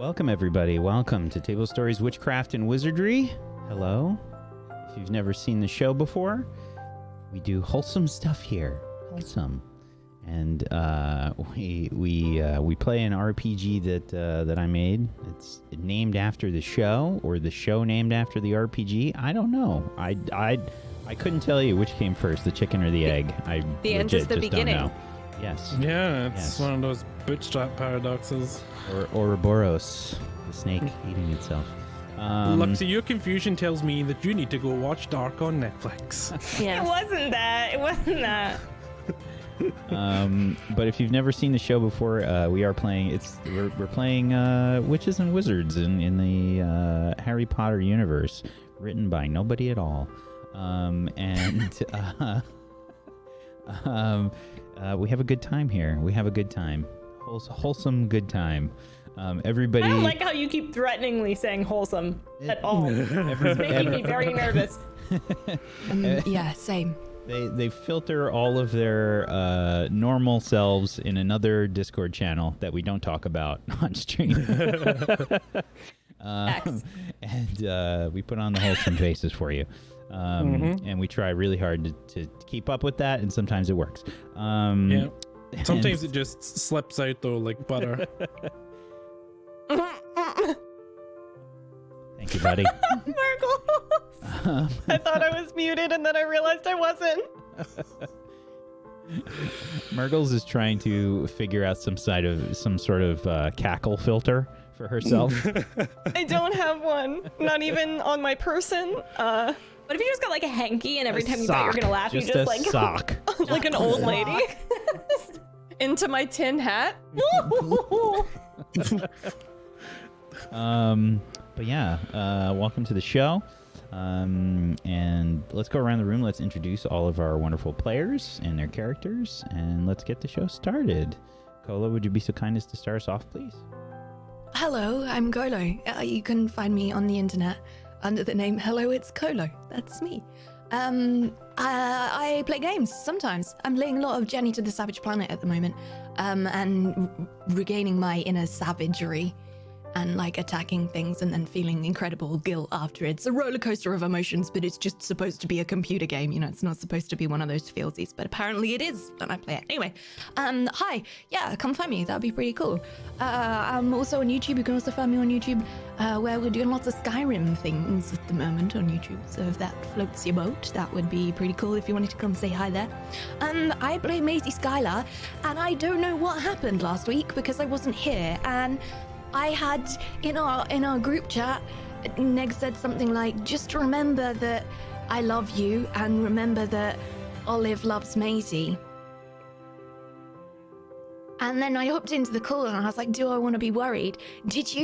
Welcome, everybody. Welcome to Table Stories, Witchcraft and Wizardry. Hello. If you've never seen the show before, we do wholesome stuff here. Wholesome. And we play an RPG that I made. It's named after the show, or the show named after the RPG. I don't know. I couldn't tell you which came first, the chicken or the egg. The end is the beginning. Don't know. Yes. Yeah, it's one of those bootstrap paradoxes. Or Ouroboros, the snake eating itself. Luxie, your confusion tells me that you need to go watch Dark on Netflix. Yeah. It wasn't that. But if you've never seen the show before, we are playing. We're playing Witches and Wizards in the Harry Potter universe, written by nobody at all. We have a good time here. We have a good time, wholesome good time. Everybody. I don't like how you keep threateningly saying wholesome at all. It's making me very nervous. Yeah, same. They filter all of their normal selves in another Discord channel that we don't talk about on stream. And we put on the wholesome faces for you. And we try really hard to keep up with that, and sometimes it works. Yeah. Sometimes it just slips out, though, like butter. Thank you, buddy. Markle. I thought I was muted, and then I realized I wasn't. Murgles is trying to figure out some sort of cackle filter for herself. I don't have one. Not even on my person. What if you just got like a hanky, and every time you thought you were gonna laugh, you just like sock. like an old lady into my tin hat? But yeah, welcome to the show. And let's go around the room. Let's introduce all of our wonderful players and their characters, and let's get the show started. Kola, would you be so kind as to start us off, please? Hello, I'm Golo. You can find me on the internet under the name Hello, It's Colo. That's me. I play games sometimes. I'm playing a lot of Journey to the Savage Planet at the moment, and regaining my inner savagery and like attacking things and then feeling incredible guilt after. It's a roller coaster of emotions, but it's just supposed to be a computer game. You know, it's not supposed to be one of those feelsies, but apparently it is when I play it. Anyway, hi. Yeah, come find me. That'd be pretty cool. I'm also on YouTube. You can also find me on YouTube, where we're doing lots of Skyrim things at the moment on YouTube. So if that floats your boat, that would be pretty cool if you wanted to come say hi there. I play Maisie Skylar, and I don't know what happened last week because I wasn't here, and I had, in our group chat, Neg said something like, just remember that I love you and remember that Olive loves Maisie. And then I hopped into the call and I was like, do I want to be worried? Is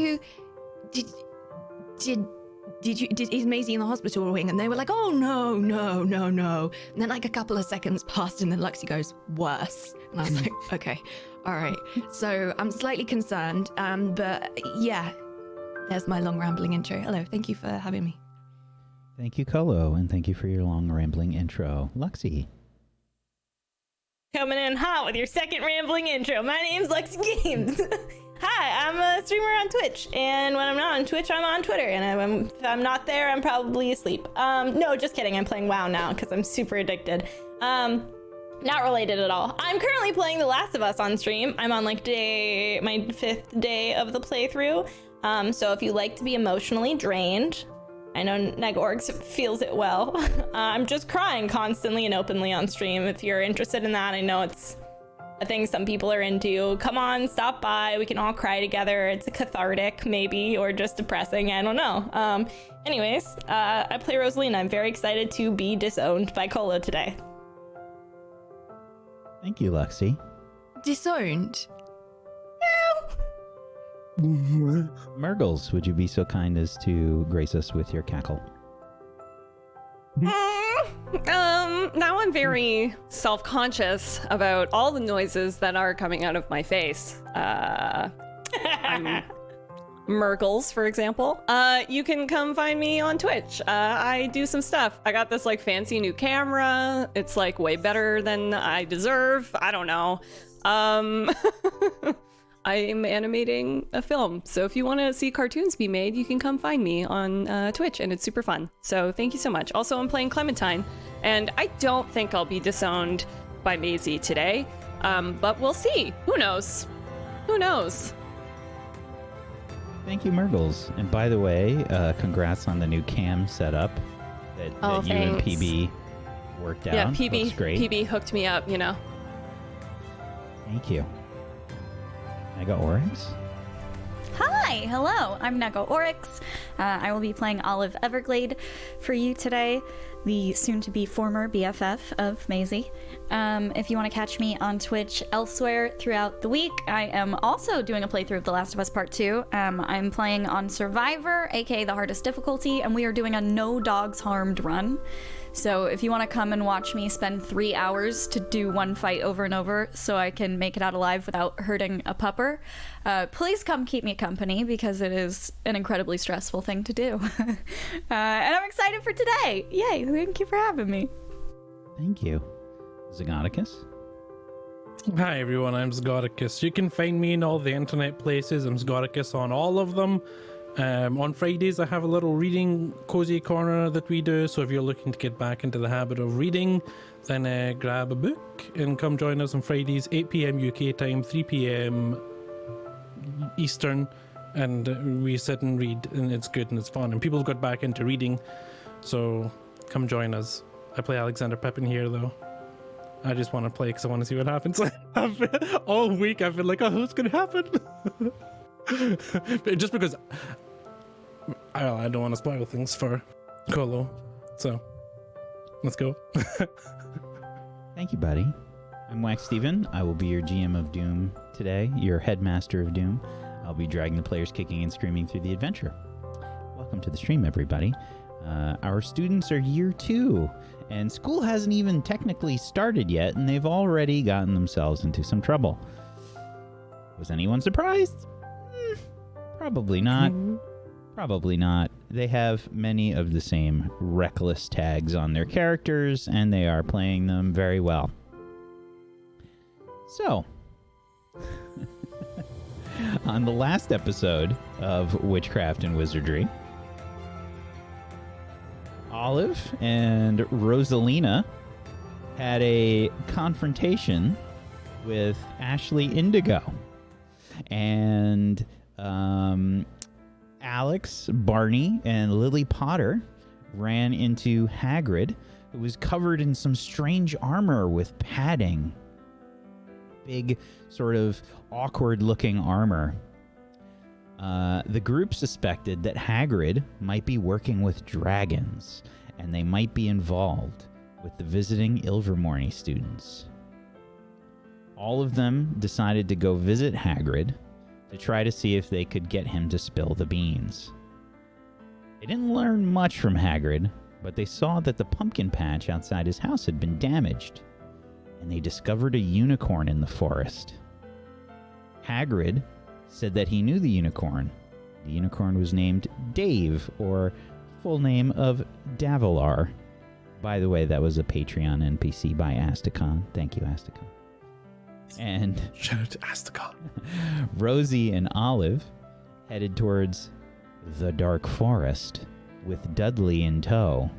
Maisie in the hospital wing? And they were like, oh, no. And then like a couple of seconds passed and then Luxie goes, worse. And I was like, okay. All right, so I'm slightly concerned, but yeah, there's my long rambling intro. Hello, thank you for having me. Thank you, Kolo, and thank you for your long rambling intro. Luxie. Coming in hot with your second rambling intro. My name's Lexi Games. Hi, I'm a streamer on Twitch, and when I'm not on Twitch, I'm on Twitter, and if I'm not there, I'm probably asleep. No, just kidding. I'm playing WoW now because I'm super addicted. Not related at all. I'm currently playing The Last of Us on stream. I'm on like my 5th day of the playthrough. So if you like to be emotionally drained, I know Negorgs feels it well. I'm just crying constantly and openly on stream. If you're interested in that, I know it's a thing some people are into. Come on, stop by. We can all cry together. It's a cathartic, maybe, or just depressing. I don't know. Anyways, I play Rosalina. I'm very excited to be disowned by Kolo today. Thank you, Luxie. Disowned? Murgles, would you be so kind as to grace us with your cackle? Now I'm very self-conscious about all the noises that are coming out of my face. I'm Murgles, for example. You can come find me on Twitch. I do some stuff. I got this like fancy new camera. It's like way better than I deserve. I don't know. I'm animating a film. So if you want to see cartoons be made, you can come find me on Twitch, and it's super fun. So thank you so much. Also, I'm playing Clementine, and I don't think I'll be disowned by Maisie today, but we'll see. Who knows? Who knows? Thank you, Murgles. And by the way, congrats on the new cam setup that you and PB worked out. Yeah, Looks great. PB hooked me up, you know. Thank you. Mega Oryx? Hi, hello, I'm Neko Oryx. I will be playing Olive Everglade for you today, the soon-to-be former BFF of Maisie. If you want to catch me on Twitch elsewhere throughout the week, I am also doing a playthrough of The Last of Us Part 2. I'm playing on Survivor, aka the hardest difficulty, and we are doing a no dogs harmed run. So if you want to come and watch me spend 3 hours to do one fight over and over so I can make it out alive without hurting a pupper, please come keep me company because it is an incredibly stressful thing to do. And I'm excited for today. Yay, thank you for having me. Thank you. Zygoticus? Hi everyone, I'm Zygoticus. You can find me in all the internet places. I'm Zygoticus on all of them. On Fridays I have a little reading cozy corner that we do, so if you're looking to get back into the habit of reading, then grab a book and come join us on Fridays, 8 p.m. UK time, 3 p.m. Eastern, and we sit and read, and it's good and it's fun, and people have got back into reading, so come join us. I play Alexander Pepin here though. I just want to play because I want to see what happens. All week I've been like, oh, what's gonna happen? Just because I don't want to spoil things for Colo, so let's go. Thank you, buddy. I'm Wax Steven. I will be your GM of Doom today, your Headmaster of Doom. I'll be dragging the players kicking and screaming through the adventure. Welcome to the stream, everybody. Our students are year 2, and school hasn't even technically started yet, and they've already gotten themselves into some trouble. Was anyone surprised? Probably not. Probably not. They have many of the same reckless tags on their characters, and they are playing them very well. So, on the last episode of Witchcraft and Wizardry, Olive and Rosalina had a confrontation with Ashley Indigo. And Alex, Barney, and Lily Potter ran into Hagrid, who was covered in some strange armor with padding. Big, sort of awkward-looking armor. The group suspected that Hagrid might be working with dragons, and they might be involved with the visiting Ilvermorny students. All of them decided to go visit Hagrid to try to see if they could get him to spill the beans. They didn't learn much from Hagrid, but they saw that the pumpkin patch outside his house had been damaged, and they discovered a unicorn in the forest. Hagrid said that he knew the unicorn. The unicorn was named Dave, or full name of Davilar. By the way, that was a Patreon NPC by Asticon. Thank you, Asticon. And Shout out to Asticon. Rosie and Olive headed towards the Dark Forest with Dudley in tow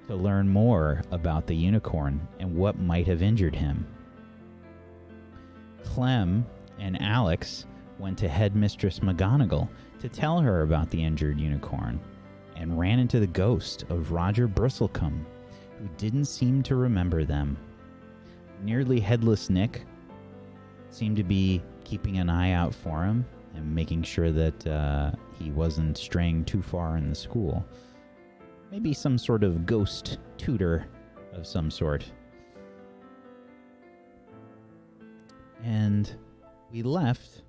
to learn more about the unicorn and what might have injured him. Clem and Alex went to Headmistress McGonagall to tell her about the injured unicorn and ran into the ghost of Roger Bristlecombe, who didn't seem to remember them. Nearly Headless Nick seemed to be keeping an eye out for him and making sure that he wasn't straying too far in the school. Maybe some sort of ghost tutor of some sort. And we left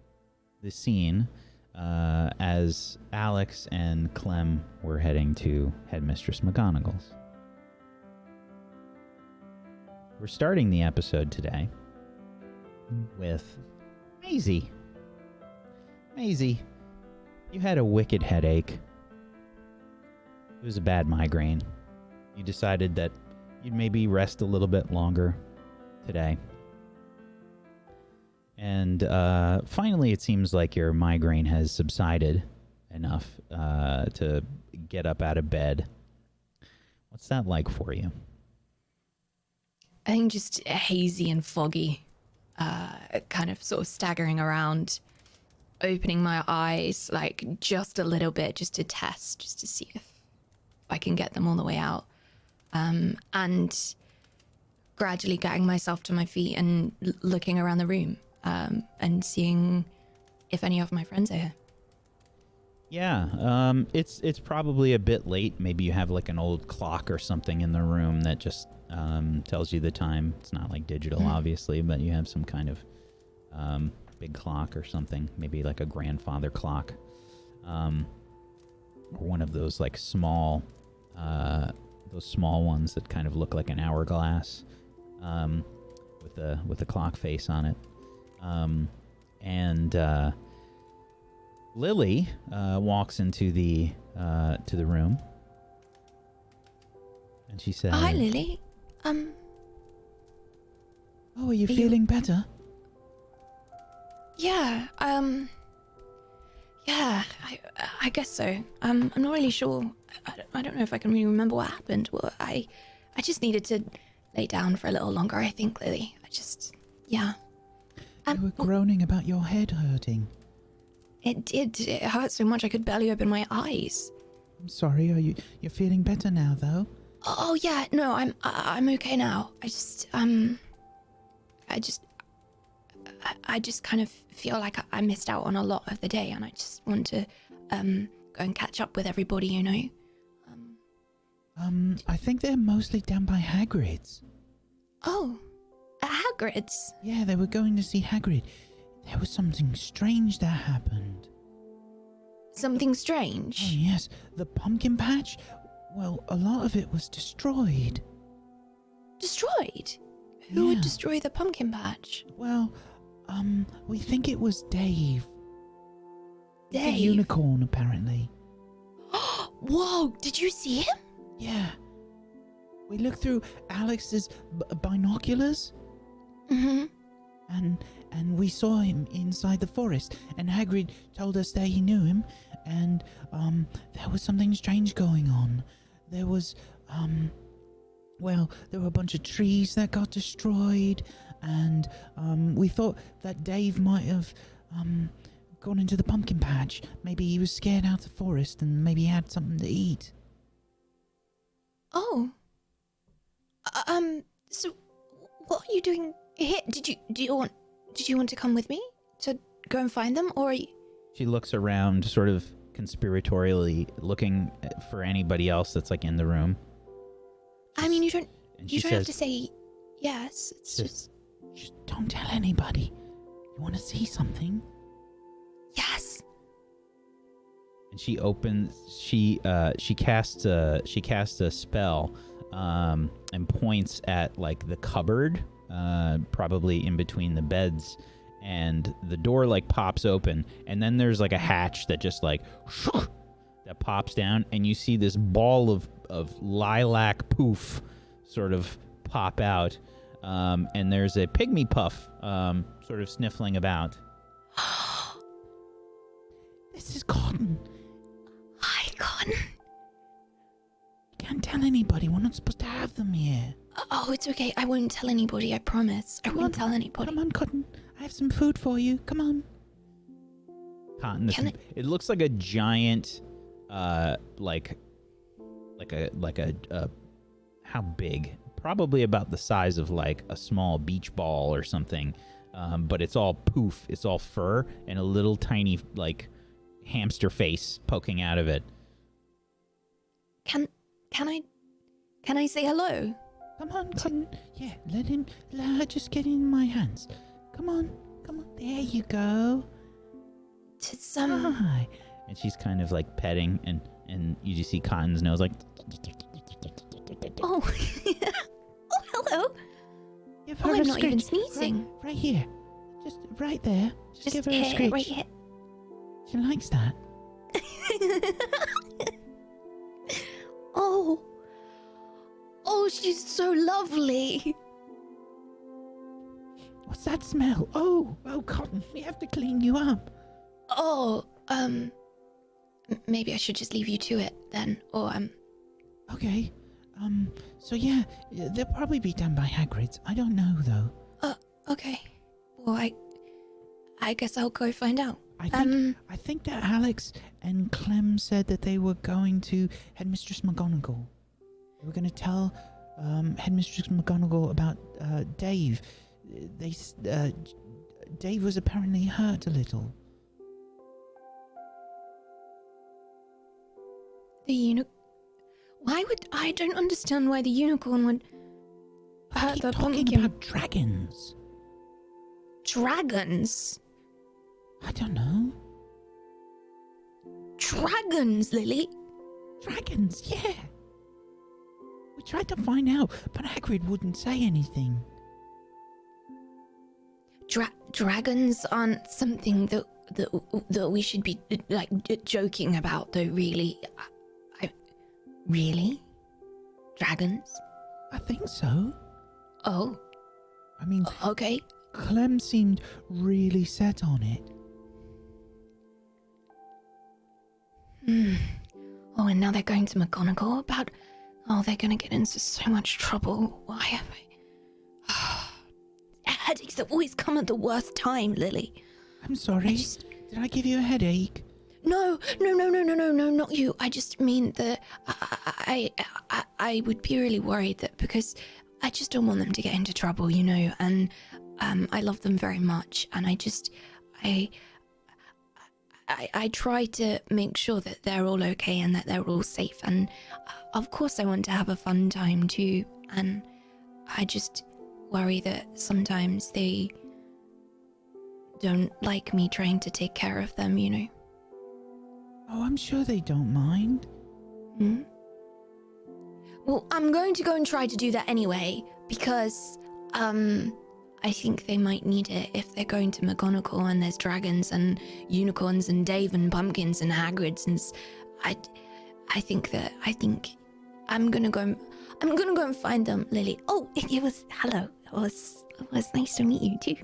the scene as Alex and Clem were heading to Headmistress McGonagall's. We're starting the episode today with Maisie. Maisie, you had a wicked headache. It was a bad migraine. You decided that you'd maybe rest a little bit longer today. And finally, it seems like your migraine has subsided enough to get up out of bed. What's that like for you? I think just hazy and foggy, kind of sort of staggering around, opening my eyes like just a little bit, just to test, just to see if I can get them all the way out, and gradually getting myself to my feet and looking around the room, and seeing if any of my friends are here. Yeah, it's probably a bit late. Maybe you have like an old clock or something in the room that just tells you the time. It's not like digital, obviously, but you have some kind of big clock or something. Maybe like a grandfather clock, or one of those like small ones that kind of look like an hourglass, with a clock face on it, and Lily walks into the room, and she says, Hi, Lily. "Oh, are you feeling better?" Yeah, yeah, I guess so. I'm not really sure. I don't know if I can really remember what happened. Well, I just needed to lay down for a little longer, I think, Lily. Yeah. You were groaning about your head hurting. It did. It hurt so much I could barely open my eyes. I'm sorry. You're feeling better now, though? Oh yeah, no, I'm okay now. I just kind of feel like I missed out on a lot of the day, and I just want to go and catch up with everybody, you know. I think they're mostly down by Hagrid's. Oh, at Hagrid's? Yeah, they were going to see Hagrid. There was something strange that happened. Something strange? Oh, yes. The pumpkin patch? Well, a lot of it was destroyed. Destroyed? Who would destroy the pumpkin patch? Well, we think it was Dave. Dave? The unicorn, apparently. Whoa, did you see him? Yeah. We looked through Alex's binoculars. Mm-hmm. And we saw him inside the forest, and Hagrid told us that he knew him, and there was something strange going on. There was well, there were a bunch of trees that got destroyed, and we thought that Dave might have gone into the pumpkin patch. Maybe he was scared out of the forest, and maybe he had something to eat. Oh. So what are you doing here? Do you want to come with me to go and find them, or are you... She looks around, sort of conspiratorially, looking for anybody else that's like in the room. I mean, you don't says, have to say yes. It's just don't tell anybody. You want to see something? yes. And she casts a spell, and points at like the cupboard, probably in between the beds, and the door like pops open, and then there's like a hatch that just like that pops down, and you see this ball of lilac poof sort of pop out, and there's a pygmy puff sort of sniffling about. This is Cotton. Hi, Cotton. Can't tell anybody. We're not supposed to have them here. Oh, it's okay. I won't tell anybody. I promise. I won't tell anybody. Come on, Cotton. I have some food for you. Come on. Cotton. It looks like a giant, like a how big? Probably about the size of like a small beach ball or something. But it's all poof. It's all fur and a little tiny like hamster face poking out of it. Can I say hello? Come on, Cotton. Yeah, let her just get in my hands. Come on. There you go. To some... Hi. And she's kind of like petting, and you just see Cotton's nose like... Oh. Oh, hello. Give Oh, her I'm a not even scritch. sneezing. Right here. Just right there. Just give her a here, scritch. right here. She likes that. Oh, she's so lovely. What's that smell? Oh, Cotton, we have to clean you up. Oh, maybe I should just leave you to it then, or Okay. So yeah, they'll probably be done by Hagrid's. I don't know though. Okay. Well, I guess I'll go find out. I think that Alex and Clem said that they were going to Headmistress McGonagall. They were going to tell Headmistress McGonagall about Dave. Dave was apparently hurt a little. Why would I don't understand why the unicorn would I hurt keep the talking pumpkin? about dragons. Dragons? I don't know. Dragons, Lily? Dragons, yeah. We tried to find out, but Hagrid wouldn't say anything. Dragons aren't something that we should be like joking about, though. Really, really, dragons? I think so. Oh, I mean, okay. Clem seemed really set on it. Oh, and now they're going to McGonagall about. Oh, they're going to get into so much trouble. Why have I? Headaches have always come at the worst time, Lily. I'm sorry. Did I give you a headache? No, not you. I just mean that I would be really worried that because I just don't want them to get into trouble, you know, and I love them very much, and I try to make sure that they're all okay and that they're all safe, and of course I want to have a fun time too, and I just worry that sometimes they don't like me trying to take care of them, you know. Oh, I'm sure they don't mind. Well, I'm going to go and try to do that anyway, because I think they might need it if they're going to McGonagall and there's dragons and unicorns and Dave and pumpkins and Hagrids, and I think I'm gonna go and find them, Lily. Oh, hello. It was nice to meet you too.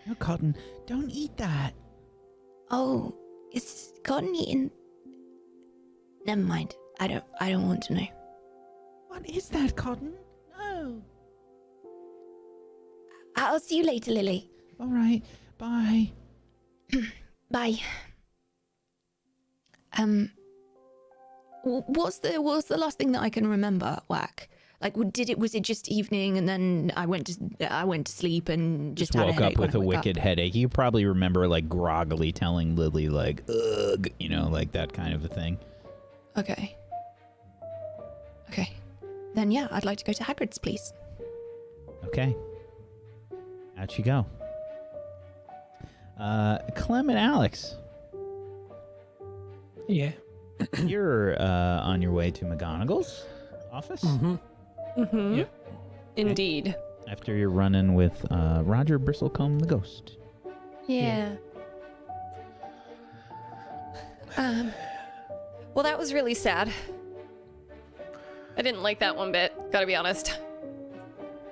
No, Cotton, don't eat that. Oh, is Cotton eaten? Never mind. I don't want to know. What is that, Cotton? No. I'll see you later, Lily. All right. Bye. Bye. What's the last thing that I can remember, Whack? Like, was it just evening and then I went to sleep and just had a woke headache up with a when I woke wicked headache. You probably remember like groggily telling Lily like, ugh, you know, like that kind of a thing. Okay. Then yeah, I'd like to go to Hagrid's, please. Okay. Out you go. Clem and Alex. Yeah. You're on your way to McGonagall's office? Mm-hmm. Yeah. Indeed. After you're running with Roger Bristlecombe the ghost. Yeah. Well, that was really sad. I didn't like that one bit, gotta be honest.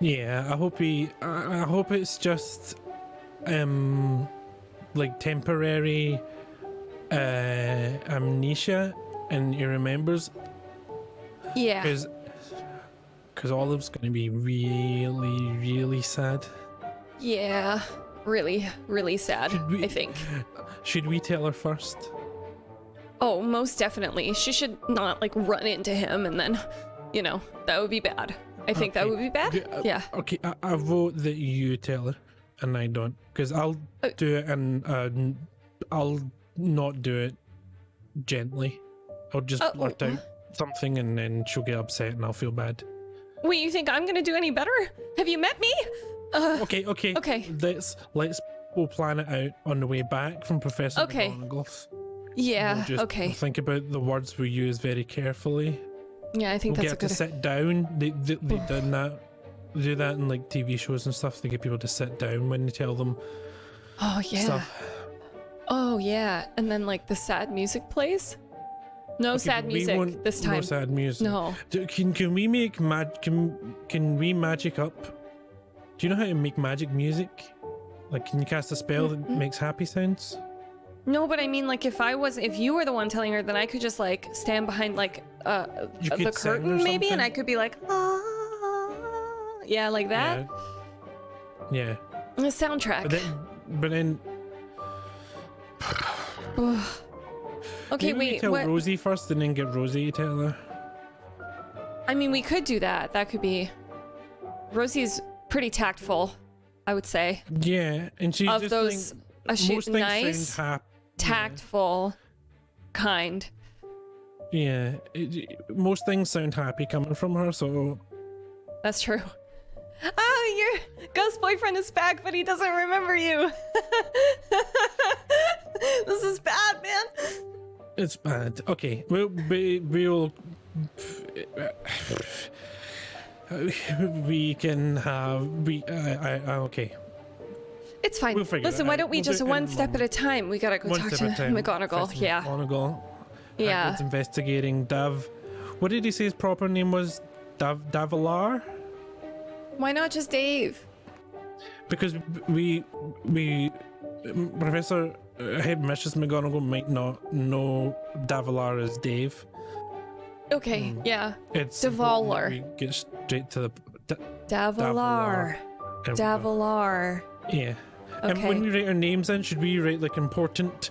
Yeah, I hope it's just like temporary amnesia and he remembers. Yeah. Because Olive's gonna be really, really sad. Yeah. Really, really sad, I think. Should we tell her first? Oh, most definitely. She should not, like, run into him and then, you know, that would be bad. I think that would be bad. Okay, yeah. Okay, I vote that you tell her and I don't. Because I'll do it and I'll not do it gently. I'll just blurt out something and then she'll get upset and I'll feel bad. Wait, you think I'm gonna do any better? Have you met me? Okay. We'll plan it out on the way back from Professor McGonagall. Yeah, We'll just think about the words we use very carefully. Yeah, I think We'll that's get to sit down. They done that. They do that in like TV shows and stuff. They get people to sit down when they tell them. Oh yeah. Stuff. Oh yeah, and then like the sad music plays. No sad music this time. No sad music. No. Can we make can we magic up Do you know how to make magic music? Like, can you cast a spell that makes happy sounds? No, but I mean, like, if you were the one telling her, then I could just like stand behind like You the could sing or curtain maybe, and something? I could be like, ah, yeah, like that. Yeah. The soundtrack. But then Okay, maybe we wait. tell What? Rosie first, and then get Rosie to tell her. I mean, we could do that. That could be. Rosie's pretty tactful, I would say. Yeah, and she's Of just those, most things nice, sound happy. tactful kind. Yeah, most things sound happy coming from her, so That's true. Oh, your ghost boyfriend is back, but he doesn't remember you. This is bad, man. it's bad. Okay, we'll we can have okay. It's fine. We'll figure it Listen, why out. don't we We'll just do it in one a step at moment. a time? We gotta go One talk step to at a time. McGonagall. Professor Yeah. McGonagall. Yeah. Hagrid's investigating Dav. What did he say his proper name was? Davalar? Why not just Dave? Because we Professor Headmistress McGonagall might not know Davalar as Dave. Okay. Yeah. It's Davalar. important that we get straight to the Davalar. Davalar. Yeah. And when Okay. we write our names in, should we write like important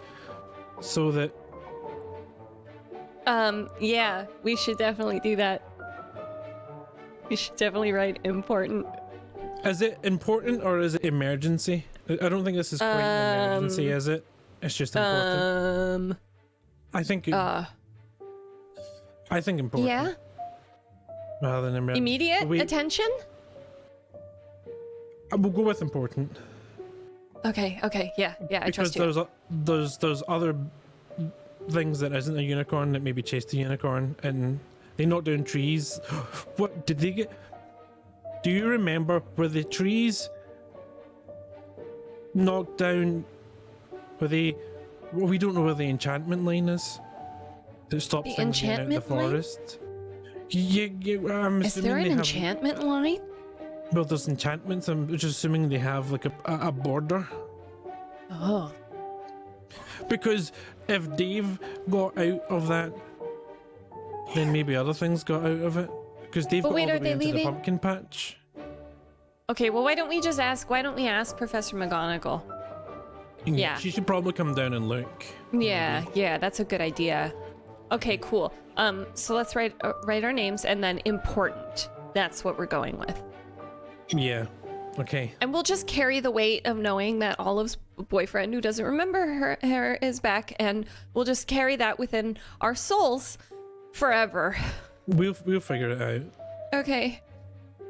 so that Yeah, we should definitely do that. We should definitely write important. is it important or is it emergency? I don't think this is quite an emergency, is it? It's just important. I think important. Yeah. Rather than emergency. Immediate We- attention? We'll go with important. Okay, yeah, I Because trust you. there's other things that isn't a unicorn that maybe chased a unicorn, and they knocked down trees. What did they get? Do you remember, were the trees knocked down? Were they? Well, we don't know where the enchantment line is. That stops The things getting out of the enchantment line? forest. Yeah, I'm Is assuming there an they have. enchantment line? Well, there's enchantments. I'm just assuming they have like a border. Oh. Because if Dave got out of that, then maybe other things got out of it. Because Dave But got wait, all the are way they into the leaving? pumpkin patch. Okay, well, why don't we ask Professor McGonagall? Yeah. She should probably come down and look. Yeah, that's a good idea. Okay, cool. So let's write our names and then important. That's what we're going with. Yeah. Okay. And we'll just carry the weight of knowing that Olive's boyfriend, who doesn't remember her is back, and we'll just carry that within our souls forever. We'll figure it out. Okay.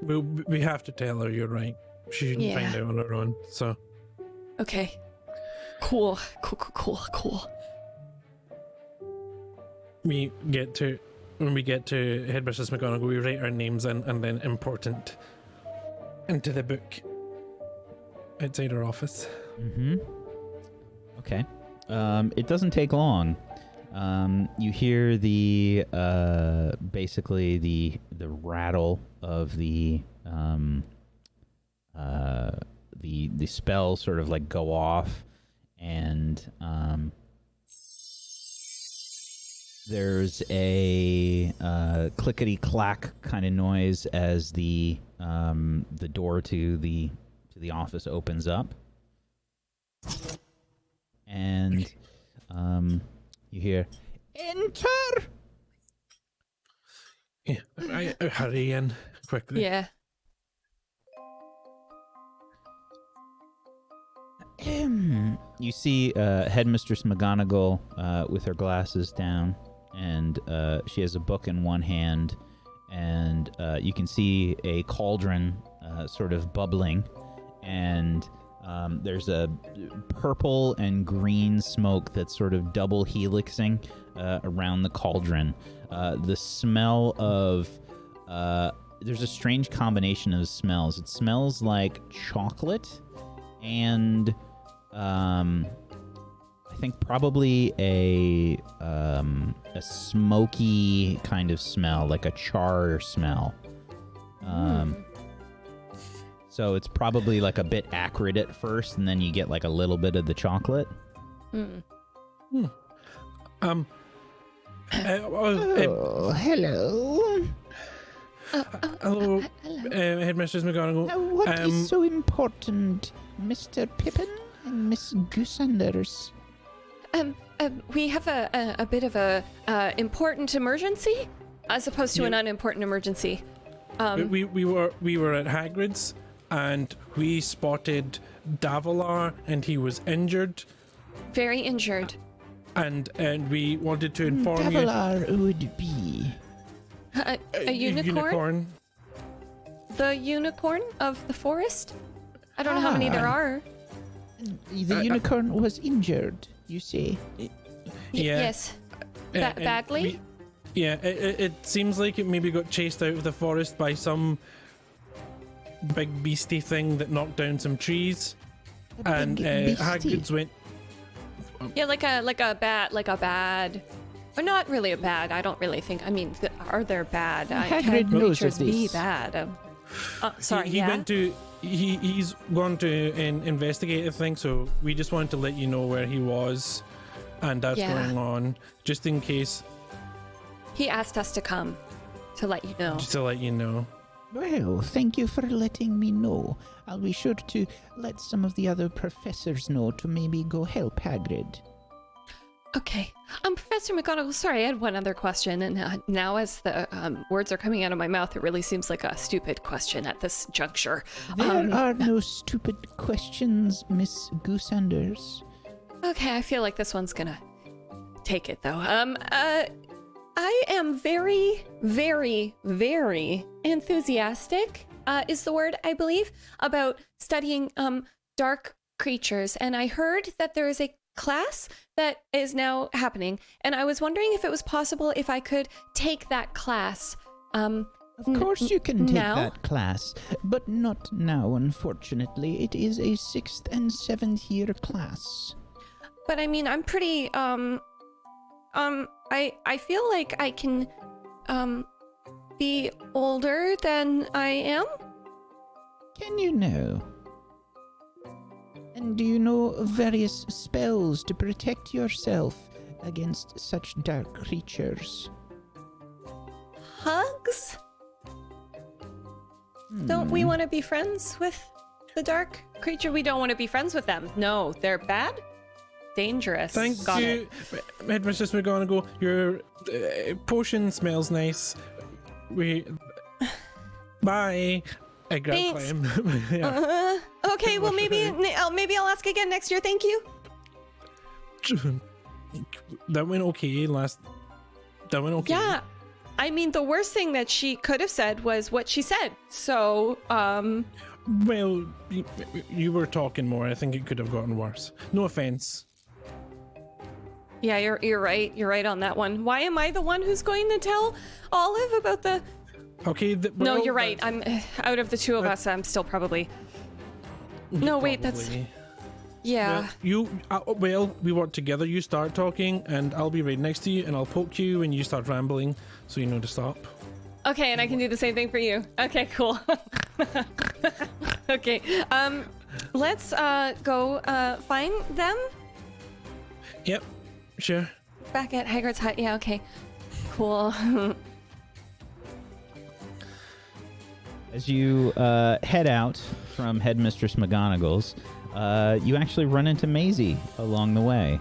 We have to tell her you're right. She shouldn't Yeah. find out on her own. So Okay. Cool. when we get to Headmistress McGonagall, we write our names in and then important into the book outside our office. Okay. It doesn't take long. You hear the basically the rattle of the spell sort of like go off, and there's a clickety clack kind of noise as the door to the office opens up, and you hear enter. Yeah. I hurry in quickly. Yeah. You see Headmistress McGonagall with her glasses down, and she has a book in one hand, and you can see a cauldron sort of bubbling, and there's a purple and green smoke that's sort of double helixing around the cauldron. The smell of... there's a strange combination of smells. It smells like chocolate and... I think probably a smoky kind of smell, like a char smell. So it's probably like a bit acrid at first, and then you get like a little bit of the chocolate. Hello. Hello, Headmaster McGonagall. What is so important, Mr. Pippin and Miss Goosanders? We have a bit of a important emergency, as opposed to an unimportant emergency. We were at Hagrid's, and we spotted Davilar, and he was injured. Very injured. And we wanted to inform you. Davilar would be A unicorn? The unicorn of the forest? I don't know how many there are. The unicorn was injured, you say? Yes. Badly? It seems like it maybe got chased out of the forest by some big beastie thing that knocked down some trees. And Hagrid's went... Yeah, like a bad... Or not really a bad, I don't really think. I mean, are there bad? Hagrid knows of be this. bad. Sorry, he went to... He's gone to investigate the thing, so we just wanted to let you know where he was and that's going on, just in case. He asked us to come to let you know. Just to let you know. Well, thank you for letting me know. I'll be sure to let some of the other professors know to maybe go help Hagrid. Okay. Professor McGonagall, sorry, I had one other question, and now as the words are coming out of my mouth, it really seems like a stupid question at this juncture. There are no stupid questions, Miss Goosanders. Okay, I feel like this one's gonna take it, though. I am very, very, very enthusiastic, is the word, I believe, about studying dark creatures, and I heard that there is a class that is now happening, and I was wondering if it was possible if I could take that class. Of course you can take now? that class, but not now, unfortunately. It is a 6th and 7th year class. But I mean, I'm pretty, I feel like I can, be older than I am. Can you know? And do you know various spells to protect yourself against such dark creatures? Hugs? Don't we want to be friends with the dark creature? We don't want to be friends with them. No, they're bad? Dangerous. Thank Got you, Headmistress McGonagall. Your potion smells nice. Bye. I grabbed Thanks. Clem. Okay, well maybe I'll ask again next year. Thank you. That went okay That went okay. Yeah. I mean, the worst thing that she could have said was what she said. So, Well, you were talking more. I think it could have gotten worse. No offense. yeah, you're right. You're right on that one. Why am I the one who's going to tell Olive about the... Okay. No, you're right. I'm out of the two of us. I'm still probably. No, wait. That's. Yeah. Well, we work together. You start talking, and I'll be right next to you, and I'll poke you when you start rambling, so you know to stop. Okay, and I can do the same thing for you. Okay, cool. Okay. Let's go find them. Yep. Sure. Back at Hagrid's hut. Yeah. Okay. Cool. As you head out from Headmistress McGonagall's, you actually run into Maisie along the way.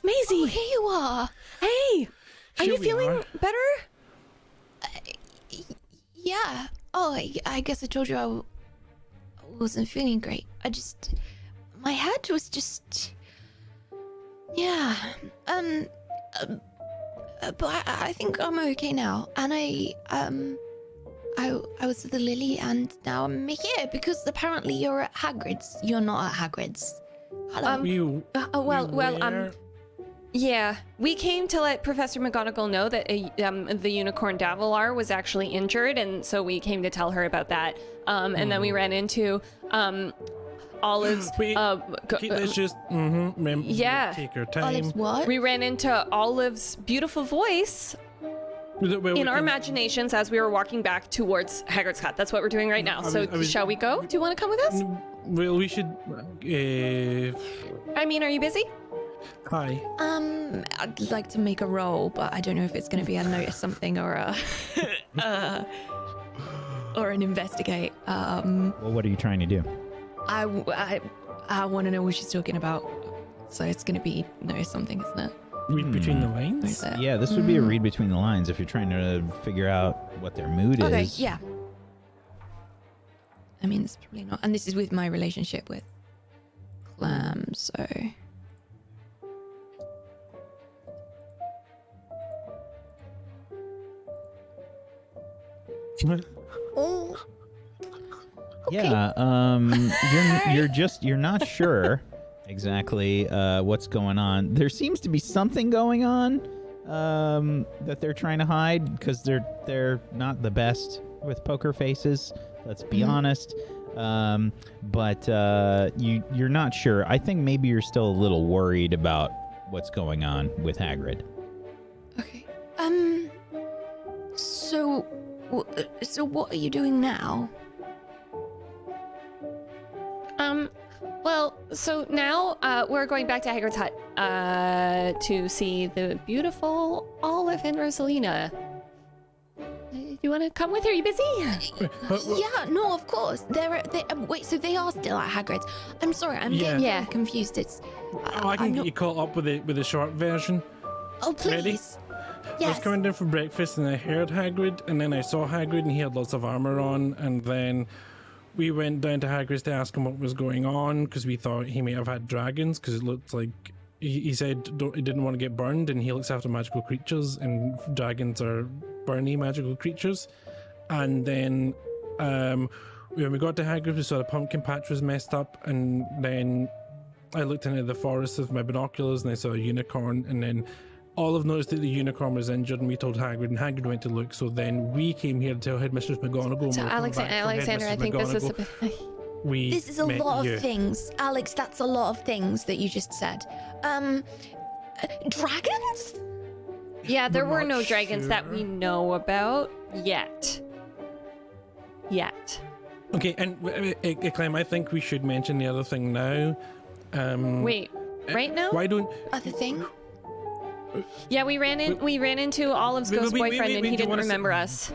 Maisie, Oh, here you are. hey, are Here you we feeling are. better? Yeah. Oh, I guess I told you I wasn't feeling great. My head was just... Yeah. But I think I'm okay now. And I was at the Lily, and now I'm here because apparently you're at Hagrid's. You're not at Hagrid's. Hello. Yeah, we came to let Professor McGonagall know that the unicorn Davilar was actually injured, and so we came to tell her about that. And then we ran into Olive's. Wait, let's just yeah. take our time. Olive's what? We ran into Olive's beautiful voice. in our imaginations as we were walking back towards Hagrid's hut. That's what we're doing right now. Shall we go? Do you want to come with us? Well, we should. I mean, are you busy? Hi. I'd like to make a roll, but I don't know if it's going to be a notice something or a or an investigate. Well, what are you trying to do? I want to know what she's talking about, so it's going to be notice something, isn't it? Read between the Or lines. is it? Yeah, this would be a read between the lines if you're trying to figure out what their mood Okay, is. yeah. I mean, it's probably not. And this is with my relationship with Clem, so. Oh. Okay. Yeah, you're not sure exactly what's going on. There seems to be something going on that they're trying to hide because they're not the best with poker faces. Let's be honest. But you're not sure. I think maybe you're still a little worried about what's going on with Hagrid. Okay. So what are you doing now? Well, so now we're going back to Hagrid's hut to see the beautiful Olive and Rosalina. You want to come with her? Are you busy? Yeah, no, of course. Wait, so they are still at Hagrid's. I'm sorry, I'm getting Yeah. confused. It's. I can get you caught up with the short version. Oh, please. Ready? I was Yes. coming down for breakfast and I heard Hagrid, and then I saw Hagrid and he had lots of armor on, and then we went down to Hagrid's to ask him what was going on because we thought he may have had dragons because it looked like he said he didn't want to get burned, and he looks after magical creatures, and dragons are burny magical creatures. And then when we got to Hagrid, we saw the pumpkin patch was messed up, and then I looked into the forest with my binoculars and I saw a unicorn, and then Olive noticed that the unicorn was injured, and we told Hagrid, and Hagrid went to look. So then we came here to tell Headmistress McGonagall. So Alexander, I think this is. This is a lot of things. Alex, that's a lot of things that you just said. Dragons? Yeah, there We're were not no dragons that sure. we know about yet. Okay, and Clem, I think we should mention the other thing now. Wait, right now? Why don't Other thing? Yeah, we ran into Olive's Wait, ghost wait, wait, boyfriend, wait, and wait, he do you didn't wanna remember us.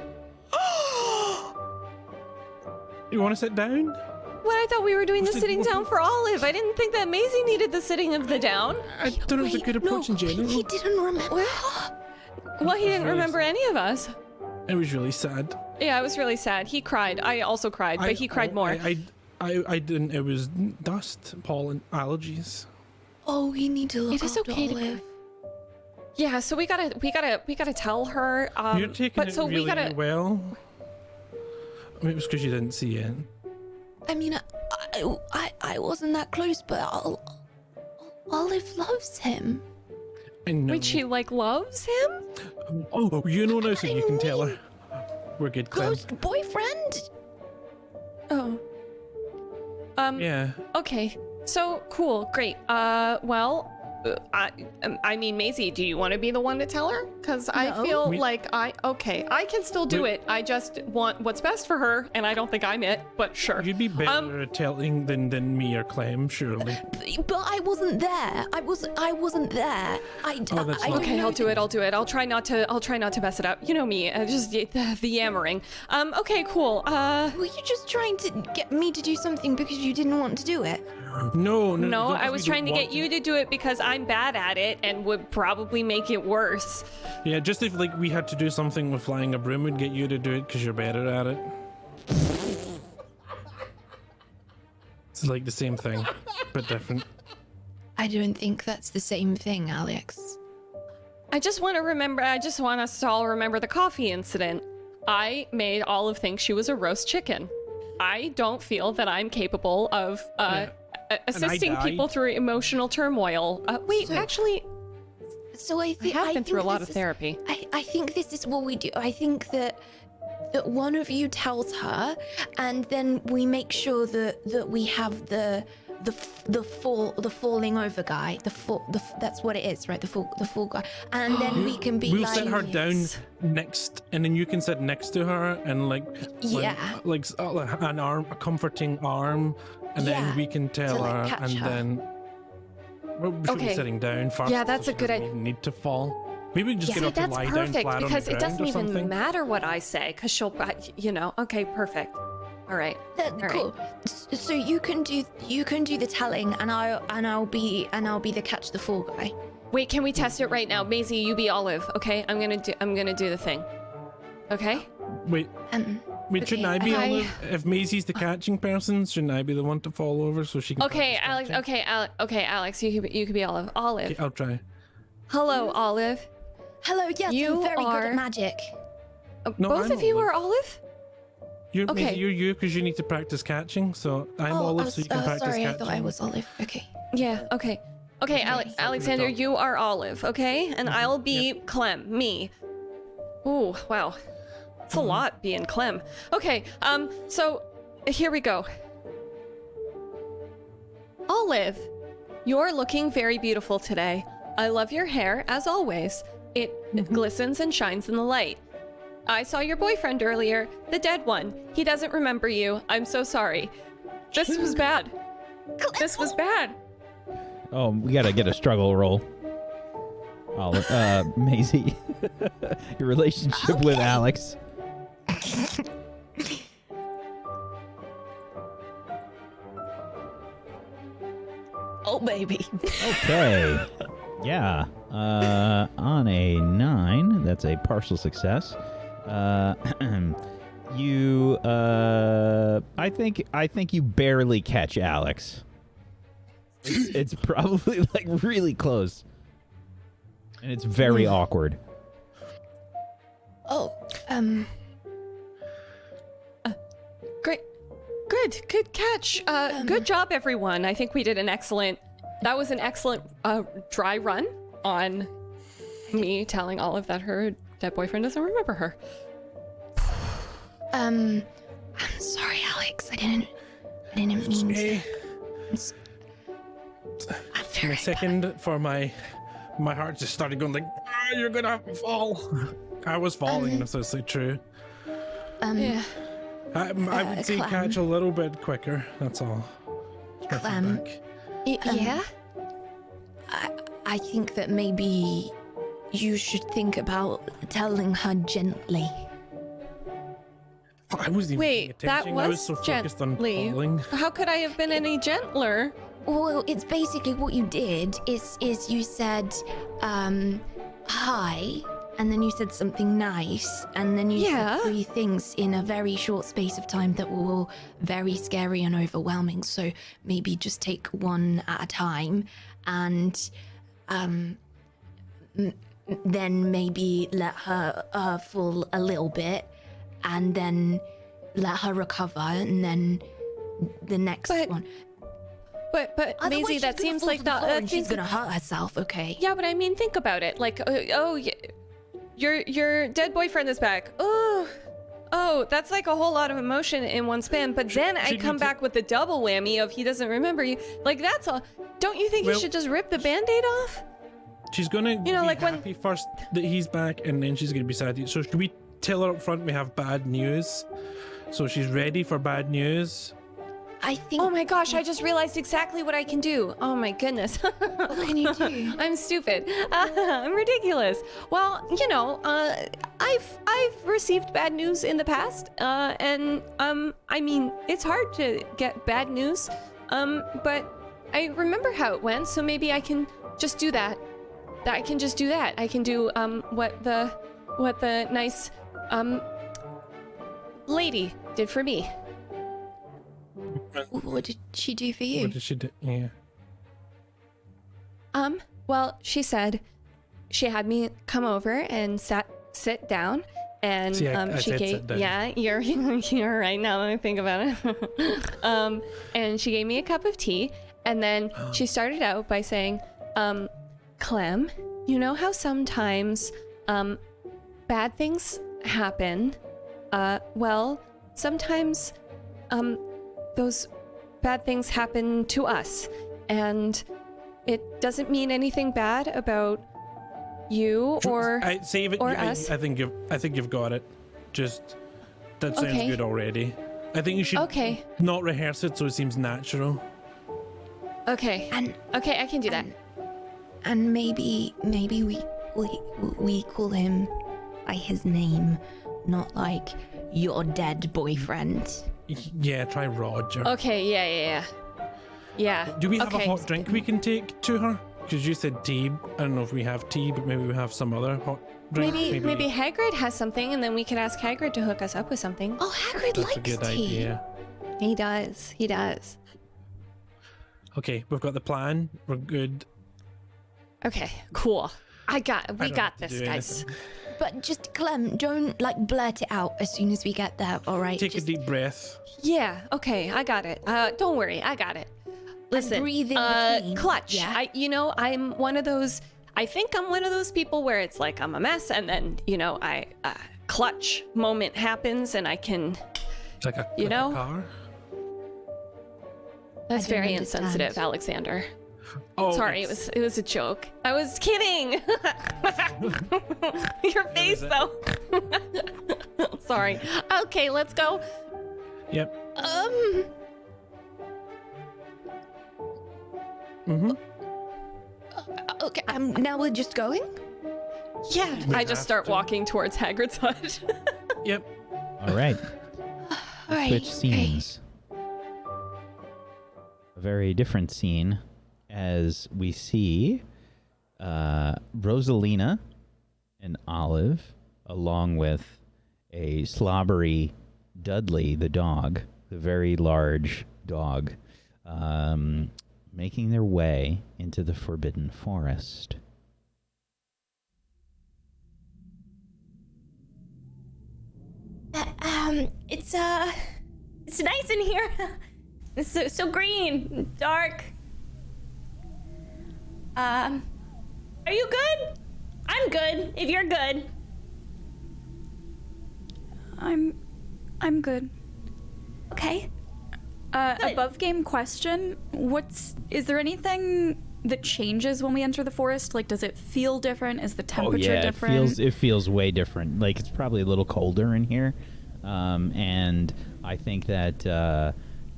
you want to sit down? What? I thought we were doing the What's the- sitting what's down for Olive. I didn't think that Maisie needed the sitting of the down. I thought it was a good approach in general. He didn't remember. Well, he didn't remember any of us. It was really sad. Yeah, I was really sad. He cried. I also cried, but he cried more. I didn't. It was dust, pollen, allergies. Oh, we need to look It is after okay to Olive. Yeah, so we gotta tell her. You're taking but it so really we gotta. well. I mean, it was because you didn't see it. I mean, I wasn't that close, but Olive loves him. I know. Wait, she loves him? Oh, you know now, so you can tell her. We're good, Clem. Ghost boyfriend? Oh. Yeah. Okay. So cool. Great. Well, I mean, Maisie, do you want to be the one to tell her? Because I No. feel We- like I can still do it. I just want what's best for her, and I don't think I'm it. But sure. You'd be better at telling than me or Clem, surely. But I wasn't there. I wasn't there. Oh, that's I fine. don't Okay, know I'll do it. I'll try not to mess it up. You know me, just the yammering. Okay, cool. Were you just trying to get me to do something because you didn't want to do it? No, No, not I 'cause was we trying to don't get want you to do it because I'm bad at it and would probably make it worse. Yeah, just if we had to do something with flying a broom, we'd get you to do it because you're better at it. It's like the same thing, but different. I don't think that's the same thing, Alex. I just want us to all remember the coffee incident. I made Olive think she was a roast chicken. I don't feel that I'm capable of assisting died. people through emotional turmoil. Actually, So I I think have been through a lot of therapy. I think this is what we do. I think that one of you tells her, and then we make sure that we have the the falling over guy. That's what it is, right? The fall guy. And then we can be We'll like, sit her down next, and then you can sit next to her and like a comforting arm, and then we can tell her, and then we should be sitting down first. Yeah, that's so a good idea. Need to fall. Maybe we can just get up and That's lie down perfect flat because on the it ground doesn't or even something. matter what I say because she'll, Okay, perfect. All right. Cool. So you can do the telling, and I'll be the catch the fall guy. Wait, can we test it right now? Maisie, you be Olive, okay? I'm gonna do the thing. Okay? Wait, shouldn't I be I- Olive? If Maisie's the catching person, shouldn't I be the one to fall over so she can? Okay, practice Alex. catching? Okay, Alex. You could be Olive. Olive. Okay, I'll try. Hello, Olive. Hello. Yes, You I'm very good are- at magic. No, Both I'm of you Olive. are Olive. You're Okay. Maisie, you're you because you need to practice catching. So I'm Olive, so you can practice sorry, catching. I thought I was Olive. Okay. Yeah. Okay. Okay, Alexander, you are Olive. Okay, and I'll be Clem. Me. Ooh, wow. It's a lot being Clem. Okay. So here we go. Olive, you're looking very beautiful today. I love your hair, as always. It glistens and shines in the light. I saw your boyfriend earlier, the dead one. He doesn't remember you. I'm so sorry. This was bad. This was bad. Oh, we gotta get a struggle roll. Maisie, your relationship with Alex. Oh baby. Okay. Yeah. On a 9, that's a partial success. You I think you barely catch Alex. It's probably like really close. And it's very awkward. Oh. Great. Good catch. Good job, everyone. I think we did that was an excellent dry run on me telling Olive that her dead boyfriend doesn't remember her. I'm sorry, Alex. I didn't mean to. I'm In very a second, for my heart just started going like, you're gonna fall. I was falling, that's actually true. Yeah. I would say Clem. catch a little bit quicker. That's all. It's my Clem. feedback. Yeah. I think that maybe you should think about telling her gently. I wasn't even Wait, paying that attention. I was was so focused on gently. falling. How could I have been any gentler? Well, it's basically what you did is you said, hi, and then you said something nice, and then you said 3 things in a very short space of time that were all very scary and overwhelming. So maybe just take one at a time, and then maybe let her fall a little bit, and then let her recover, and then the next one. But Otherwise, Maisie, she's that gonna seems fall like to the floor that and she's seems gonna hurt herself. Okay. Yeah, but I mean, think about it. Like, your dead boyfriend is back. Oh, that's like a whole lot of emotion in one span. But then I come back with the double whammy of he doesn't remember you. Like, that's all. Don't you think you should just rip the Band-Aid off? She's gonna be like happy first that he's back, and then she's gonna be sad. So should we tell her up front we have bad news, so she's ready for bad news? I think. Oh my gosh, I just realized exactly what I can do. Oh my goodness. What can you do? I'm stupid. I'm ridiculous. Well, I've received bad news in the past, and I mean, it's hard to get bad news, but I remember how it went, so maybe I can just do that. I can just do that. I can do what the nice lady did for me. What did she do for you? What did she do? Yeah. Well, she said she had me come over and sit down, and See, I she said gave sit down. yeah, you're right now that I think about it. And she gave me a cup of tea, and then she started out by saying, Clem, you know how sometimes bad things happen? Well, sometimes those bad things happen to us, and it doesn't mean anything bad about you or save it. or us. I think you've got it. Just that sounds Okay. good already. I think you should Okay. not rehearse it so it seems natural. Okay. And Okay, I can do that. and maybe we call him by his name, not like your dead boyfriend. Yeah, try Roger. Okay, yeah. Yeah. Do we have okay. a hot drink we can take to her? Because you said tea. I don't know if we have tea, but maybe we have some other hot drink. Maybe Hagrid has something, and then we can ask Hagrid to hook us up with something. Oh, Hagrid That's likes a good tea. idea. He does. He does. Okay, we've got the plan. We're good. Okay, cool. We I don't got have to this, do guys. anything. But just Clem, don't like blurt it out as soon as we get there. All right. Take just, a deep breath. Yeah, okay, I got it. Don't worry, I got it. Listen, breathe in between, clutch. yeah? I'm one of those. I think I'm one of those people where it's like I'm a mess, and then I clutch moment happens, and I can. It's like a, You like a know? car. That's I don't very understand. insensitive, Alexander. Oh, Sorry, it's- it was a joke. I was kidding. Your face, though. Sorry. Okay, let's go. Yep. Okay. Now we're just going. Yeah. We I just have start to. walking towards Hagrid's hut. Yep. All right. All right. Switch scenes. A very different scene as we see Rosalina and Olive, along with a slobbery Dudley, the dog, the very large dog, making their way into the Forbidden Forest. It's nice in here. It's so green, dark. Are you good? I'm good. If you're good. I'm good. Okay. Good. Above game question. Is there anything that changes when we enter the forest? Like, does it feel different? Is the temperature different? It feels way different. Like it's probably a little colder in here, and I think that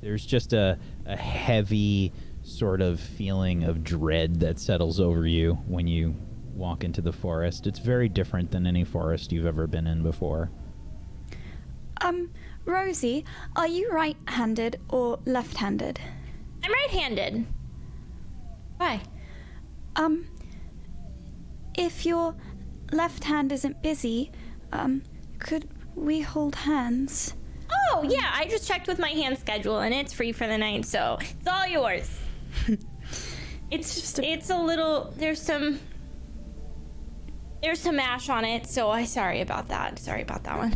there's just a heavy sort of feeling of dread that settles over you when you walk into the forest. It's very different than any forest you've ever been in before. Rosie, are you right-handed or left-handed? I'm right-handed. Why? If your left hand isn't busy, could we hold hands? Oh, yeah, I just checked with my hand schedule and it's free for the night, so it's all yours. It's a little, there's some ash on it, so sorry about that. Sorry about that one.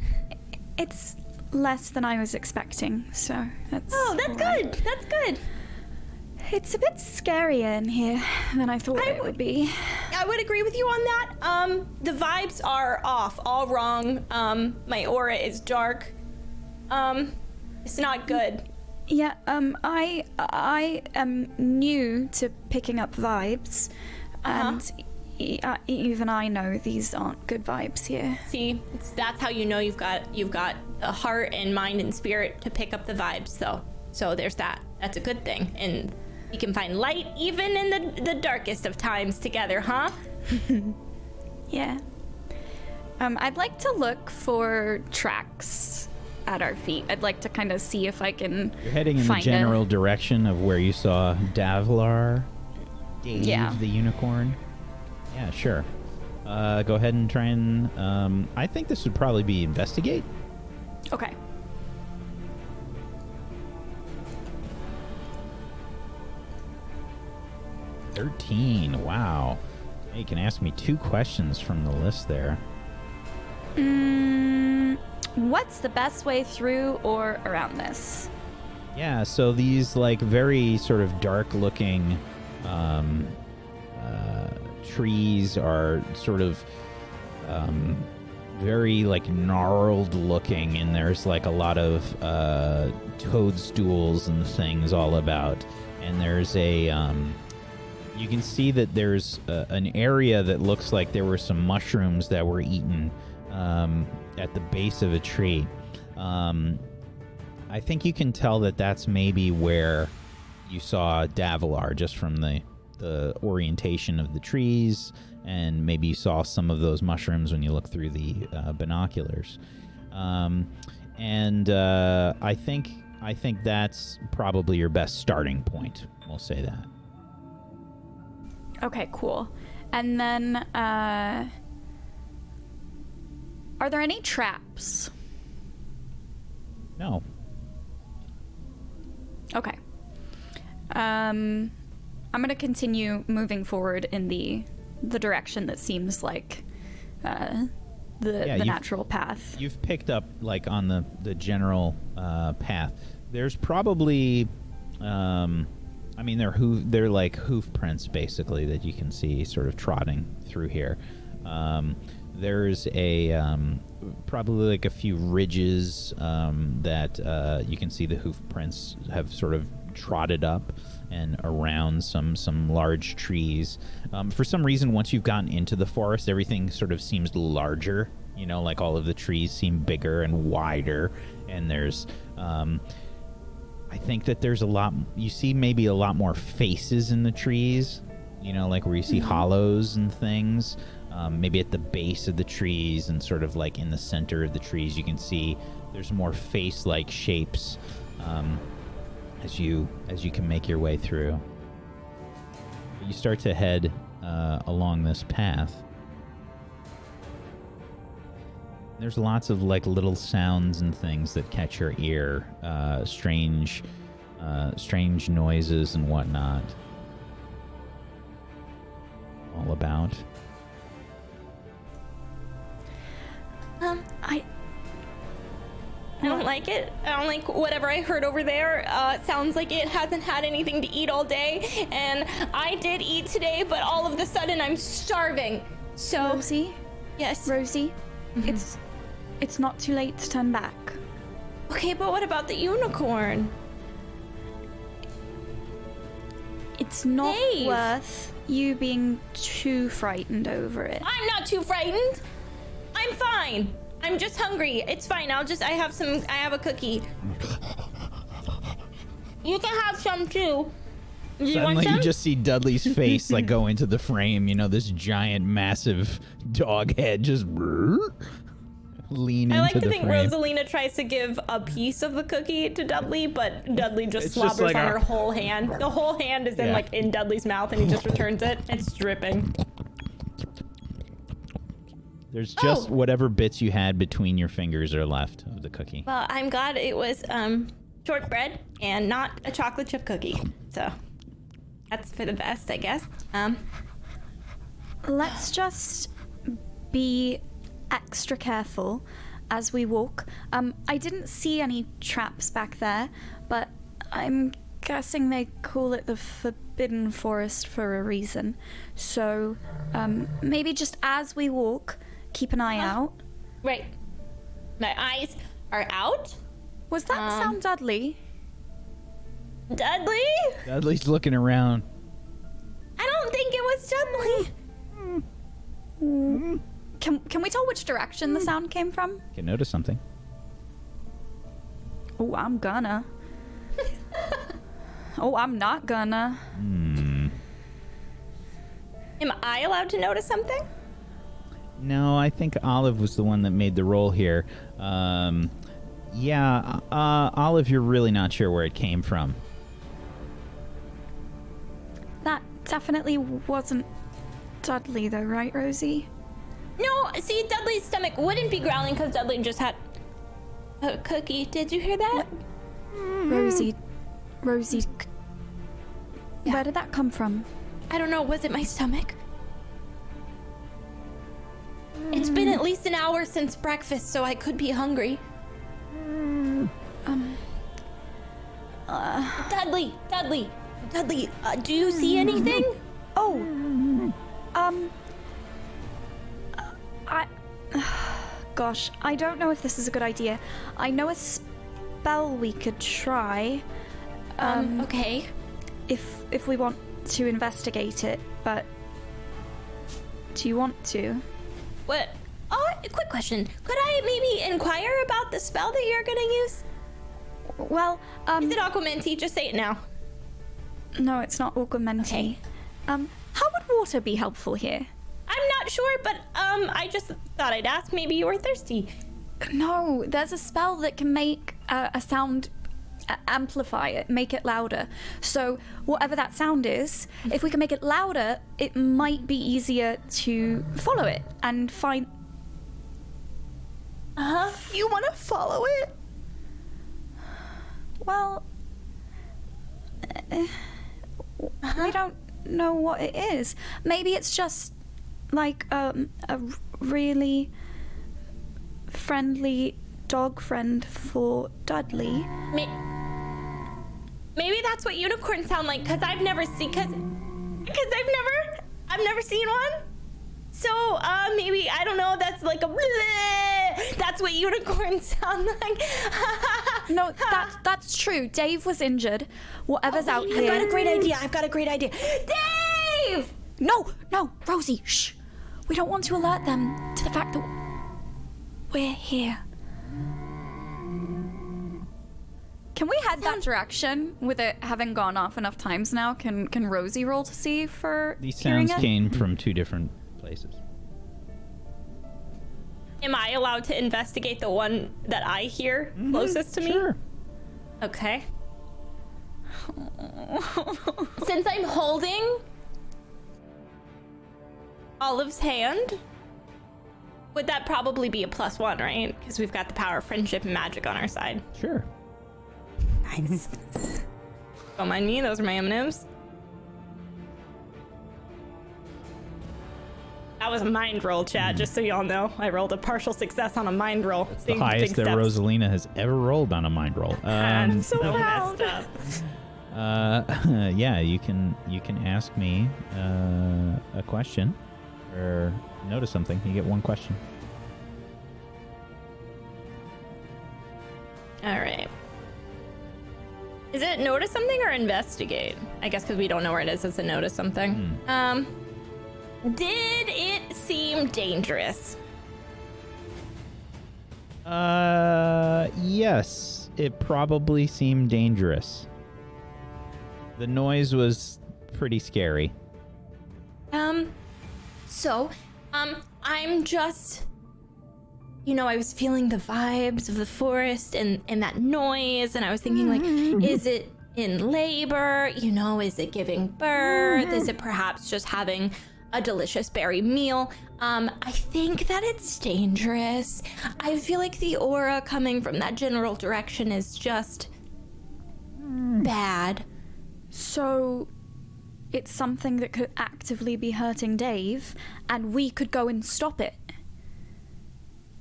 It's less than I was expecting, so that's Oh, that's all right. good. That's good. It's a bit scarier in here than I thought it would be. I would agree with you on that. The vibes are off, all wrong. My aura is dark. It's not good. Yeah, I am new to picking up vibes, and even I know these aren't good vibes here. See, that's how you know you've got a heart and mind and spirit to pick up the vibes. So there's that. That's a good thing, and we can find light even in the darkest of times together, huh? Yeah. I'd like to look for tracks at our feet. I'd like to kind of see if I can. You're heading in the find general direction of where you saw Davlar, Dave the unicorn. Yeah, sure. Go ahead and try and. I think this would probably be investigate. Okay. $13. Wow. You can ask me 2 questions from the list there. What's the best way through or around this? Yeah, so these like very sort of dark looking trees are sort of very like gnarled looking, and there's like a lot of toadstools and things all about. And there's a you can see that there's an area that looks like there were some mushrooms that were eaten at the base of a tree. I think you can tell that that's maybe where you saw Davilar, just from the orientation of the trees, and maybe you saw some of those mushrooms when you look through the binoculars. I think that's probably your best starting point. We'll say that. Okay, cool. And then, are there any traps? No. Okay. I'm gonna continue moving forward in the direction that seems like the natural path. You've picked up like on the general path. There's probably they're like hoof prints basically that you can see sort of trotting through here. There's probably like a few ridges that you can see the hoof prints have sort of trotted up and around some large trees. For some reason, once you've gotten into the forest, everything sort of seems larger. You know, like all of the trees seem bigger and wider, and there's I think that there's you see maybe a lot more faces in the trees, you know, like where you see hollows and things. Maybe at the base of the trees and sort of like in the center of the trees, you can see there's more face-like shapes as you can make your way through. You start to head along this path. There's lots of like little sounds and things that catch your ear, strange noises and whatnot all about. I don't like it. I don't like whatever I heard over there. Sounds like it hasn't had anything to eat all day. And I did eat today, but all of a sudden I'm starving. So... Rosie? Yes? Rosie, it's not too late to turn back. Okay, but what about the unicorn? It's not Dave. worth you being too frightened over it. I'm not too frightened. I'm fine. I'm just hungry. It's fine. I have a cookie. You can have some too. You want Suddenly some? you just see Dudley's face like go into the frame, you know, this giant massive dog head just lean I like into to the think frame. Rosalina tries to give a piece of the cookie to Dudley, but Dudley just It's just slobbers like on a- her whole hand. The whole hand is in Dudley's mouth, and he just returns it. It's dripping. There's just whatever bits you had between your fingers are left of the cookie. Well, I'm glad it was shortbread and not a chocolate chip cookie. So that's for the best, I guess. Let's just be extra careful as we walk. I didn't see any traps back there, but I'm guessing they call it the Forbidden Forest for a reason. So maybe just as we walk, keep an eye out. Right. My eyes are out. Was that sound Dudley? Dudley? Dudley's looking around. I don't think it was Dudley. Can we tell which direction the sound came from? You can notice something. Oh, I'm gonna. Oh, I'm not gonna. Am I allowed to notice something? No, I think Olive was the one that made the roll here. Olive, you're really not sure where it came from. That definitely wasn't Dudley, though, right, Rosie? No, see, Dudley's stomach wouldn't be growling because Dudley just had a cookie. Did you hear that? Rosie, where did that come from? I don't know. Was it my stomach? It's been at least an hour since breakfast, so I could be hungry. Dudley, do you see anything? gosh, I don't know if this is a good idea. I know a spell we could try. Okay. If we want to investigate it, but do you want to? What? Oh, a quick question. Could I maybe inquire about the spell that you're gonna use? Well, Is it Aquamenti? Just say it now. no, it's not Augmenti. Okay. How would water be helpful here? I'm not sure, but I just thought I'd ask. Maybe you were thirsty. No, there's a spell that can make a sound amplify it, make it louder. So whatever that sound is, if we can make it louder, it might be easier to follow it and find. You want to follow it? Well, we don't know what it is. Maybe it's just like a really friendly dog friend for Dudley. Maybe that's what unicorns sound like. Cause I've never seen. Cause I've never seen one. So maybe I don't know. That's like a. Bleh. That's what unicorns sound like. No, that's true. Dave was injured. Whatever's out here. I've got a great idea. Dave! No, Rosie, shh. We don't want to alert them to the fact that we're here. Can we head that direction with it having gone off enough times now? Can Rosie roll to see for These hearing sounds it? came from two different places. Am I allowed to investigate the one that I hear closest to me? Sure. Okay. Since I'm holding Olive's hand, would that probably be a +1, right? Because we've got the power of friendship and magic on our side. Sure. Nice. Don't mind me, those are my M&Ms. That was a mind roll, chat, just so y'all know. I rolled a partial success on a mind roll. The highest that Rosalina has ever rolled on a mind roll. I'm so messed up. Yeah, you can ask me a question or notice something. You get one question. All right. Is it notice something or investigate? I guess because we don't know where it is, it's a notice something. Did it seem dangerous? Yes, it probably seemed dangerous. The noise was pretty scary. I'm just, I was feeling the vibes of the forest and that noise, and I was thinking, like, is it in labor? Is it giving birth? Is it perhaps just having a delicious berry meal? I think that it's dangerous. I feel like the aura coming from that general direction is just bad. So it's something that could actively be hurting Dave, and we could go and stop it.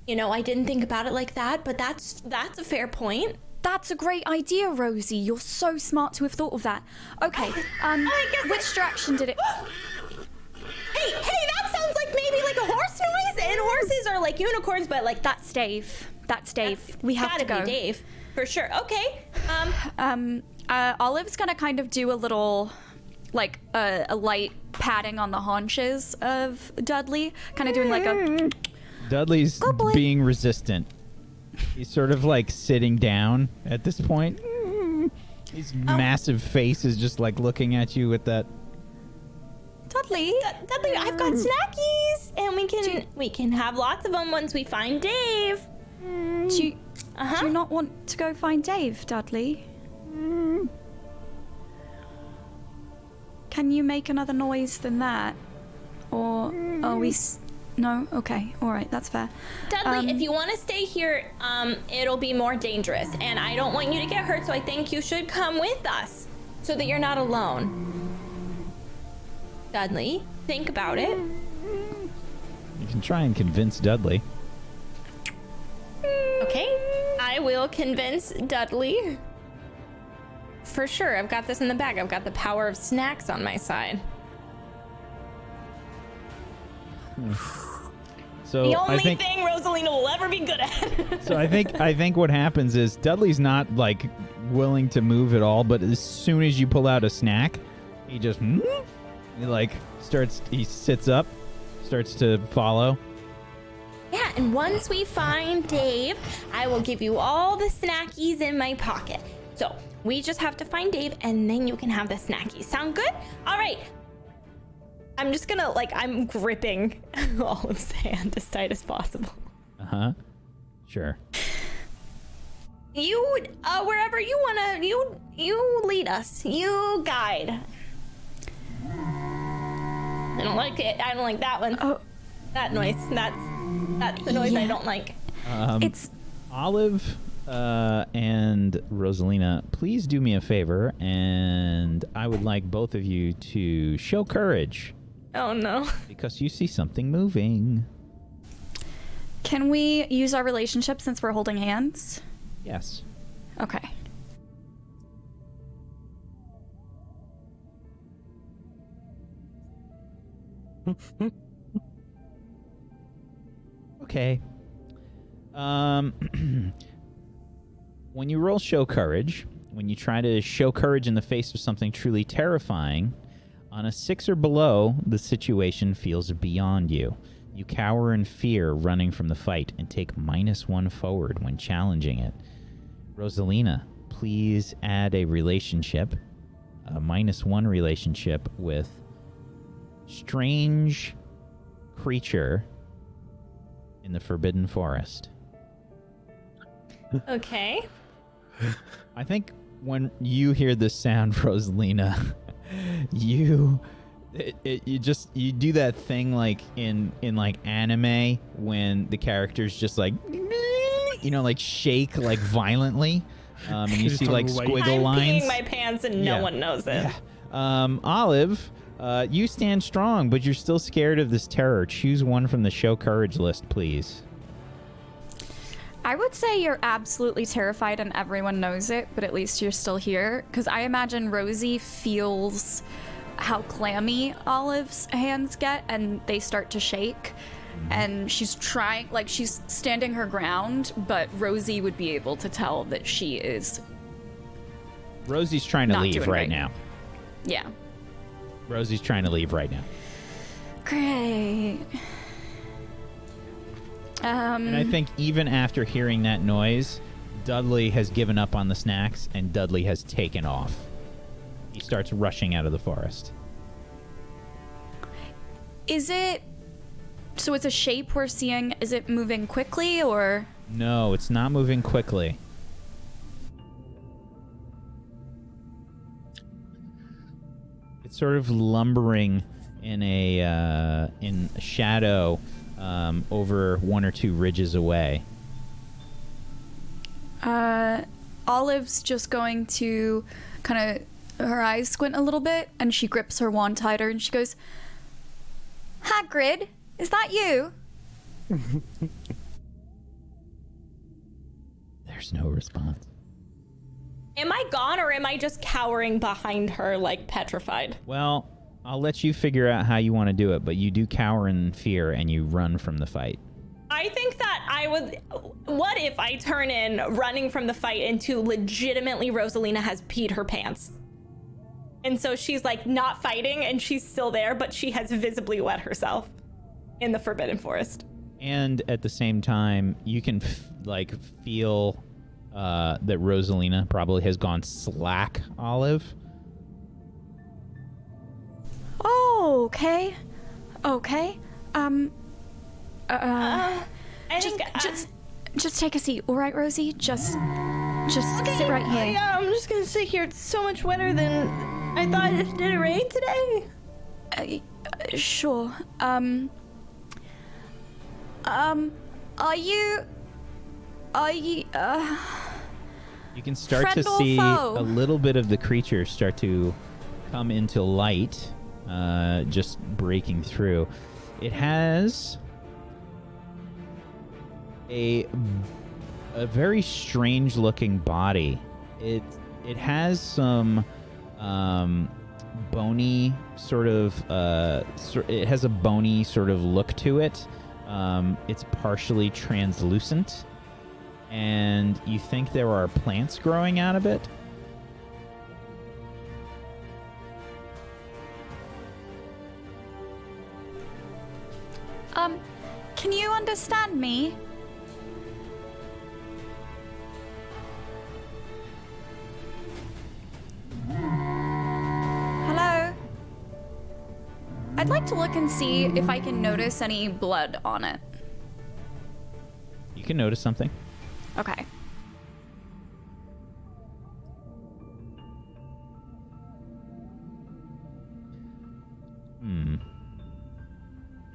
I didn't think about it like that, but that's a fair point. That's a great idea, Rosie. You're so smart to have thought of that. Okay, which direction did it... Hey, that sounds like maybe like a horse noise, and horses are like unicorns, but like That's Dave. We have to go. Gotta be Dave, for sure. Okay. Olive's gonna kind of do a little, like, a light patting on the haunches of Dudley, kind of doing like a... Dudley's being resistant. He's sort of like sitting down at this point. His massive face is just like looking at you with that. Dudley, I've got snackies, and we can have lots of them once we find Dave. do you not want to go find Dave, Dudley? Can you make another noise than that? Or are we... No? Okay. All right. That's fair. Dudley, if you want to stay here, it'll be more dangerous, and I don't want you to get hurt, so I think you should come with us so that you're not alone. Dudley, think about it. You can try and convince Dudley. Okay, I will convince Dudley. For sure, I've got this in the bag. I've got the power of snacks on my side. So The only I think thing Rosalina will ever be good at. so. I think what happens is Dudley's not like willing to move at all, but as soon as you pull out a snack, he just he sits up, starts to follow. Yeah, and once we find Dave, I will give you all the snackies in my pocket. So we just have to find Dave, and then you can have the snackies. Sound good? All right. I'm just gonna I'm gripping Olive's hand as tight as possible. Sure. You, wherever you wanna, you lead us. You guide. I don't like it. I don't like that one. Oh. That noise. That's the noise I don't like. It's Olive and Rosalina, please do me a favor, and I would like both of you to show courage. Oh no. Because you see something moving. Can we use our relationship since we're holding hands? Yes. Okay. Okay. When you roll show courage, when you try to show courage in the face of something truly terrifying, on a 6 or below, the situation feels beyond you. You cower in fear running from the fight and take -1 forward when challenging it. Rosalina, please add a relationship, a -1 relationship with strange creature in the Forbidden Forest. Okay. I think when you hear this sound, Rosalina, you do that thing like in like anime when the characters just like shake like violently, and you see like squiggle I'm lines. peeing my pants and no one knows it. Yeah. Olive, you stand strong, but you're still scared of this terror. Choose one from the show courage list, please. I would say you're absolutely terrified and everyone knows it, but at least you're still here. Because I imagine Rosie feels how clammy Olive's hands get and they start to shake. And she's trying, she's standing her ground, but Rosie would be able to tell that she is. Rosie's trying to Not leave doing right right. now. Yeah. Rosie's trying to leave right now. Great. And I think even after hearing that noise, Dudley has given up on the snacks and Dudley has taken off. He starts rushing out of the forest. Is it. So it's a shape we're seeing. Is it moving quickly or. No, it's not moving quickly. It's sort of lumbering in a shadow over 1 or 2 ridges away. Olive's just going to kind of her eyes squint a little bit and she grips her wand tighter and she goes, Hagrid, is that you? There's no response. Am I gone or am I just cowering behind her like petrified? Well, I'll let you figure out how you want to do it, but you do cower in fear and you run from the fight. I think that I would. What if I turn in running from the fight into legitimately Rosalina has peed her pants? And so she's like not fighting and she's still there, but she has visibly wet herself in the Forbidden Forest. And at the same time, you can feel that Rosalina probably has gone slack, Olive. Oh, okay. Okay. I think, just take a seat, all right, Rosie? Just sit right here. Yeah, I'm just gonna sit here. It's so much wetter than I thought. Did it rain today? Sure. You can start to Friend or see foe? a little bit of the creature start to come into light, just breaking through. It has a very strange looking body. It has some bony sort of it has a bony sort of look to it. It's partially translucent, and you think there are plants growing out of it. Can you understand me? Hello? I'd like to look and see if I can notice any blood on it. You can notice something. Okay.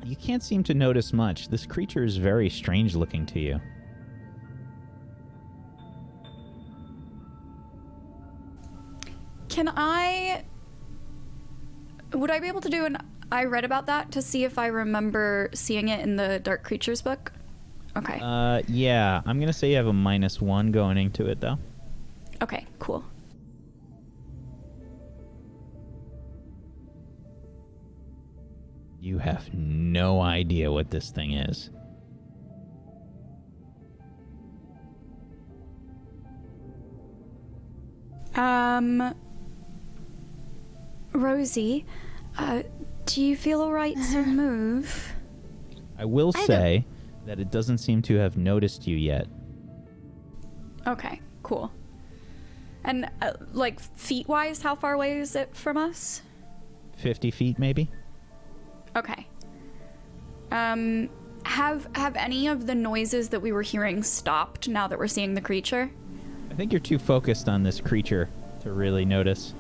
You can't seem to notice much. This creature is very strange looking to you. Would I be able to do an I read about that to see if I remember seeing it in the Dark Creatures book? Okay. Yeah. I'm going to say you have a -1 going into it, though. Okay, cool. You have no idea what this thing is. Rosie, do you feel alright to move? I will say that it doesn't seem to have noticed you yet. Okay, cool. And, like, feet-wise, how far away is it from us? 50 feet, maybe? Okay. Have any of the noises that we were hearing stopped now that we're seeing the creature? I think you're too focused on this creature to really notice.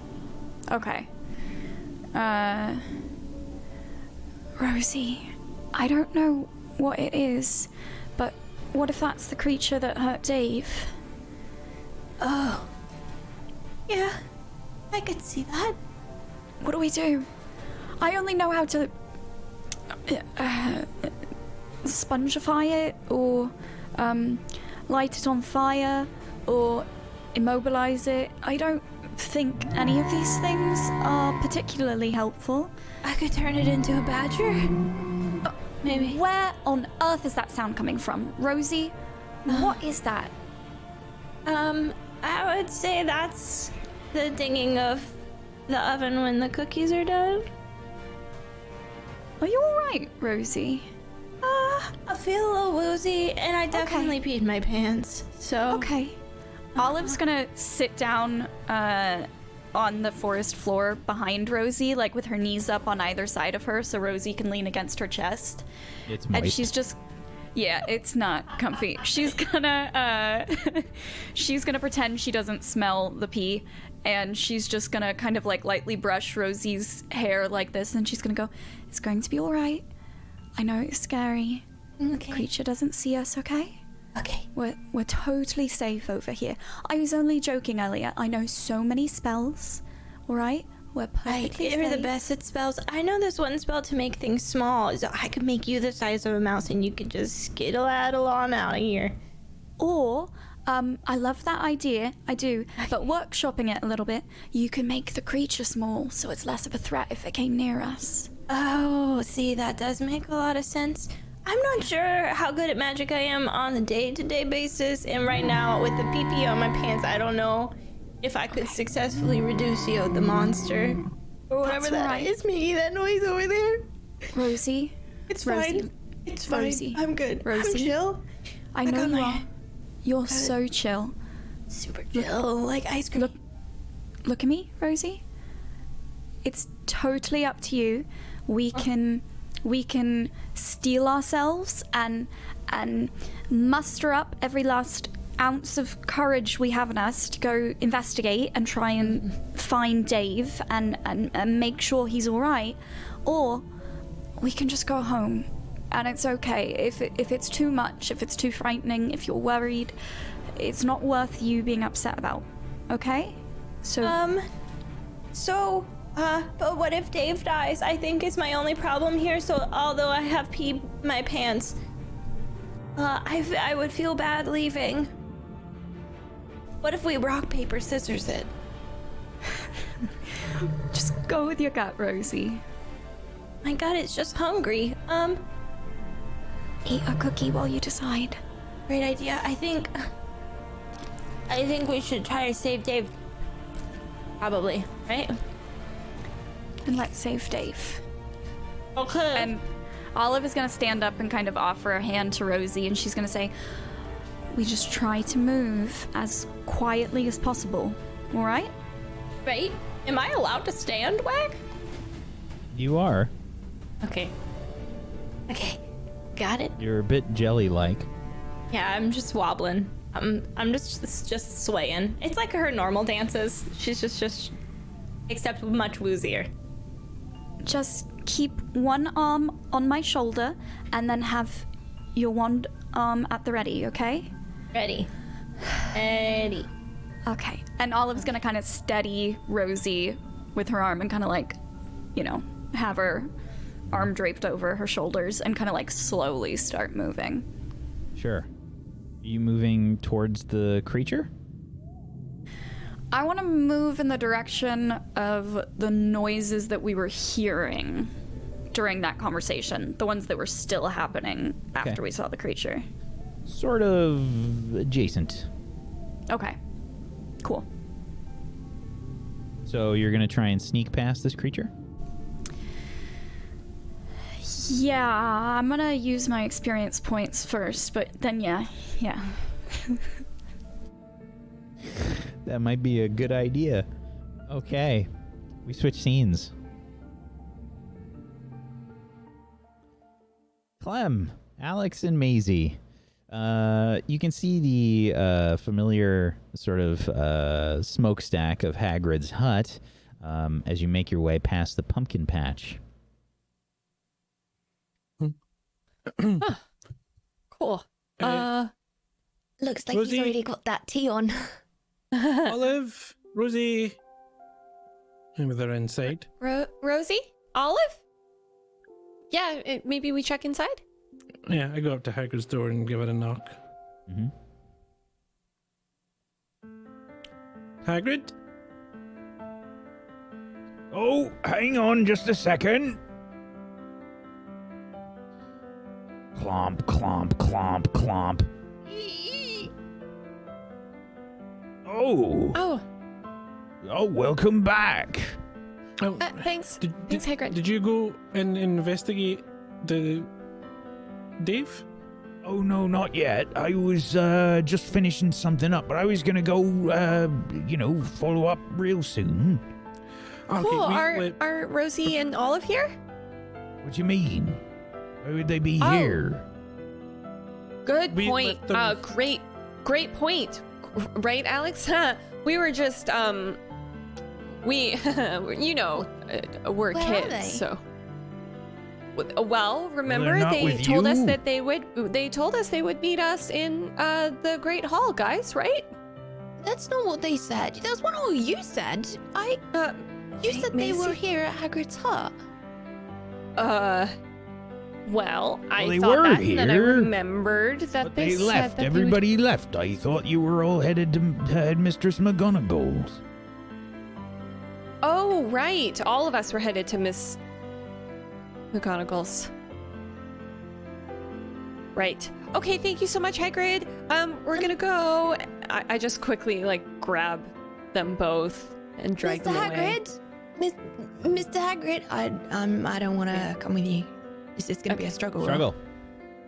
Okay. Rosie, I don't know what it is, but what if that's the creature that hurt Dave? Oh. Yeah, I could see that. What do we do? I only know how to spongify it, or light it on fire, or immobilize it. I don't think any of these things are particularly helpful. I could turn it into a badger. Maybe. Where on earth is that sound coming from? Rosie, what is that? I would say that's the dinging of the oven when the cookies are done. Are you alright, Rosie? I feel a little woozy, and I definitely peed my pants, so... Okay. Olive's gonna sit down on the forest floor behind Rosie, like with her knees up on either side of her so Rosie can lean against her chest. It's moist. And she's just... Yeah, it's not comfy. She's gonna pretend she doesn't smell the pee, and she's just gonna kind of like lightly brush Rosie's hair like this, and she's gonna go, "It's going to be alright. I know it's scary. Okay. Creature doesn't see us, okay? Okay. We're totally safe over here. I was only joking earlier. I know so many spells, alright? We're perfectly You're the safe." best at spells. I know this one spell to make things small. So I could make you the size of a mouse and you could just skittle-addle on out of here. Or, I love that idea, I do, but workshopping it a little bit, you can make the creature small so it's less of a threat if it came near us. Oh, see, that does make a lot of sense. I'm not sure how good at magic I am on a day-to-day basis, and right now, with the pee-pee on my pants, I don't know if I could successfully reduce you, the monster. Or whatever that is making that noise over there. Rosie? It's Rosie. fine. It's fine. Rosie. I'm good. Rosie. I'm chill. I know you are. You're so chill. Super chill, like ice cream. Look at me, Rosie. It's totally up to you. We can steel ourselves and muster up every last ounce of courage we have in us to go investigate and try and find Dave and make sure he's all right, or we can just go home. And it's okay if it's too much, if it's too frightening, if you're worried, it's not worth you being upset about. Okay? But what if Dave dies? I think it's my only problem here. So although I have peed my pants, I would feel bad leaving. What if we rock, paper, scissors it? Just go with your gut, Rosie. My gut is just hungry. eat a cookie while you decide. Great idea. I think we should try to save Dave. Probably, right? And let's save Dave. Okay. And Olive is going to stand up and kind of offer a hand to Rosie, and she's going to say, we just try to move as quietly as possible, all right? Right? Am I allowed to stand, Wag? You are. Okay. Okay. Got it. You're a bit jelly-like. Yeah, I'm just wobbling. I'm just swaying. It's like her normal dances. She's just except much woozier. Just keep one arm on my shoulder and then have your wand arm at the ready, okay? Ready. Ready. Okay. And Olive's gonna kind of steady Rosie with her arm and kind of like, you know, have her arm draped over her shoulders and kind of like slowly start moving. Sure. Are you moving towards the creature? I want to move in the direction of the noises that we were hearing during that conversation, the ones that were still happening after we saw the creature. Sort of adjacent. Okay. Cool. So you're going to try and sneak past this creature? Yeah, I'm gonna use my experience points first, but then yeah. That might be a good idea. Okay. We switch scenes. Clem, Alex, and Maisie. You can see the familiar sort of smokestack of Hagrid's hut as you make your way past the pumpkin patch. Cool. Looks like Rosie? he's already got that tea on. Olive, Rosie. Maybe they're inside. Rosie? Olive? Yeah, maybe we check inside? Yeah, I go up to Hagrid's door and give it a knock. Mm-hmm. Hagrid? Oh, hang on just a second. Clomp, clomp, clomp, clomp. Oh, welcome back. Oh, Thanks. Did Hagrid. Did you go and investigate the Dave? Oh, no, not yet. I was just finishing something up, but I was gonna go, follow up real soon. Okay, Cool. wait. Are Rosie and Olive here? What do you mean? Why would they be Oh. here? Good We point. left them- Great point. Right, Alex? We were just, we're Where are kids, they? so. Well, remember not they with told us you. that they would meet us in the Great Hall, guys, right? That's not what they said. That's not what you said. You said they were here at Hagrid's hut. Well, I they thought were that, and then I here, remembered that But they they said left. that Everybody left. I thought you were all headed to Headmistress McGonagall's. Oh, right. All of us were headed to Miss McGonagall's. Right. Okay, thank you so much, Hagrid. We're gonna go. I just quickly, grab them both and drag Mr. them away. Hagrid? Mr. Hagrid? I don't want to come with you. This is going to be a struggle. Struggle.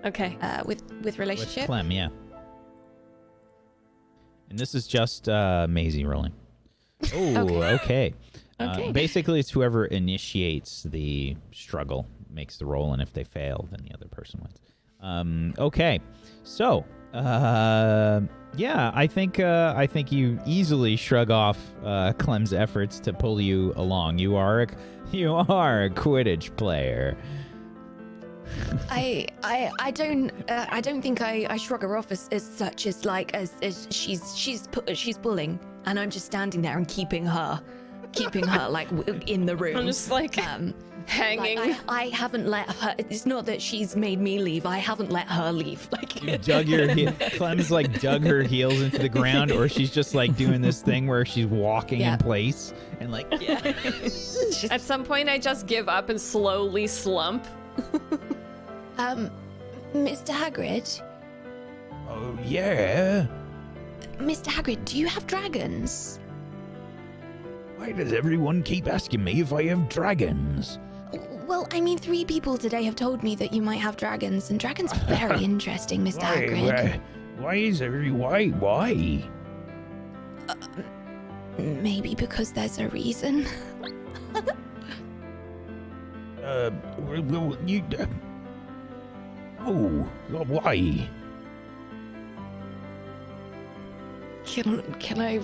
Okay. With With relationship? Clem, yeah. And this is just Maisie rolling. Oh, okay. Okay. Basically, it's whoever initiates the struggle makes the roll, and if they fail, then the other person wins. Okay. So, yeah, I think you easily shrug off Clem's efforts to pull you along. You are a Quidditch player. I don't think I shrug her off as such as she's bullying, and I'm just standing there and keeping her in the room. I'm just hanging. I haven't let her. It's not that she's made me leave. I haven't let her leave. You dug your Clem's dug her heels into the ground, or she's just doing this thing where she's walking in place and At some point, I just give up and slowly slump. Mr. Hagrid? Oh, yeah? Mr. Hagrid, do you have dragons? Why does everyone keep asking me if I have dragons? Well, I mean, 3 people today have told me that you might have dragons, and dragons are very interesting, Mr. Hagrid. Why is why? Maybe because there's a reason. Well, you... why? Can I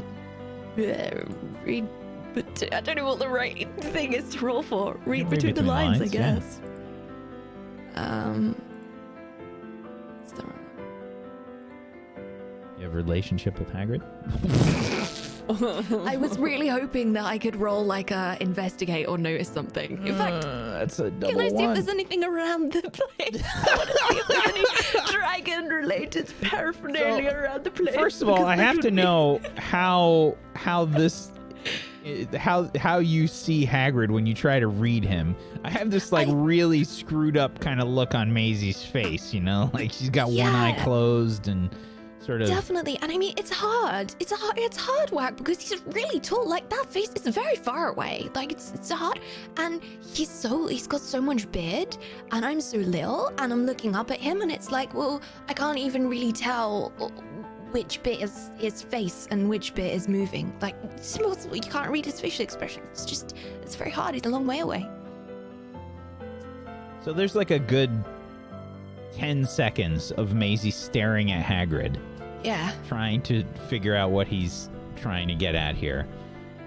read? But I don't know what the right thing is to roll for. Read between the lines, I guess. It's the wrong You have a relationship with Hagrid? I was really hoping that I could roll like a investigate or notice something. In fact, That's a double can I see if one. there's anything around the place? I want to see if there's any dragon-related paraphernalia around the place. First of all, because I that have would to be- know how this how you see Hagrid when you try to read him. I have this like really screwed up kind of look on Maisie's face, you know, like she's got one eye Yeah. closed and sort of. Definitely, and I mean it's hard. It's hard work because he's really tall. Like that face is very far away. Like it's hard, and he's got so much beard, and I'm so little, and I'm looking up at him, and it's like, well, I can't even really tell which bit is his face and which bit is moving. Like it's impossible. You can't read his facial expression. It's very hard. He's a long way away. So there's like a good 10 seconds of Maisie staring at Hagrid, Yeah. trying to figure out what he's trying to get at here.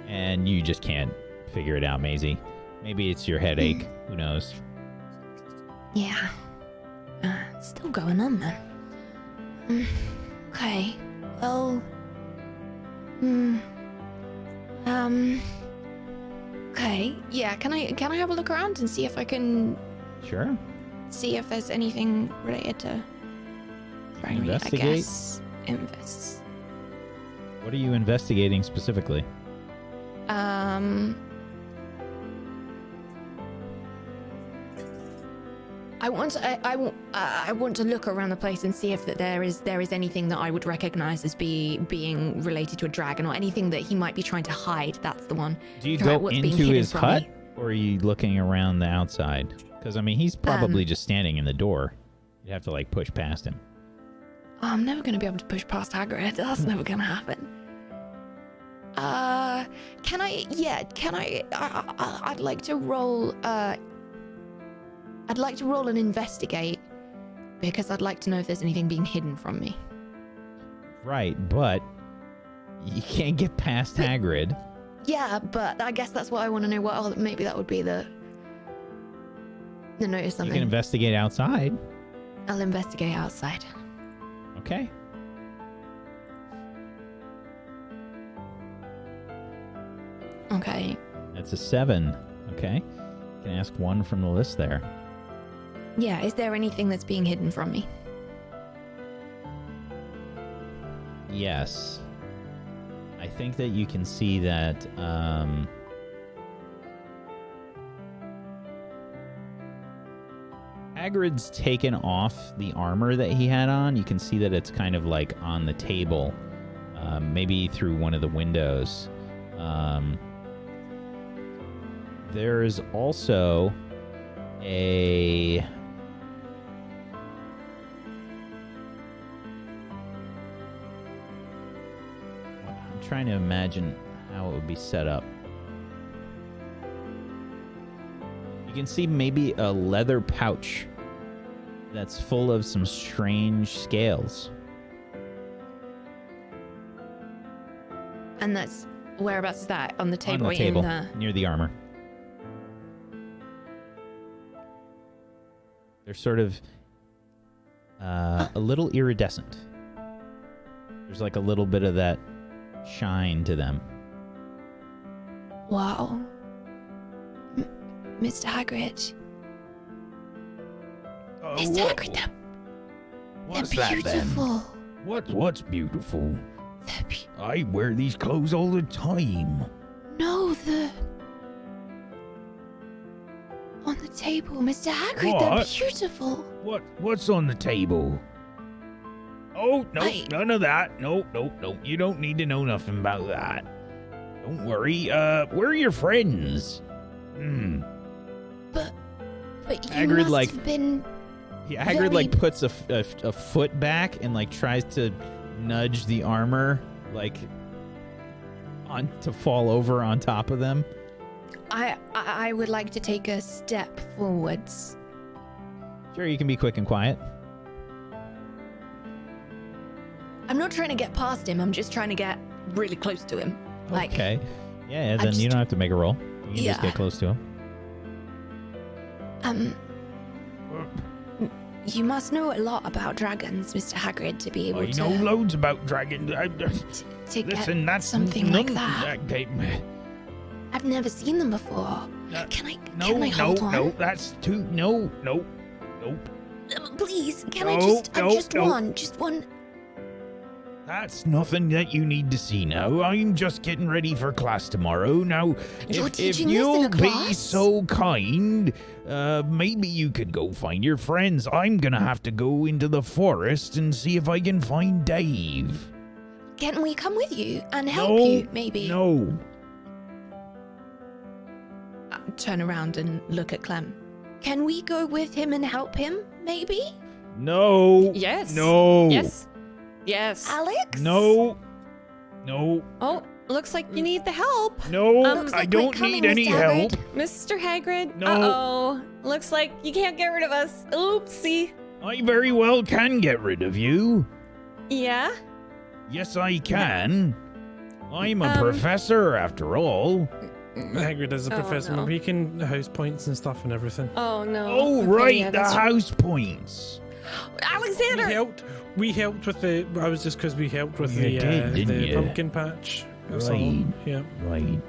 And you just can't figure it out, Maisie. Maybe it's your headache. Who knows? Yeah. It's still going on, man. Okay. Well. Okay. Yeah. Can I have a look around and see if I can Sure. see if there's anything related to trying to read, I investigate. guess. Invest. What are you investigating specifically? I want to look around the place and see if that there is anything that I would recognize as being related to a dragon or anything that he might be trying to hide. That's the one. Do you Figure out go what's being into hidden his from hut, me. or are you looking around the outside? Because, I mean, he's probably just standing in the door. You'd have to, like, push past him. Oh, I'm never going to be able to push past Hagrid. That's never going to happen. Can I? Yeah, can I? I'd like to roll. I'd like to roll and investigate because I'd like to know if there's anything being hidden from me. Right, but you can't get past Hagrid. Yeah, but I guess that's what I want to know. Well, maybe that would be the notice You something. can investigate outside. I'll investigate outside. Okay. Okay. That's a 7. Okay. You can ask one from the list there. Yeah, is there anything that's being hidden from me? Yes. I think that you can see that Hagrid's taken off the armor that he had on. You can see that it's kind of like on the table, maybe through one of the windows. There is also a... I'm trying to imagine how it would be set up. You can see maybe a leather pouch that's full of some strange scales. And that's whereabouts is that? On the table? On the or table, in the... near the armor. They're sort of a little iridescent. There's like a little bit of that shine to them. Wow. Mr. Hagrid. Mr. Hagrid, they're What's that then? beautiful. What's beautiful? They're be- I wear these clothes all the time. No, the... Oh on the table, Mr. Hagrid. They're What? beautiful. What's on the table? Oh, no, none of that. No. You don't need to know nothing about that. Don't worry. Where are your friends? But you Hagrid, must have been. Yeah, Hagrid Very- like puts a foot back and like tries to nudge the armor like on to fall over on top of them. I would like to take a step forwards. Sure, you can be quick and quiet. I'm not trying to get past him. I'm just trying to get really close to him. Like, Okay. Yeah, I then you just- don't have to make a roll. You can just Yeah. get close to him. You must know a lot about dragons, Mr. Hagrid, to be able I to know loads about dragons. to get Listen, that's something like none- that. I've never seen them before. Can I hold on? No, that's too. No. Nope. Please, can No, I just no, just no. one, just one. That's nothing that you need to see now. I'm just getting ready for class tomorrow. Now, You're if teaching this in you'll a be class? so kind, maybe you could go find your friends. I'm gonna have to go into the forest and see if I can find Dave. Can we come with you and help No, you, maybe? No. Turn around and look at Clem. Can we go with him and help him, maybe? No. Yes. No. Yes. Alex? No. Oh, looks like you need the help. No. Looks I like don't we're coming, need any Mr. help. Hagrid. Mr. Hagrid. No. Uh-oh. Looks like you can't get rid of us. Oopsie. I very well can get rid of you. Yeah? Yes, I can. I'm a professor after all. Hagrid is a Oh, professor. no. Remember, he can house points and stuff and everything. Oh, no. Oh, Okay, right, yeah, the that's- house points. Alexander! We helped with the. I was just because we helped with You did, didn't the you? pumpkin patch. That's all. Right. Yeah. Right.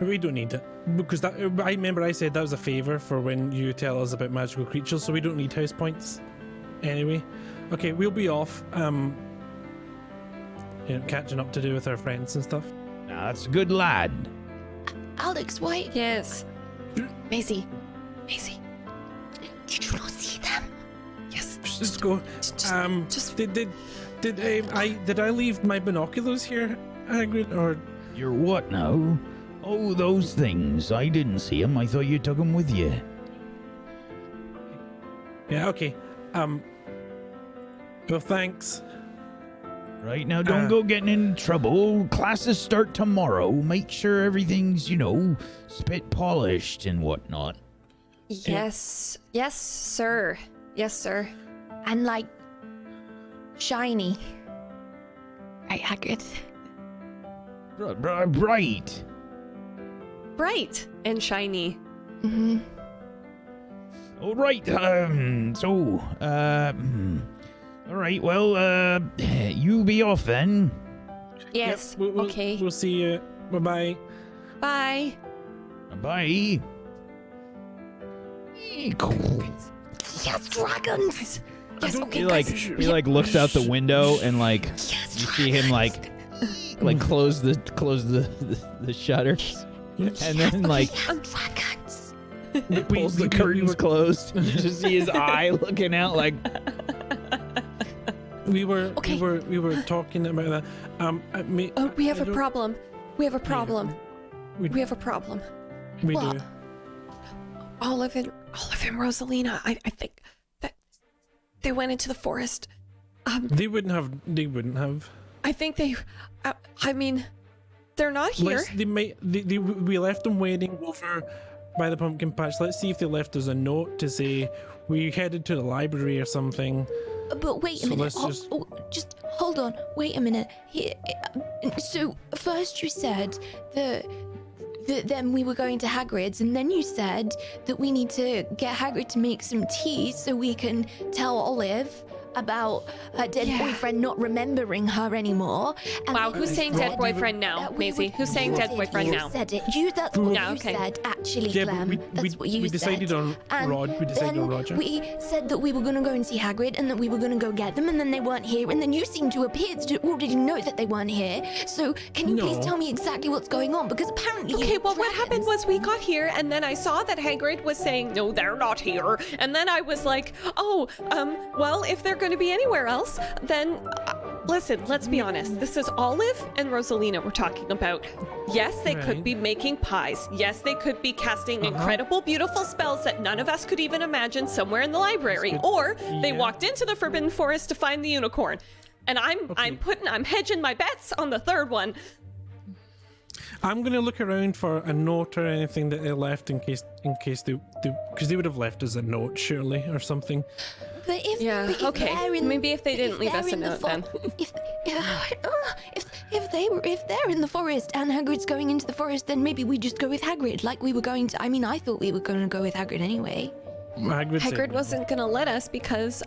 We don't need it because that. I remember I said that was a favor for when you tell us about magical creatures, so we don't need house points. Anyway, okay, we'll be off. Catching up to do with our friends and stuff. Now, that's a good lad. Alex, why? Yes. Maisie. Did you not see them? Yes. Just go. just- Did I leave my binoculars here, Hagrid, or? You're what now? Oh, those things. I didn't see them. I thought you took them with you. Yeah. Okay. Well, thanks. Right, now don't go getting in trouble. Classes start tomorrow. Make sure everything's, spit polished and whatnot. Yes. Yes, sir. Yes, sir. And like shiny. Right, Hagrid. Right. Bright and shiny. Mm-hmm. All right, all right, well, you be off then. Yes. Yep, we'll, okay. We'll see you. Bye-bye. Bye. Bye. Yes, dragons! Yes, okay, He guys. like looks out the window and like Yes, you see him like close the shutters and then like dragons! pulls the curtains closed. You just see his eye looking out like We were Okay. we were talking about that. We have I a don't- problem. We have a problem. We, We have a problem. we What? do. Olive and Rosalina, I think that they went into the forest. They wouldn't have. I think they, I mean, they're not here. They might. We left them waiting over by the pumpkin patch. Let's see if they left us a note to say we headed to the library or something. But wait a So minute. let's just- Just hold on. Wait a minute. So first you said that then we were going to Hagrid's, and then you said that we need to get Hagrid to make some tea so we can tell Olive about her dead boyfriend not remembering her anymore. And Wow, then who's you saying said dead boyfriend now, that we Maisie? would- Who's saying you dead did, boyfriend you now? said it. That's what Yeah, you okay. said, actually, Yeah, but Clem. That's what you we said. decided on we decided on Roger. We said that we were going to go and see Hagrid and that we were going to go get them, and then they weren't here, and then you seem to appear to already know that they weren't here. So can you please No. tell me exactly what's going on? Because apparently Okay, well, what happened was we got here, and then I saw that Hagrid was saying, no, they're not here. And then I was like, oh, well, if they're going to be anywhere else, then listen, let's be honest. This is Olive and Rosalina we're talking about. Yes, they could Right. be making pies. Yes, they could be casting incredible, beautiful spells that none of us could even imagine somewhere in the library. Or they Yeah. walked into the Forbidden Forest to find the unicorn. And I'm hedging my bets on the third one. I'm gonna look around for a note or anything that they left in case they because they would have left us a note surely or something. But if, Yeah, but if okay. they're in- Maybe if they didn't leave they're us a in the note, then. If they're in the forest and Hagrid's going into the forest, then maybe we just go with Hagrid, like we were going to. I mean, I thought we were going to go with Hagrid anyway. Hagrid said Hagrid no. wasn't gonna let us because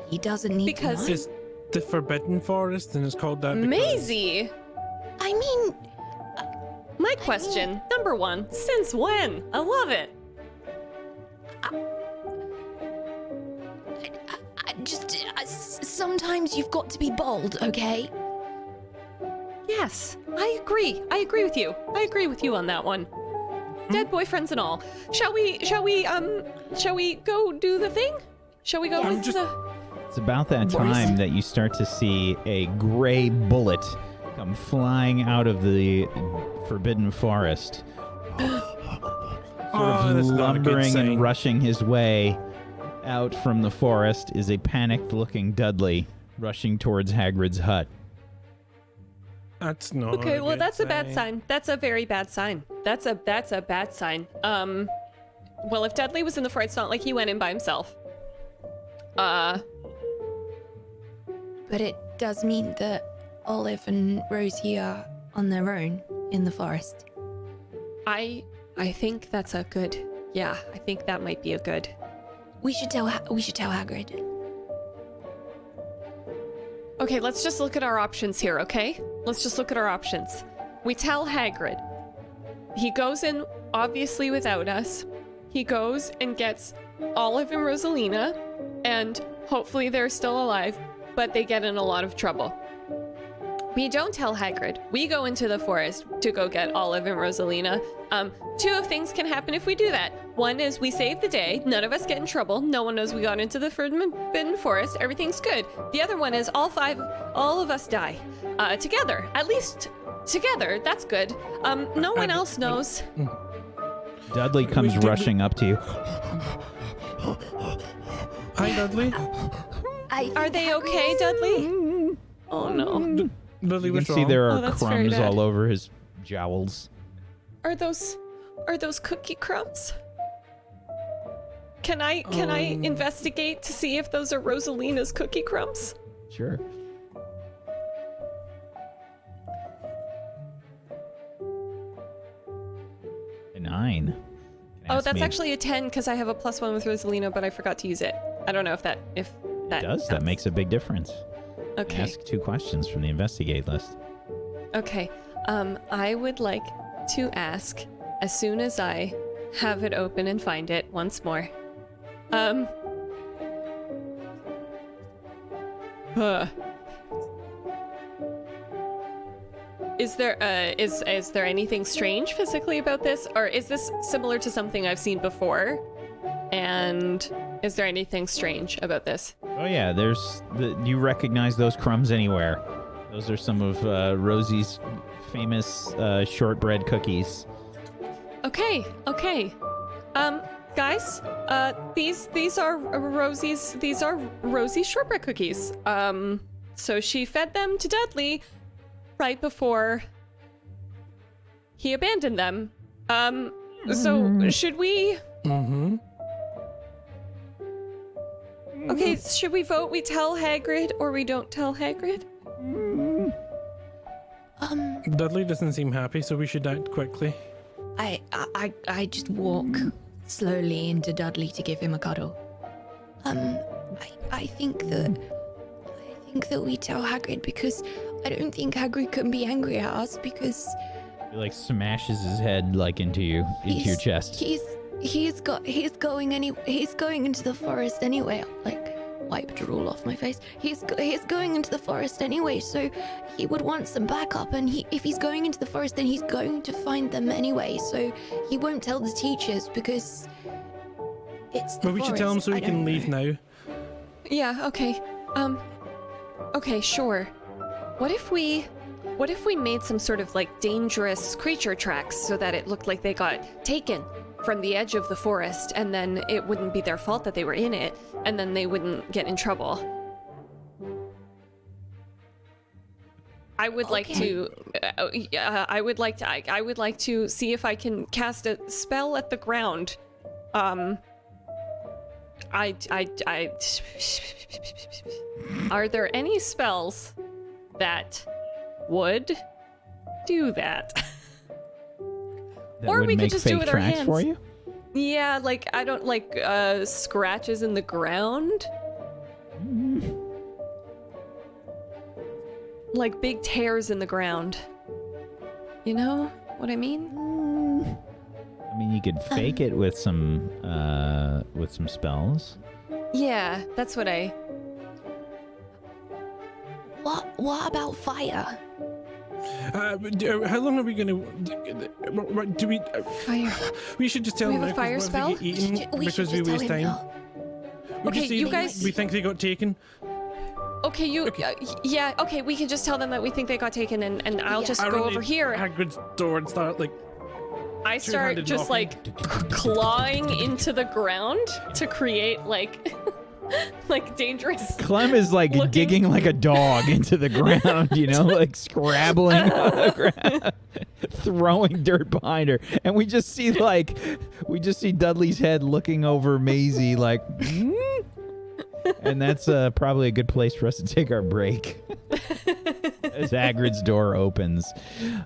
He doesn't need Because- to know. It's the Forbidden Forest, and it's called that. because- Maisie. I mean, My question, number one, since when? I love it. sometimes you've got to be bold, okay? Yes, I agree. I agree with you. I agree with you on that one. Dead boyfriends and all. Shall we go do the thing? Shall we go I'm with just- the It's about that time that you start to see a gray bullet come flying out of the Forbidden Forest. Oh, that's not a good Lumbering sign. and rushing his way out from the forest is a panicked-looking Dudley rushing towards Hagrid's hut. That's not. Okay, well good that's a bad sign. That's a very bad sign. That's a bad sign. Well, if Dudley was in the forest, it's not like he went in by himself. But it does mean that Olive and Rosie are on their own in the forest. I think that's a good. Yeah, I think that might be a good. We should tell Hagrid. Okay, let's just look at our options here, okay? Let's just look at our options. We tell Hagrid. He goes in, obviously, without us. He goes and gets Olive and Rosalina, and hopefully they're still alive, but they get in a lot of trouble. We don't tell Hagrid. We go into the forest to go get Olive and Rosalina. Two of things can happen if we do that. One is we save the day. None of us get in trouble. No one knows we got into the Forbidden Forest. Everything's good. The other one is all of us die. Together. At least together. That's good. No one else knows. Dudley comes rushing up to you. Hi, Dudley. Are they okay, Dudley? Oh no. Dudley, You can what's see wrong? there Oh, are that's very crumbs bad. all over his jowls. Are those cookie crumbs? Can I investigate to see if those are Rosalina's cookie crumbs? Sure. A 9. Can Oh, ask that's me- actually a 10 because I have a +1 with Rosalina, but I forgot to use it. I don't know if that It does. That counts. makes a big difference. Okay. Ask 2 questions from the investigate list. Okay. I would like to ask as soon as I have it open and find it once more. Is there is there anything strange physically about this, or is this similar to something I've seen before? And is there anything strange about this? Oh yeah, you recognize those crumbs anywhere. Those are some of Rosie's famous shortbread cookies. Okay. Guys, these are Rosie's shortbread cookies. So she fed them to Dudley right before he abandoned them. So should we? Mm-hmm. Okay, should we vote? We tell Hagrid or we don't tell Hagrid? Dudley doesn't seem happy, so we should act quickly. I just walk slowly into Dudley to give him a cuddle. I think that we tell Hagrid, because I don't think Hagrid can be angry at us because He like smashes his head like into your chest. He's going into the forest anyway. Like, wipe drool off my face. He's going into the forest anyway, so he would want some backup. And if he's going into the forest, then he's going to find them anyway. So he won't tell the teachers because it's the But we should tell him so he can leave now. Yeah, okay. Okay, sure. What if we made some sort of like dangerous creature tracks so that it looked like they got taken from the edge of the forest, and then it wouldn't be their fault that they were in it, and then they wouldn't get in trouble. I would like to I would like to see if I can cast a spell at the ground. Are there any spells that would do that? That or would we make could just fake do it with our tracks hands. for you? Yeah, like I don't like scratches in the ground. Like big tears in the ground. You know what I mean? I mean, you could fake it with some spells. Yeah, that's what I... What about fire? How long are we gonna? Do we? Fire. We should just tell We them have a fire now, 'cause what if they get eaten We should because we just tell waste him time. now. We Okay, just say you that guys- we think they got taken. Okay, you... Okay. yeah, okay, we can just tell them that we think they got taken, and I'll Yeah. just I go run over to here. Hagrid's door and start like. I start two-handed just knocking. like clawing into the ground to create like like dangerous. Clem is like Looking- digging like a dog into the ground, you know, like scrabbling on the ground, throwing dirt behind her. And we just see Dudley's head looking over Maisie like, and that's probably a good place for us to take our break. As Hagrid's door opens.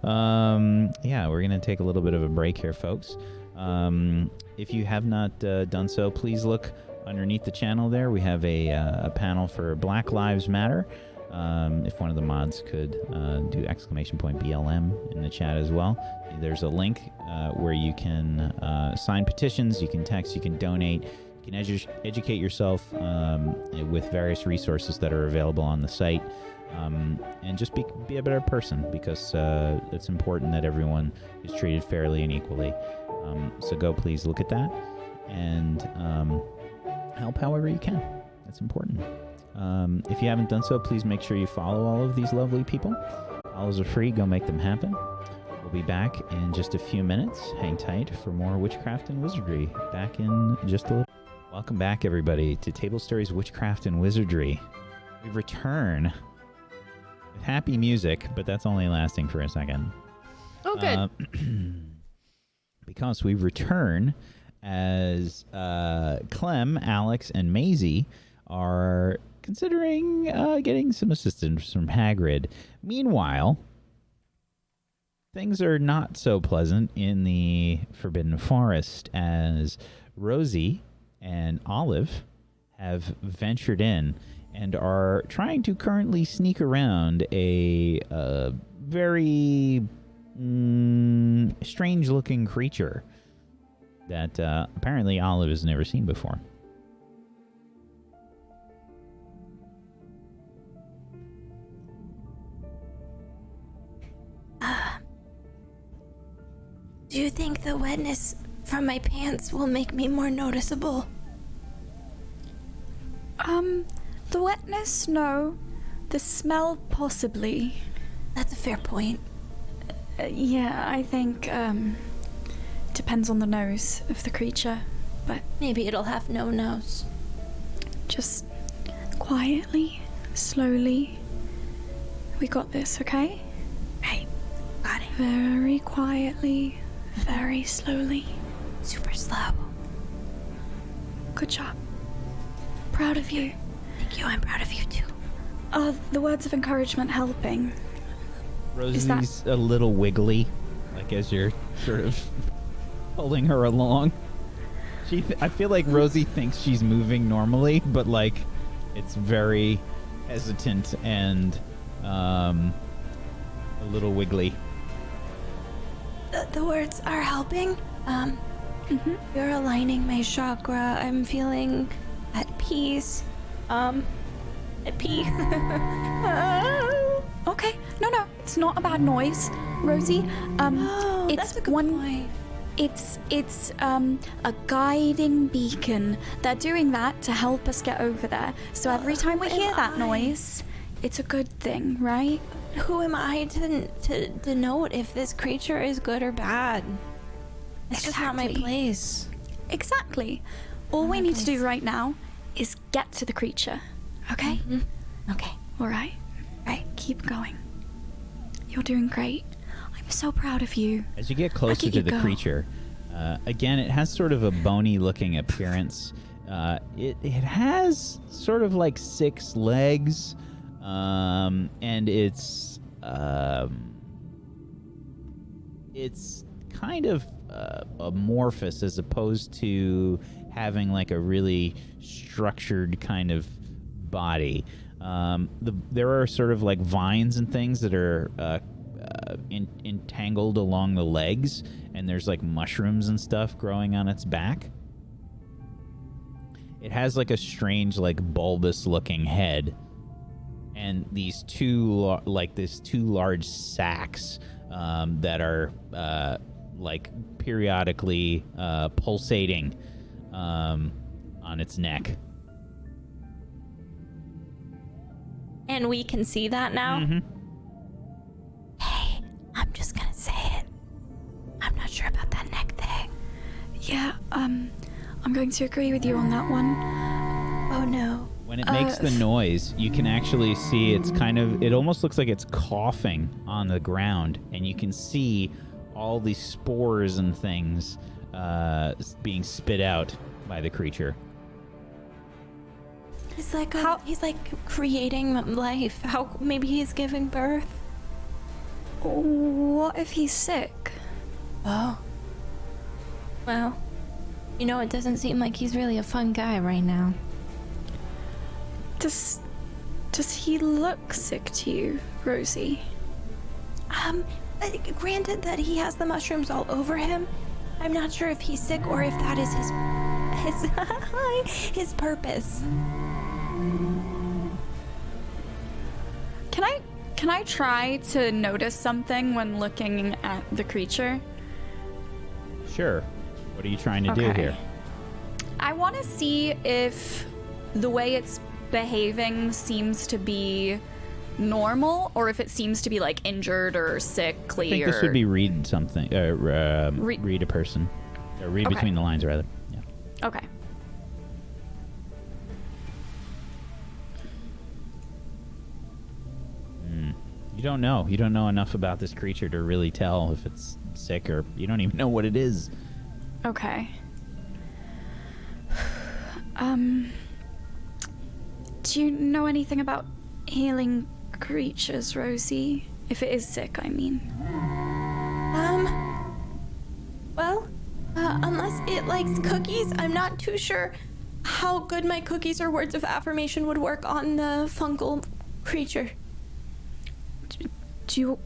Yeah, we're going to take a little bit of a break here, folks. If you have not done so, please look underneath the channel there. We have a panel for Black Lives Matter. If one of the mods could do !BLM in the chat as well. There's a link where you can sign petitions, you can text, you can donate, you can educate yourself with various resources that are available on the site. And just be a better person, because it's important that everyone is treated fairly and equally. So go please look at that and help however you can. That's important. If you haven't done so, please make sure you follow all of these lovely people. Follows are free. Go make them happen. We'll be back in just a few minutes. Hang tight for more Witchcraft and Wizardry. Back in just a little. Welcome back, everybody, to Table Stories Witchcraft and Wizardry. We return with happy music, but that's only lasting for a second. Oh, good. Because we return as Clem, Alex, and Maisie are considering getting some assistance from Hagrid. Meanwhile, things are not so pleasant in the Forbidden Forest, as Rosie and Olive have ventured in and are trying to currently sneak around a very strange-looking creature that apparently Olive has never seen before. Do you think the wetness from my pants will make me more noticeable? The wetness, no. The smell, possibly. That's a fair point. Yeah, I think, depends on the nose of the creature, but Maybe it'll have no nose. just quietly, slowly. We got this, okay? Right. Got it. Very quietly, very slowly. Super slow. Good job. Proud of you. Thank you. I'm proud of you too. Are the words of encouragement helping? Rosie's a little wiggly, like as you're sort of pulling her along. I feel like Rosie thinks she's moving normally, but like It's very hesitant and a little wiggly. The words are helping. You're aligning my chakra. I'm feeling at peace. At peace. Okay. No, it's not a bad noise, Rosie. It's that's a good point. It's a guiding beacon. They're doing that to help us get over there. So every time we hear that noise, it's a good thing, right? Who am I to denote if this creature is good or bad? It's just not my place. Exactly. All we need to do right now is get to the creature. Okay? Okay. All right. Right. Keep going. You're doing great. I'm so proud of you. As you get closer to the creature, again, it has sort of a bony-looking appearance. It has sort of like 6 legs, and it's kind of amorphous as opposed to having like a really structured kind of body. There are sort of like vines and things that are entangled along the legs, and there's like mushrooms and stuff growing on its back. It has like a strange, like bulbous looking head, and these two large sacs that are like periodically pulsating on its neck. And we can see that now? Mm-hmm. Hey, I'm just gonna say it. I'm not sure about that neck thing. Yeah, I'm going to agree with you on that one. Oh no. When it makes the noise, you can actually see it almost looks like it's coughing on the ground, and you can see all these spores and things being spit out by the creature. He's like he's like creating life. How maybe he's giving birth. What if he's sick? Oh. Well, it doesn't seem like he's really a fun guy right now. Does he look sick to you, Rosie? Granted that he has the mushrooms all over him, I'm not sure if he's sick or if that is his purpose. Can I try to notice something when looking at the creature? Sure. What are you trying to do here? I want to see if the way it's behaving seems to be normal, or if it seems to be like injured or sickly. I think this would be read something. Read a person, or read between the lines, rather. Yeah. Okay. You don't know. You don't know enough about this creature to really tell if it's sick, or you don't even know what it is. Okay. Do you know anything about healing creatures, Rosie? If it is sick, I mean. Well, unless it likes cookies, I'm not too sure how good my cookies or words of affirmation would work on the fungal creature. Do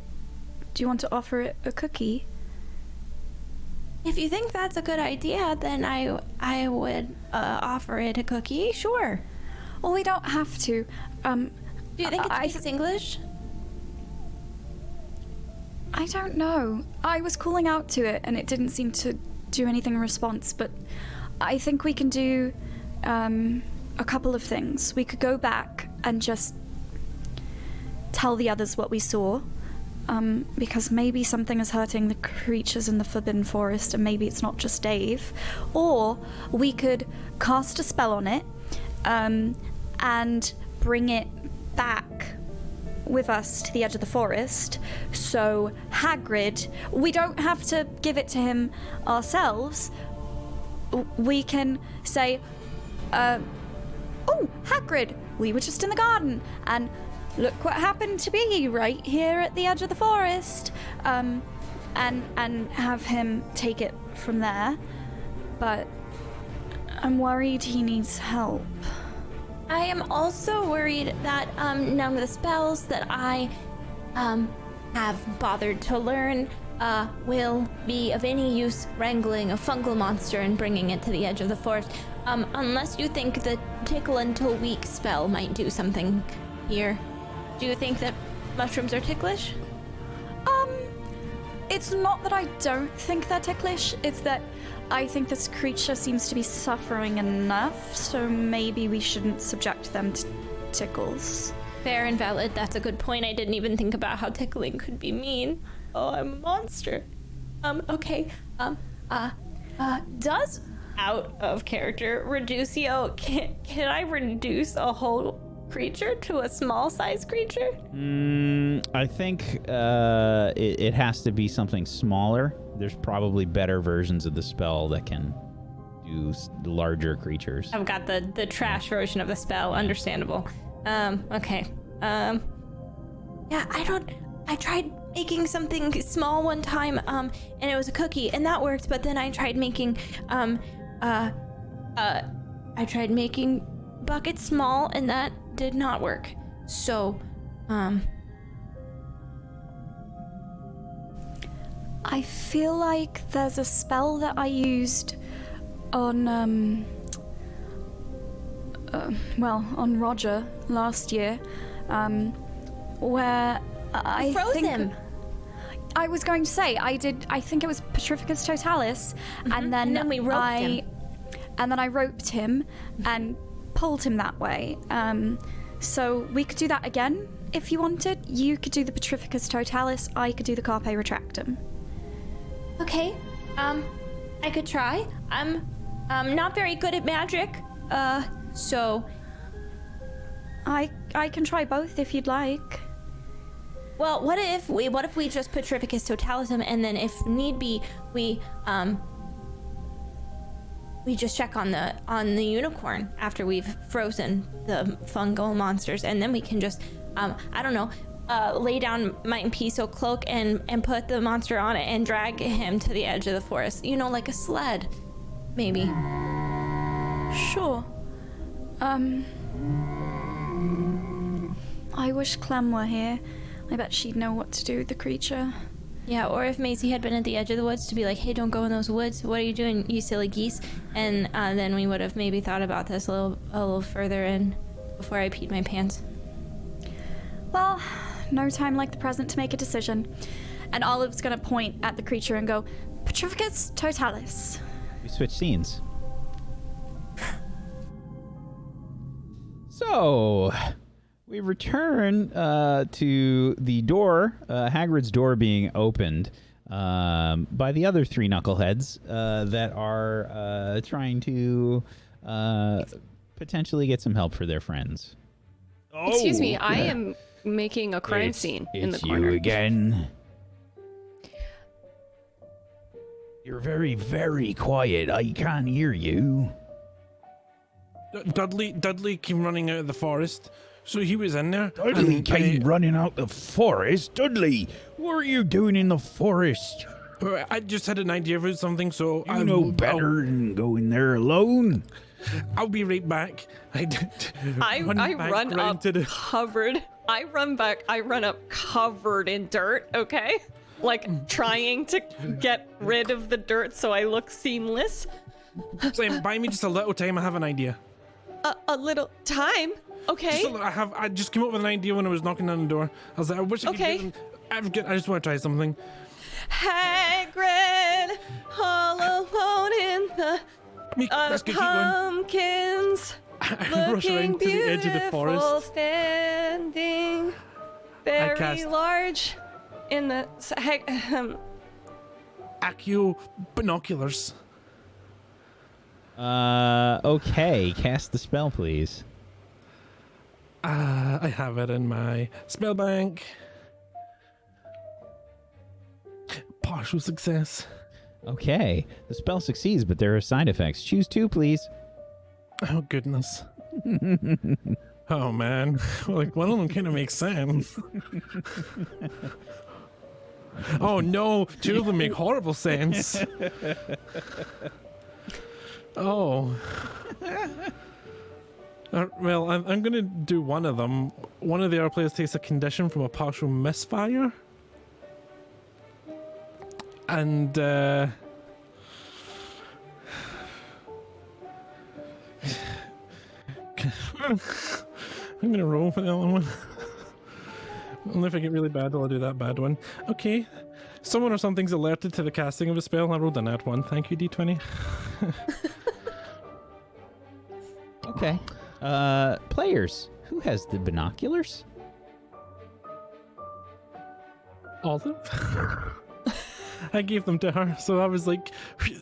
you want to offer it a cookie? If you think that's a good idea, then I would offer it a cookie, sure. Well, we don't have to. Do you think it speaks English? I don't know. I was calling out to it and it didn't seem to do anything in response, but I think we can do a couple of things. We could go back and just tell the others what we saw, because maybe something is hurting the creatures in the Forbidden Forest and maybe it's not just Dave. Or we could cast a spell on it and bring it back with us to the edge of the forest. So Hagrid, we don't have to give it to him ourselves. We can say, oh, Hagrid, we were just in the garden and look what happened to be right here at the edge of the forest, and have him take it from there. But I'm worried he needs help. I am also worried that none of the spells that I have bothered to learn will be of any use wrangling a fungal monster and bringing it to the edge of the forest. Unless you think the tickle until weak spell might do something here. Do you think that mushrooms are ticklish? It's not that I don't think they're ticklish, it's that I think this creature seems to be suffering enough, so maybe we shouldn't subject them to tickles. Fair and valid. That's a good point. I didn't even think about how tickling could be mean. Oh, I'm a monster. Okay. Does out of character reducio, can I reduce a whole creature to a small size creature? I think it has to be something smaller. There's probably better versions of the spell that can do larger creatures. I've got the trash version of the spell. Understandable. Okay. Yeah, I tried making something small one time, and it was a cookie, and that worked, but then I tried making, buckets small, and that did not work. So, I feel like there's a spell that I used on, on Roger last year, where I froze think him. I was going to say I think it was Petrificus Totalis, and then we roped him. And then I roped him and pulled him that way. So we could do that again if you wanted. You could do the Petrificus Totalis, I could do the Carpe Retractum. Okay. I could try. I'm not very good at magic. So I can try both if you'd like. well, what if we just Petrificus Totalism, and then if need be, we just check on the unicorn after we've frozen the fungal monsters, and then we can just I don't know, lay down Might and Peace cloak and put the monster on it and drag him to the edge of the forest. You know, like a sled, maybe. Sure. I wish Clem were here. I bet she'd know what to do with the creature. Yeah, or if Maisie had been at the edge of the woods to be like, hey, don't go in those woods. What are you doing, you silly geese? And then we would have maybe thought about this a little further in before I peed my pants. Well, no time like the present to make a decision. And Olive's gonna point at the creature and go, Petrificus Totalis. We switch scenes. So, we return to the door, Hagrid's door being opened by the other three knuckleheads that are trying to potentially get some help for their friends. Excuse me, I am making a crime scene in the corner. It's you again. You're very, very quiet. I can't hear you. Dudley came running out of the forest, so he was in there. Dudley came running out the forest. Dudley, what are you doing in the forest? I just had an idea about something, so You know better than go in there alone. I'll be right back. I run up covered. I run up covered in dirt, okay? Like trying to get rid of the dirt so I look seamless. Sam, buy me just a little time. I have an idea. A little time? Okay. I just came up with an idea when I was knocking on the door. I was like, I wish I could I just want to try something. Hagrid, all alone in the Let's keep going. pumpkins. I rush around to the edge of the forest. Standing very cast- large in the Accio binoculars. Okay, cast the spell, please. I have it in my spell bank. Partial success. Okay, the spell succeeds, but there are side effects. Choose two, please. Oh, goodness. Oh, man. Like, one of them kind of makes sense. Oh, no. Two of them make horrible sense. Oh. Well, I'm going to do one of them. One of the other players takes a condition from a partial misfire. And, I'm going to roll for the other one. Only if I get really bad, I'll do that bad one. Okay. Someone or something's alerted to the casting of a spell. I rolled a nat 1. Thank you, D20. Okay. Players, who has the binoculars? Olive? I gave them to her, so I was like,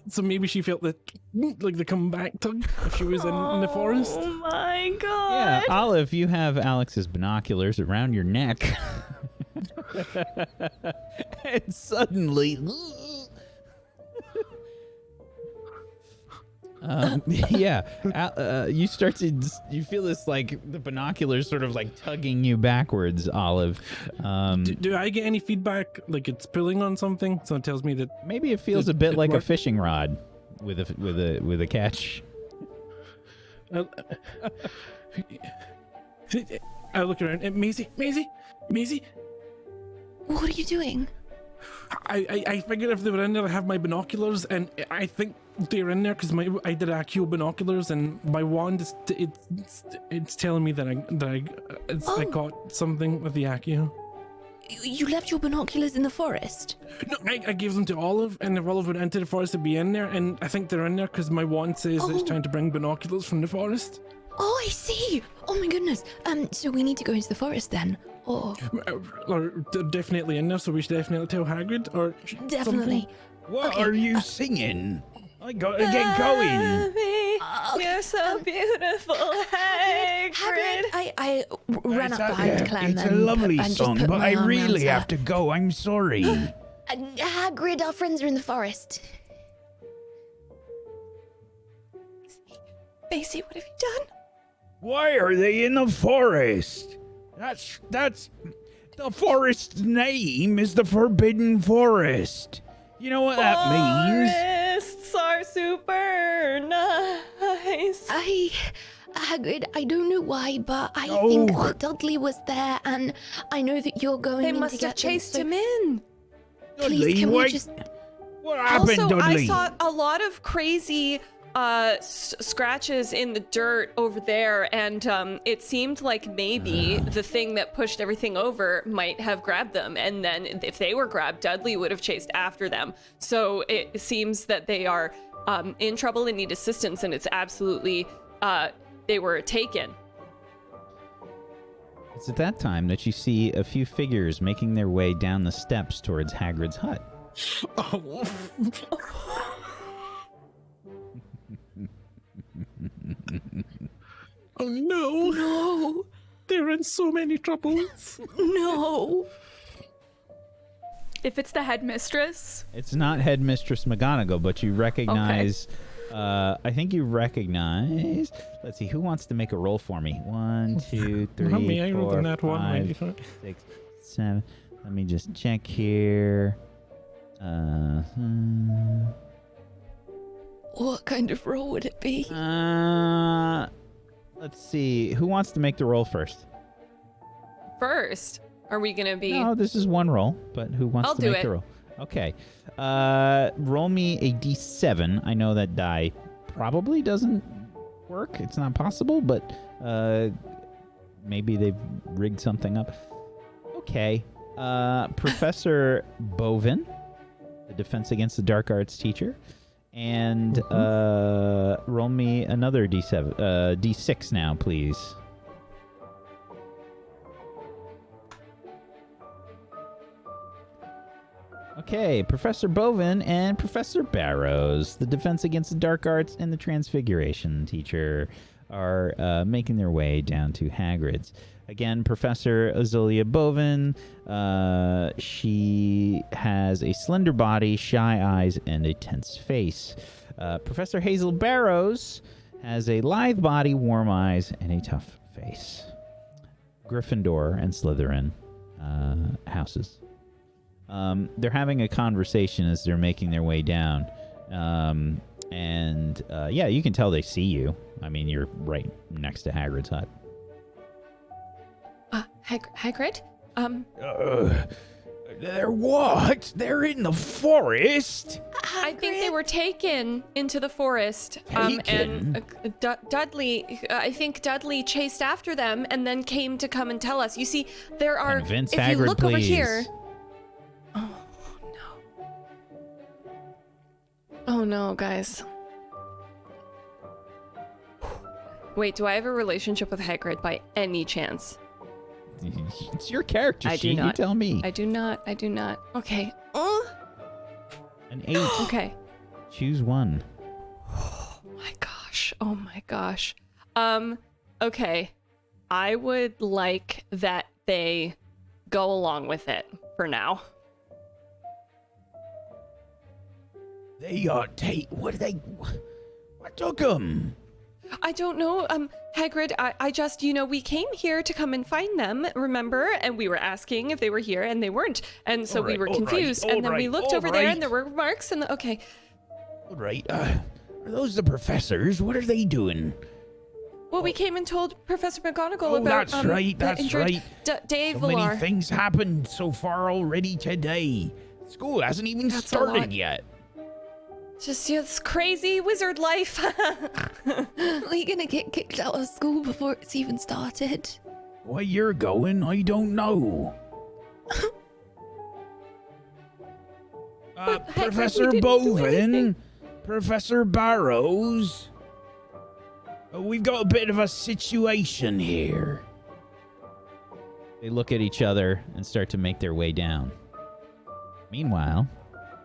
so maybe she felt that, like the comeback tug if she was in the forest. Oh my god. Yeah, Olive, you have Alex's binoculars around your neck. And suddenly... you start to, you feel this, like, the binoculars sort of, like, tugging you backwards, Olive. Do I get any feedback, like it's pulling on something? So it tells me that... Maybe it feels a bit like worked. a fishing rod with a catch. I look around and Maisie. What are you doing? I figured if they were in there, I have my binoculars, and I think they're in there because I did Accio binoculars, and my wand it's telling me that I got something with the Accio. You left your binoculars in the forest? No, I gave them to Olive, and if Olive went into the forest, they'd be in there, and I think they're in there because my wand says that it's trying to bring binoculars from the forest. Oh, I see. Oh my goodness. So we need to go into the forest then. Oh, Or they're definitely in there, so we should definitely tell Hagrid, or definitely. What Okay, are you singing? I gotta get going. You're so beautiful, Hagrid. Hagrid, I ran up behind Clem It's a and lovely and just song, put but my I arm really around have to go. I'm sorry. her. Hagrid, our friends are in the forest. Maisie, what have you done? Why are they in the forest? That's the forest's name is the Forbidden Forest. You know what that means? Forests are super nice. Hagrid, I don't know why, but I No. think that Dudley was there, and I know that you're going They in to must have get them, chased so him in. Dudley, Please, can why- we just... What happened, Also, Dudley? I saw a lot of crazy scratches in the dirt over there, and it seemed like maybe the thing that pushed everything over might have grabbed them, and then if they were grabbed, Dudley would have chased after them. So it seems that they are in trouble and need assistance, and it's absolutely they were taken. It's at that time that you see a few figures making their way down the steps towards Hagrid's hut. Oh. Oh no! No, They're in so many troubles. no. If it's the headmistress, It's not Headmistress McGonagall, but you recognize. I think you recognize. Let's see, who wants to make a roll for me? 1, 2, 3, Not me, I rolled 4, a nat 1, 5, Randy. 6, 7. Let me just check here. What kind of role would it be? Let's see. Who wants to make the roll first? first, are we gonna be? No, this is one roll, but who wants I'll to do make it. the roll? Okay. Roll me a d7. I know that die probably doesn't work. It's not possible, but maybe they've rigged something up. Okay. Professor Bovin, the Defense Against the Dark Arts teacher. And roll me another d7, d6 now, please. Okay, Professor Bovin and Professor Barrows, the Defense Against the Dark Arts and the Transfiguration teacher, are making their way down to Hagrid's. Again, Professor Azulia Bovin, she has a slender body, shy eyes, and a tense face. Professor Hazel Barrows has a lithe body, warm eyes, and a tough face. Gryffindor and Slytherin houses. They're having a conversation as they're making their way down. Yeah, you can tell they see you. I mean, you're right next to Hagrid's hut. Hagrid? They're what? They're in the forest? I think they were taken into the forest. Taken? And Dudley, I think Dudley chased after them and then came to come and tell us. You see, there are. Convince if Hagrid, you look over please. here. Oh no. Oh no, guys. Wait, do I have a relationship with Hagrid by any chance? It's your character I do sheet. not. You tell me. I do not. Okay. An 8. Okay. Choose one. Oh my gosh. Okay. I would like that they go along with it for now. They what took them? I don't know, Hagrid, I just, we came here to come and find them, remember? And we were asking if they were here, and they weren't. And so we were confused, and then we looked over there, and there were marks, and okay. All right, are those the professors? What are they doing? Well, we came and told Professor McGonagall about, that's right, the injured Dave So many Villar. things happened so far already today. School hasn't even That's a started lot. yet. Just this crazy wizard life. Are we gonna get kicked out of school before it's even started? Where you're going, I don't know. Hagrid, Professor we didn't do anything. Bovin, Professor Barrows. We've got a bit of a situation here. They look at each other and start to make their way down. Meanwhile,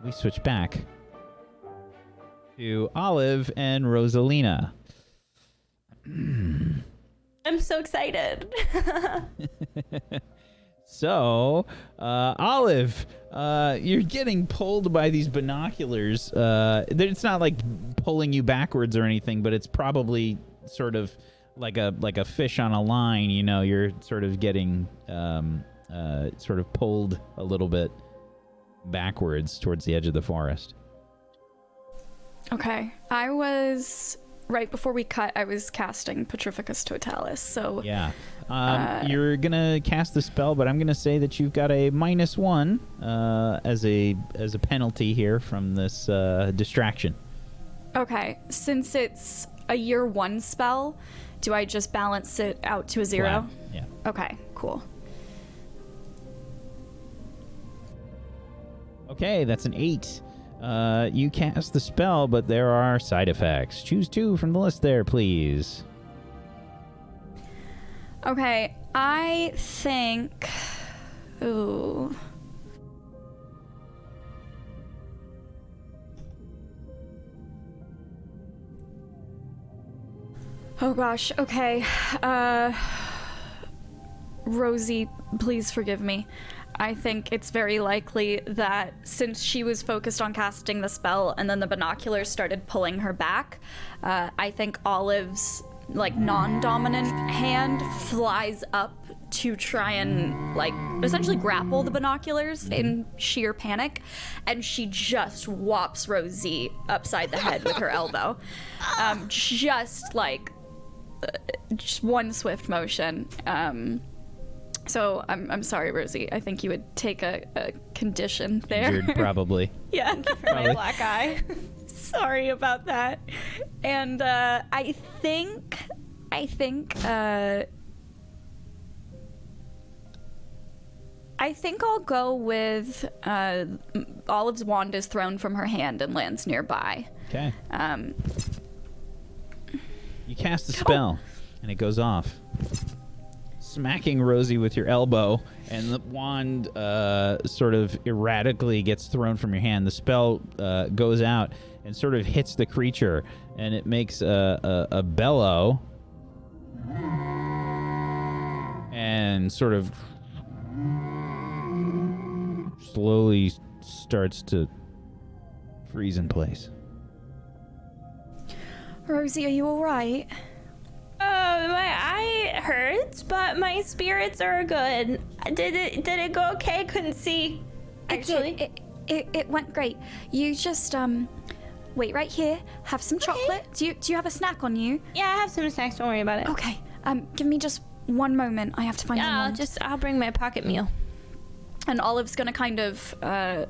we switch back to Olive and Rosalina. I'm so excited. So, Olive, you're getting pulled by these binoculars. It's not like pulling you backwards or anything, but it's probably sort of like a fish on a line. You're sort of getting sort of pulled a little bit backwards towards the edge of the forest. Okay. Right before we cut, I was casting Petrificus Totalis, so... Yeah. You're going to cast the spell, but I'm going to say that you've got a -1 as a penalty here from this distraction. Okay. Since it's a year 1 spell, do I just balance it out to a 0? Flat. Yeah. Okay, cool. Okay, that's an 8. You cast the spell, but there are side effects. Choose 2 from the list there, please. Okay, I think... Ooh. Oh gosh, okay. Rosie, please forgive me. I think it's very likely that since she was focused on casting the spell and then the binoculars started pulling her back, I think Olive's non-dominant hand flies up to try and essentially grapple the binoculars in sheer panic, and she just whops Rosie upside the head with her elbow. Just one swift motion. So I'm sorry, Rosie. I think you would take a condition there. Injured, probably. Yeah. My black eye. Sorry about that. And I think I'll go with Olive's wand is thrown from her hand and lands nearby. Okay. You cast a spell, and it goes off, smacking Rosie with your elbow, and the wand sort of erratically gets thrown from your hand. The spell goes out and sort of hits the creature, and it makes a bellow and sort of slowly starts to freeze in place. Rosie, are you all right? My eye hurts, but my spirits are good. Did it go okay? Couldn't see. Actually, It went great. You just wait right here. Have some chocolate. Do you have a snack on you? Yeah, I have some snacks. Don't worry about it. Okay. Give me just one moment. I have to find Yeah, someone. I'll bring my pocket meal. And Olive's gonna kind of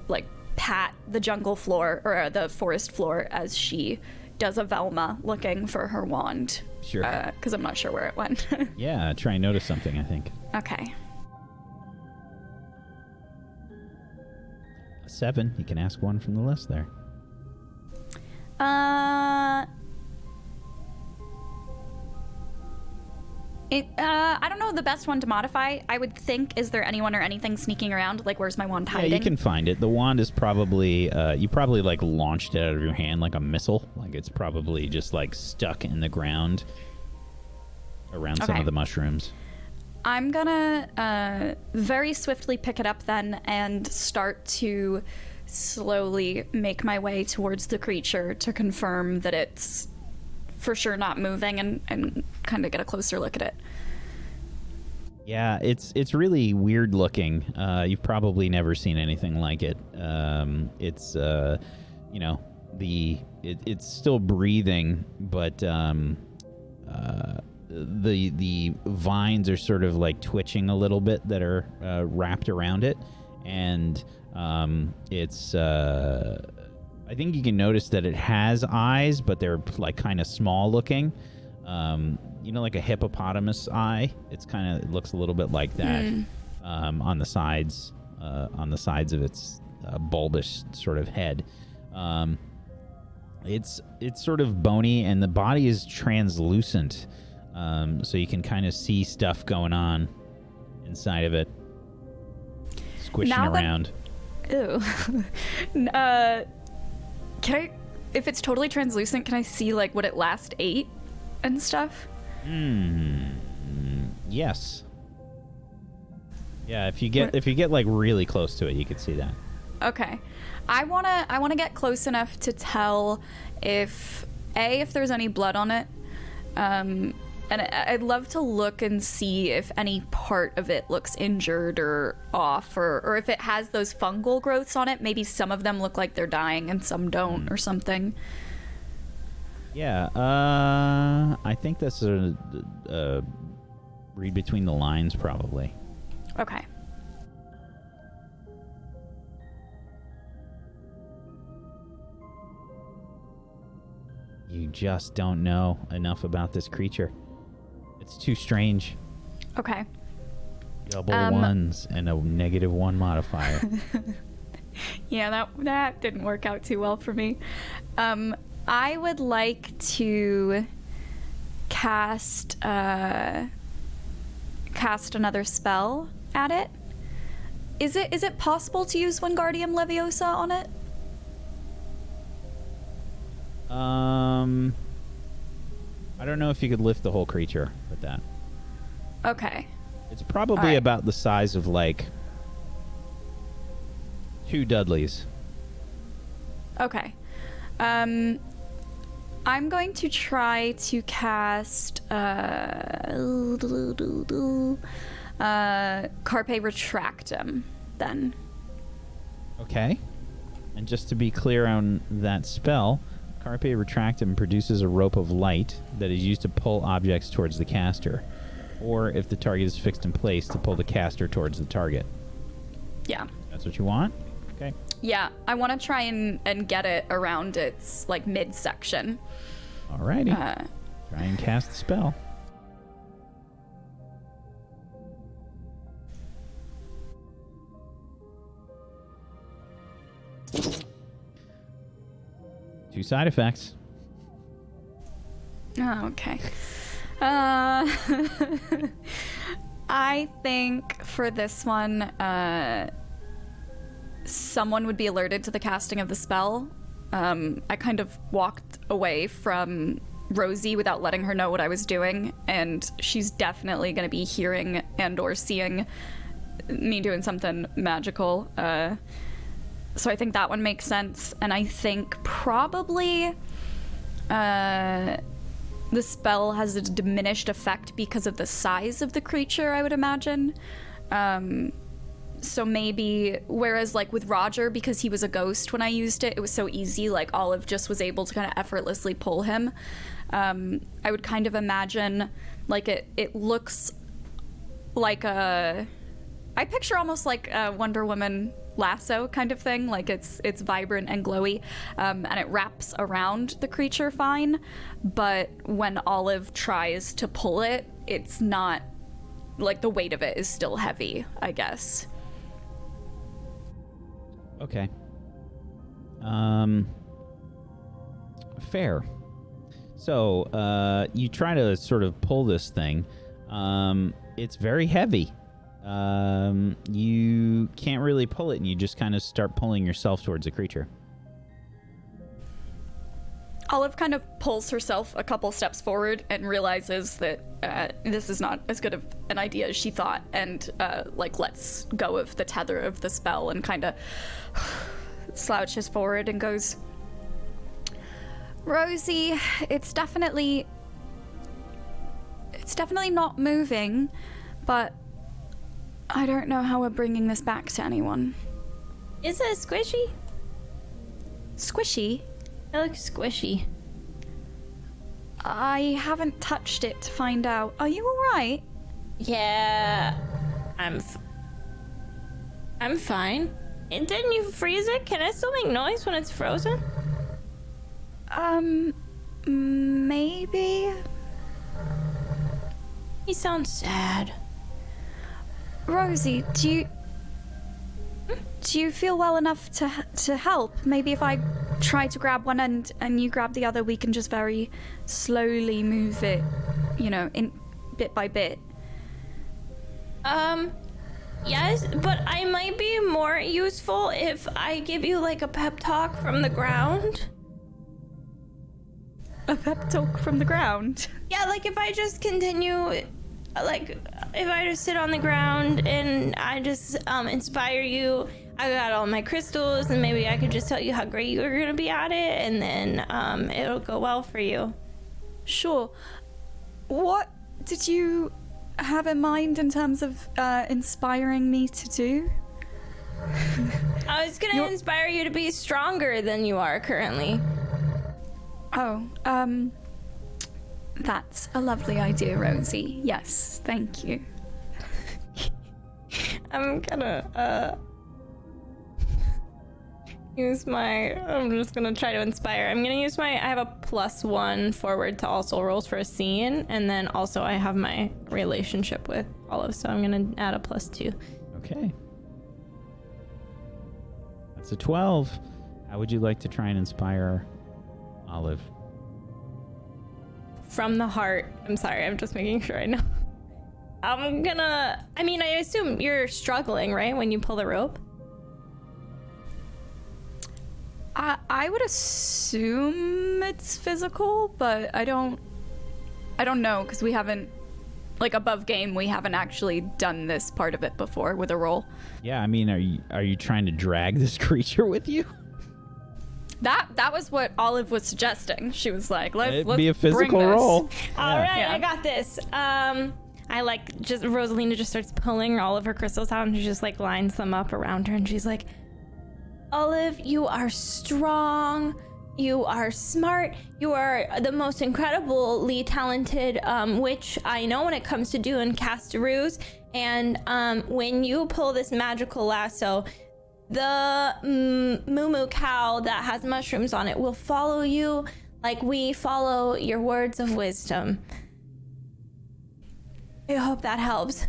like pat the jungle floor or the forest floor as she does a Velma looking for her wand. Sure. Because I'm not sure where it went. Yeah, try and notice something, I think. Okay. A 7. You can ask one from the list there. I don't know the best one to modify. I would think, is there anyone or anything sneaking around? Like, where's my wand hiding? Yeah, you can find it. The wand is probably, you probably like launched it out of your hand like a missile. Like it's probably just like stuck in the ground around some Okay. of the mushrooms. I'm gonna very swiftly pick it up then and start to slowly make my way towards the creature to confirm that it's for sure not moving and kind of get a closer look at it. Yeah, it's really weird looking. You've probably never seen anything like it. It's you know, it's still breathing, but the vines are sort of like twitching a little bit that are wrapped around it, and it's I think you can notice that it has eyes, but they're like kind of small looking. You know, like a hippopotamus eye. It looks a little bit like that on the sides of its bulbous sort of head. It's sort of bony, and the body is translucent, so you can kind of see stuff going on inside of it, squishing Now that- around. Ew. Can I, if it's totally translucent, can I see like what it last ate and stuff? Yes. Yeah, if you get like really close to it, you could see that. Okay. I wanna get close enough to tell if there's any blood on it. And I'd love to look and see if any part of it looks injured or off, or if it has those fungal growths on it. Maybe some of them look like they're dying and some don't, or something. Yeah, I think that's a read between the lines, probably. Okay. You just don't know enough about this creature. It's too strange. Okay. Double ones and a -1 modifier. Yeah, that didn't work out too well for me. I would like to cast another spell at it. Is it possible to use Wingardium Leviosa on it? I don't know if you could lift the whole creature with that. Okay. It's probably Alright. about the size of like 2 Dudleys. Okay. I'm going to try to cast Carpe Retractum then. Okay. And just to be clear on that spell, Carpe Retractum produces a rope of light that is used to pull objects towards the caster, or if the target is fixed in place, to pull the caster towards the target. Yeah. That's what you want? Okay. Yeah, I want to try and get it around its like midsection. Alrighty. Try and cast the spell. Two side effects. Oh, okay. I think for this one, someone would be alerted to the casting of the spell. I kind of walked away from Rosie without letting her know what I was doing, and she's definitely going to be hearing and or seeing me doing something magical. So I think that one makes sense, and I think probably the spell has a diminished effect because of the size of the creature, I would imagine. So maybe, whereas like with Roger, because he was a ghost when I used it, it was so easy, like Olive just was able to kind of effortlessly pull him. I would kind of imagine like it looks like I picture almost like a Wonder Woman lasso kind of thing, like it's vibrant and glowy, and it wraps around the creature fine, but when Olive tries to pull it, it's not, like the weight of it is still heavy, I guess. Okay. Fair. So, you try to sort of pull this thing. It's very heavy. You can't really pull it, and you just kind of start pulling yourself towards the creature. Olive kind of pulls herself a couple steps forward and realizes that this is not as good of an idea as she thought, and like lets go of the tether of the spell and kind of slouches forward and goes, Rosie, it's definitely not moving, but I don't know how we're bringing this back to anyone. Is it squishy? Squishy? It looks squishy. I haven't touched it to find out. Are you alright? Yeah, I'm fine. And didn't you freeze it? Can it still make noise when it's frozen? Maybe? You sound sad. Rosie, do you feel well enough to help? Maybe if I try to grab one end and you grab the other, we can just very slowly move it, in bit by bit. Yes, but I might be more useful if I give you like a pep talk from the ground. A pep talk from the ground? Yeah, like if I just continue, like if I just sit on the ground and I just inspire you. I got all my crystals, and maybe I could just tell you how great you're gonna be at it, and then it'll go well for you. Sure. What did you have in mind in terms of inspiring me to do? I was gonna inspire you to be stronger than you are currently. Oh, that's a lovely idea, Rosie. Yes, thank you. I'm gonna I'm just gonna try to inspire. I'm gonna use I have a +1 forward to also rolls for a scene, and then also I have my relationship with Olive, so I'm gonna add a +2. Okay. That's a 12. How would you like to try and inspire Olive? From the heart. I'm sorry, I'm just making sure I know. I assume you're struggling, right, when you pull the rope? I would assume it's physical, but I don't know, because we haven't, like, above game, we haven't actually done this part of it before with a roll. Yeah, are you trying to drag this creature with you? That was what Olive was suggesting. She was like, let's be a physical bring this. roll. All right, Yeah. I got this. Rosalina just starts pulling all of her crystals out, and she just like lines them up around her, and she's like, Olive, you are strong, you are smart, you are the most incredibly talented witch I know when it comes to doing castaroos, and when you pull this magical lasso, the moo cow that has mushrooms on it will follow you like we follow your words of wisdom. I hope that helps.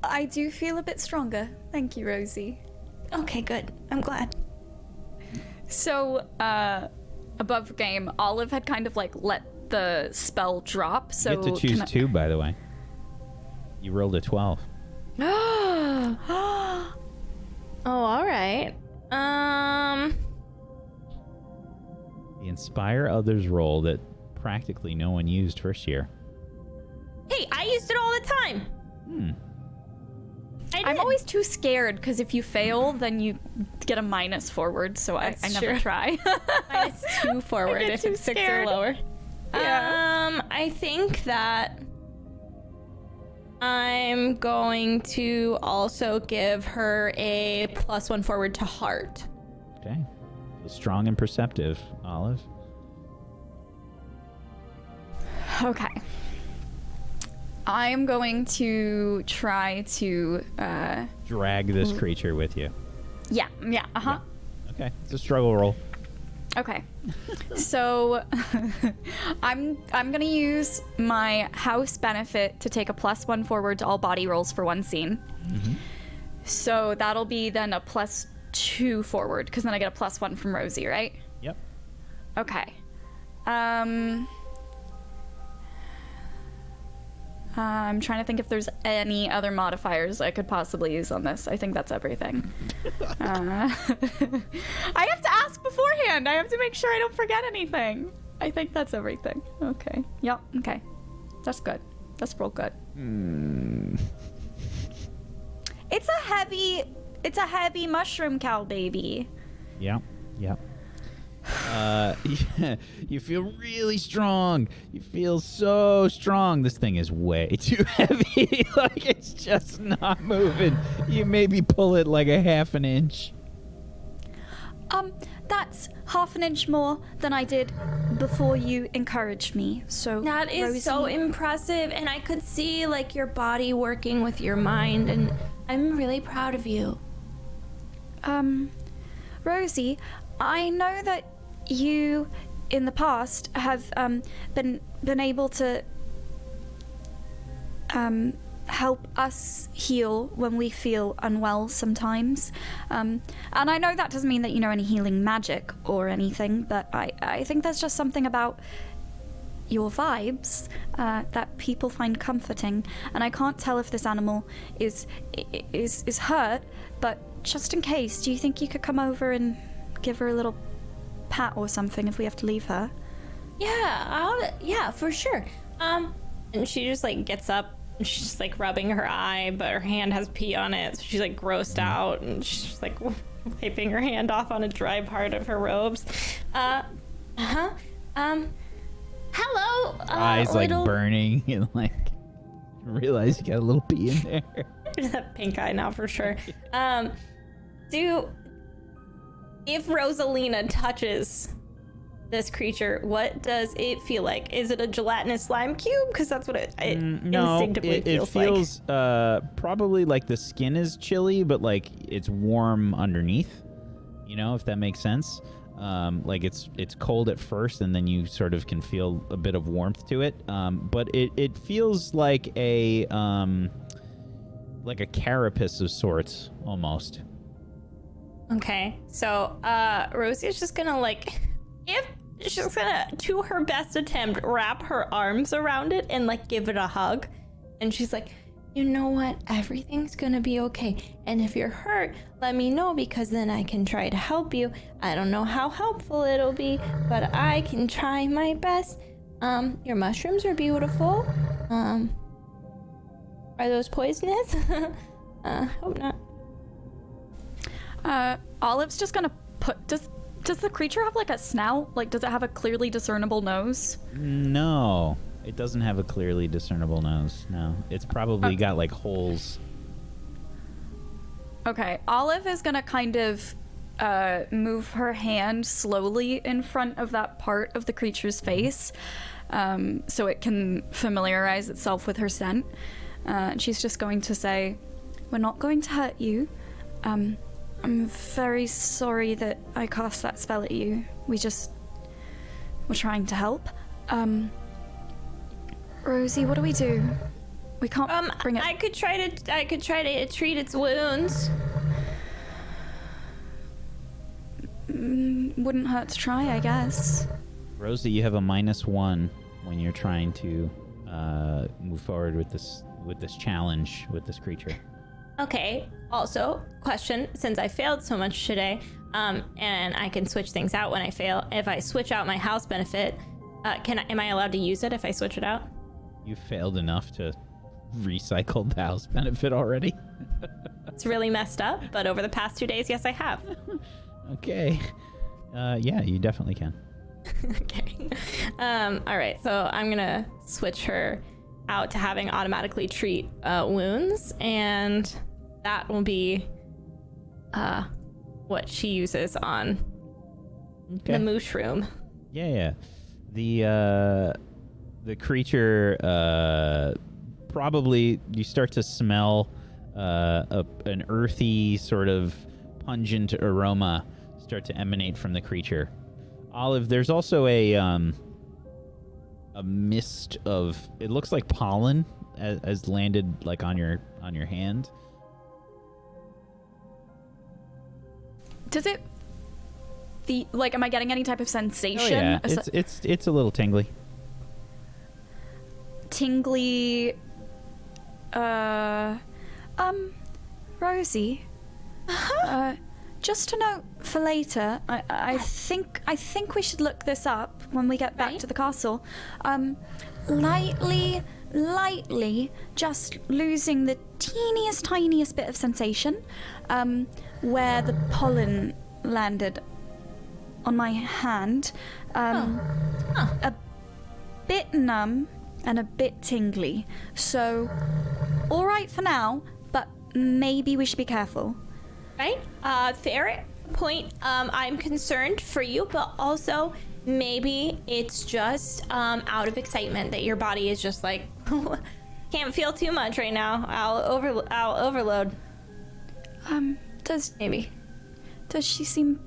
I do feel a bit stronger. Thank you, Rosie. Okay, good. I'm glad. So, above game, Olive had kind of like let the spell drop. So You get to choose 2, by the way. You rolled a 12. Oh, all right. The Inspire Others roll that practically no one used first year. Hey, I used it all the time. I'm always too scared, because if you fail, then you get a minus forward, so I never try. -2 forward I get if too it's 6 or scared. lower. Yeah. I think that I'm going to also give her a +1 forward to heart. Okay. Feel strong and perceptive, Olive. Okay. I'm going to try to, Drag this creature with you. yeah, uh-huh. Okay. It's a struggle roll. Okay. So I'm gonna use my house benefit to take a +1 forward to all body rolls for one scene. Mm-hmm. So that'll be then a +2 forward, because then I get a +1 from Rosie, right? Yep. Okay. I'm trying to think if there's any other modifiers I could possibly use on this. I think that's everything. I have to ask beforehand. I have to make sure I don't forget anything. I think that's everything. Okay. Yep. Okay. That's good. That's real good. It's a heavy mushroom cow baby. Yeah. Yeah, you feel really strong. You feel so strong. This thing is way too heavy. Like, it's just not moving. You maybe pull it like a half an inch. That's half an inch more than I did before you encouraged me. So That is Rosie, so impressive, and I could see like your body working with your mind, and I'm really proud of you. Rosie, I know that you in the past have been able to help us heal when we feel unwell sometimes, and I know that doesn't mean that you know any healing magic or anything, but I think there's just something about your vibes that people find comforting, and I can't tell if this animal is hurt, but just in case, do you think you could come over and give her a little pat or something if we have to leave her? Yeah, for sure. And she just like gets up and she's just like rubbing her eye, but her hand has pee on it, so she's like grossed out, and she's just like wiping her hand off on a dry part of her robes. Hello. Eyes like burning and like realize you got a little pee in there. There's that pink eye now for sure. If Rosalina touches this creature, what does it feel like? Is it a gelatinous slime cube? Because that's what it instinctively feels like. It feels probably like the skin is chilly, but like it's warm underneath. You know, if that makes sense. Like it's cold at first, and then you sort of can feel a bit of warmth to it. But it feels like a carapace of sorts almost. Okay, so Rosie's just gonna she's gonna, to her best attempt, wrap her arms around it and like give it a hug. And she's like, you know what? Everything's gonna be okay. And if you're hurt, let me know, because then I can try to help you. I don't know how helpful it'll be, but I can try my best. Your mushrooms are beautiful. Are those poisonous? Hope not. Olive's just gonna put... Does the creature have like a snout? Like, does it have a clearly discernible nose? No, it doesn't have a clearly discernible nose. No, it's probably got like holes. Okay, Olive is gonna kind of move her hand slowly in front of that part of the creature's face, so it can familiarize itself with her scent. And she's just going to say, "We're not going to hurt you. I'm very sorry that I cast that spell at you. We're trying to help. Rosie, what do we do? We can't bring it." I could try to treat its wounds. Wouldn't hurt to try, I guess. Rosie, you have a -1 when you're trying to move forward with this challenge with this creature. Okay. Also, question: since I failed so much today, and I can switch things out when I fail. If I switch out my house benefit, am I allowed to use it if I switch it out? You failed enough to recycle the house benefit already. It's really messed up, but over the past 2 days, yes, I have. Okay. Yeah, you definitely can. Okay. All right. So I'm gonna switch her out to having automatically treat wounds, and that will be what she uses on the mushroom. Yeah. The creature probably, you start to smell an earthy sort of pungent aroma start to emanate from the creature. Olive, there's also a mist of, it looks like pollen as landed like on your hand. Does it feel like, am I getting any type of sensation? Oh, yeah. It's a little tingly. Tingly. Rosie. Just to note for later, I think we should look this up when we get back to the castle. Lightly, just losing the tiniest bit of sensation, where the pollen landed on my hand. A bit numb and a bit tingly. So, all right for now, but maybe we should be careful. Right? Fair point. I'm concerned for you, but also maybe it's just out of excitement that your body is just like, can't feel too much right now. I'll overload. Does she seem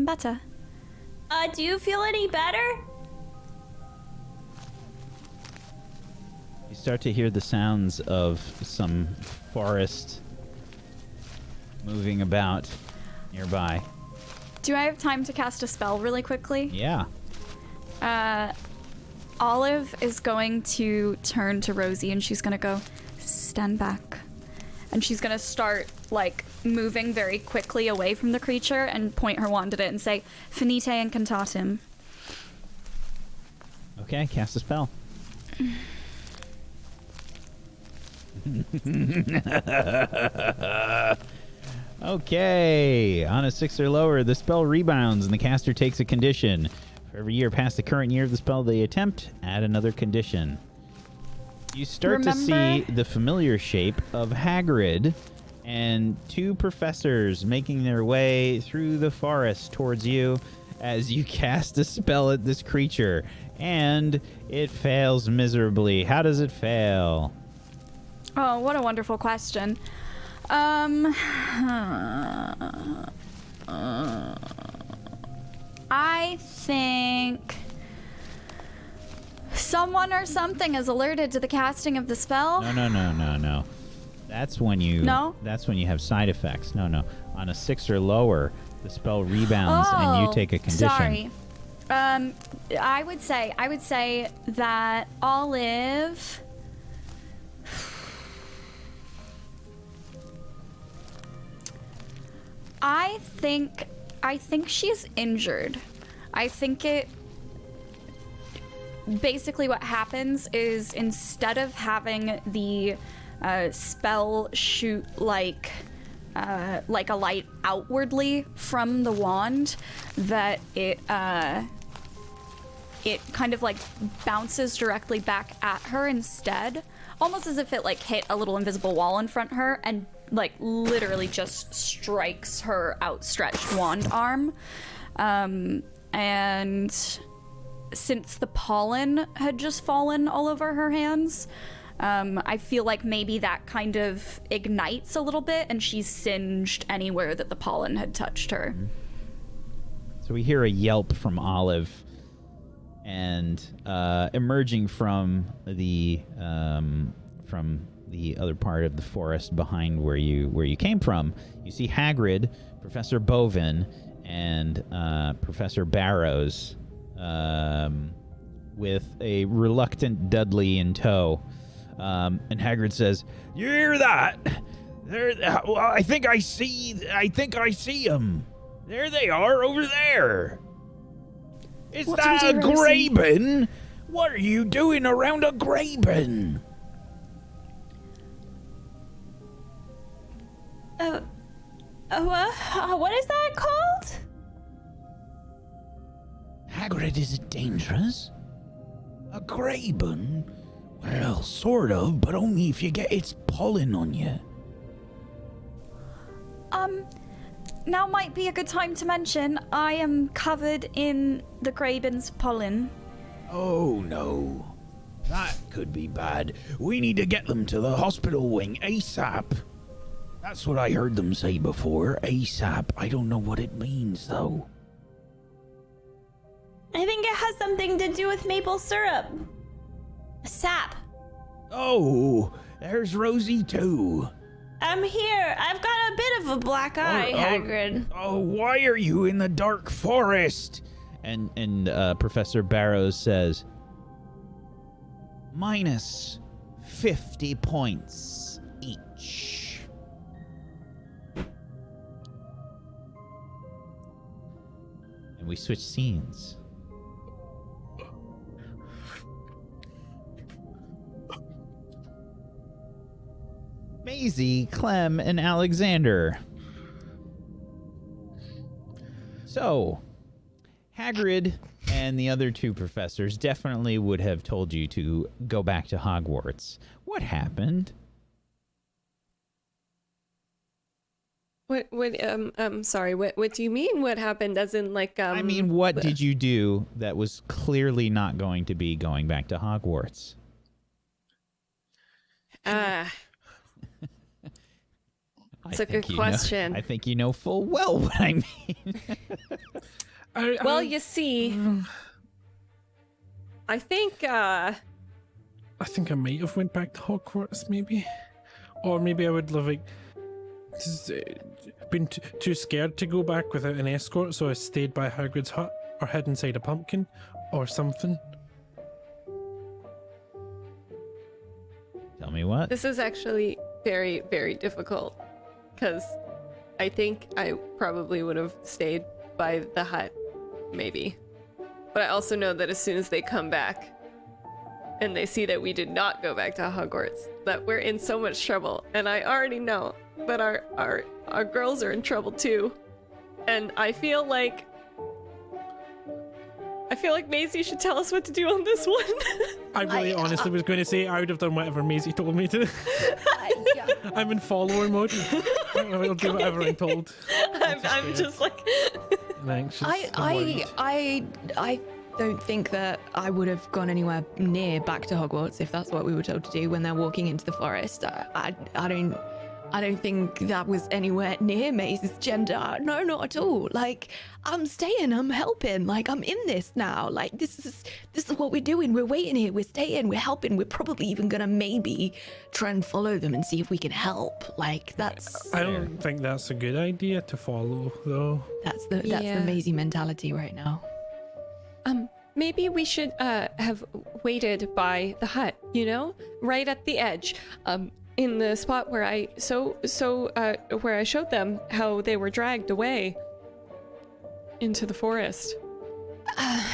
better? Do you feel any better? You start to hear the sounds of some forest moving about nearby. Do I have time to cast a spell really quickly? Yeah. Olive is going to turn to Rosie and she's going to go, stand back. And she's going to start, like, moving very quickly away from the creature and point her wand at it and say, Finite Incantatem. Okay, cast a spell. Okay, on a 6 or lower, the spell rebounds and the caster takes a condition. For every year past the current year of the spell they attempt, add another condition. You start to see the familiar shape of Hagrid and 2 professors making their way through the forest towards you as you cast a spell at this creature. And it fails miserably. How does it fail? Oh, what a wonderful question. I think someone or something is alerted to the casting of the spell. No. That's when you have side effects. No. On a 6 or lower, the spell rebounds and you take a condition. Sorry. I would say that Olive. I think she's injured. I think it. Basically, what happens is instead of having the spell shoot like a light outwardly from the wand, that it kind of like bounces directly back at her instead, almost as if it like hit a little invisible wall in front of her and like literally just strikes her outstretched wand arm. And since the pollen had just fallen all over her hands, I feel like maybe that kind of ignites a little bit and she's singed anywhere that the pollen had touched her. So we hear a yelp from Olive, and emerging from the other part of the forest behind where you came from, you see Hagrid, Professor Bovin, and Professor Barrows, with a reluctant Dudley in tow. And Hagrid says, "You hear that? Well, I think I see them. There they are over there. Is that a Graben? What are you doing around a Graben?" What is that called? Hagrid, is it dangerous? A Graben? Well, sort of, but only if you get its pollen on you. Now might be a good time to mention I am covered in the Graben's pollen. Oh no. That could be bad. We need to get them to the hospital wing ASAP. That's what I heard them say before, ASAP. I don't know what it means, though. I think it has something to do with maple syrup. Sap. Oh, there's Rosie, too. I'm here. I've got a bit of a black eye, Hagrid. Oh, why are you in the dark forest? And Professor Barrows says, minus 50 points each. And we switch scenes. Maisie, Clem, and Alexander. So, Hagrid and the other two professors definitely would have told you to go back to Hogwarts. What happened? Sorry, what do you mean? What happened? As in, like, I mean, what did you do that was clearly not going to be going back to Hogwarts? It's a good question. I think you know full well what I mean. Well, you see, I think I might have went back to Hogwarts, maybe. Or maybe I would have, like, been too scared to go back without an escort, so I stayed by Hagrid's hut or hid inside a pumpkin or something. Tell me what? this is actually very, very difficult, because I think I probably would have stayed by the hut, maybe. But I also know that as soon as they come back and they see that we did not go back to Hogwarts, that we're in so much trouble. And I already know that our girls are in trouble too. And I feel like Maisie should tell us what to do on this one. I really honestly was going to say I would have done whatever Maisie told me to. I'm in follower mode. I'll do whatever I'm told. I'm just like... anxious. I don't think that I would have gone anywhere near back to Hogwarts if that's what we were told to do when they're walking into the forest. I don't think that was anywhere near Maisie's agenda. No, not at all. Like, I'm staying, I'm helping, like, I'm in this now. Like, this is what we're doing. We're waiting here, we're staying, we're helping. We're probably even gonna maybe try and follow them and see if we can help. Like, that's... I don't think that's a good idea to follow, though. That's the Maisie mentality right now. Maybe we should have waited by the hut, you know? Right at the edge. In the spot where I where I showed them how they were dragged away into the forest.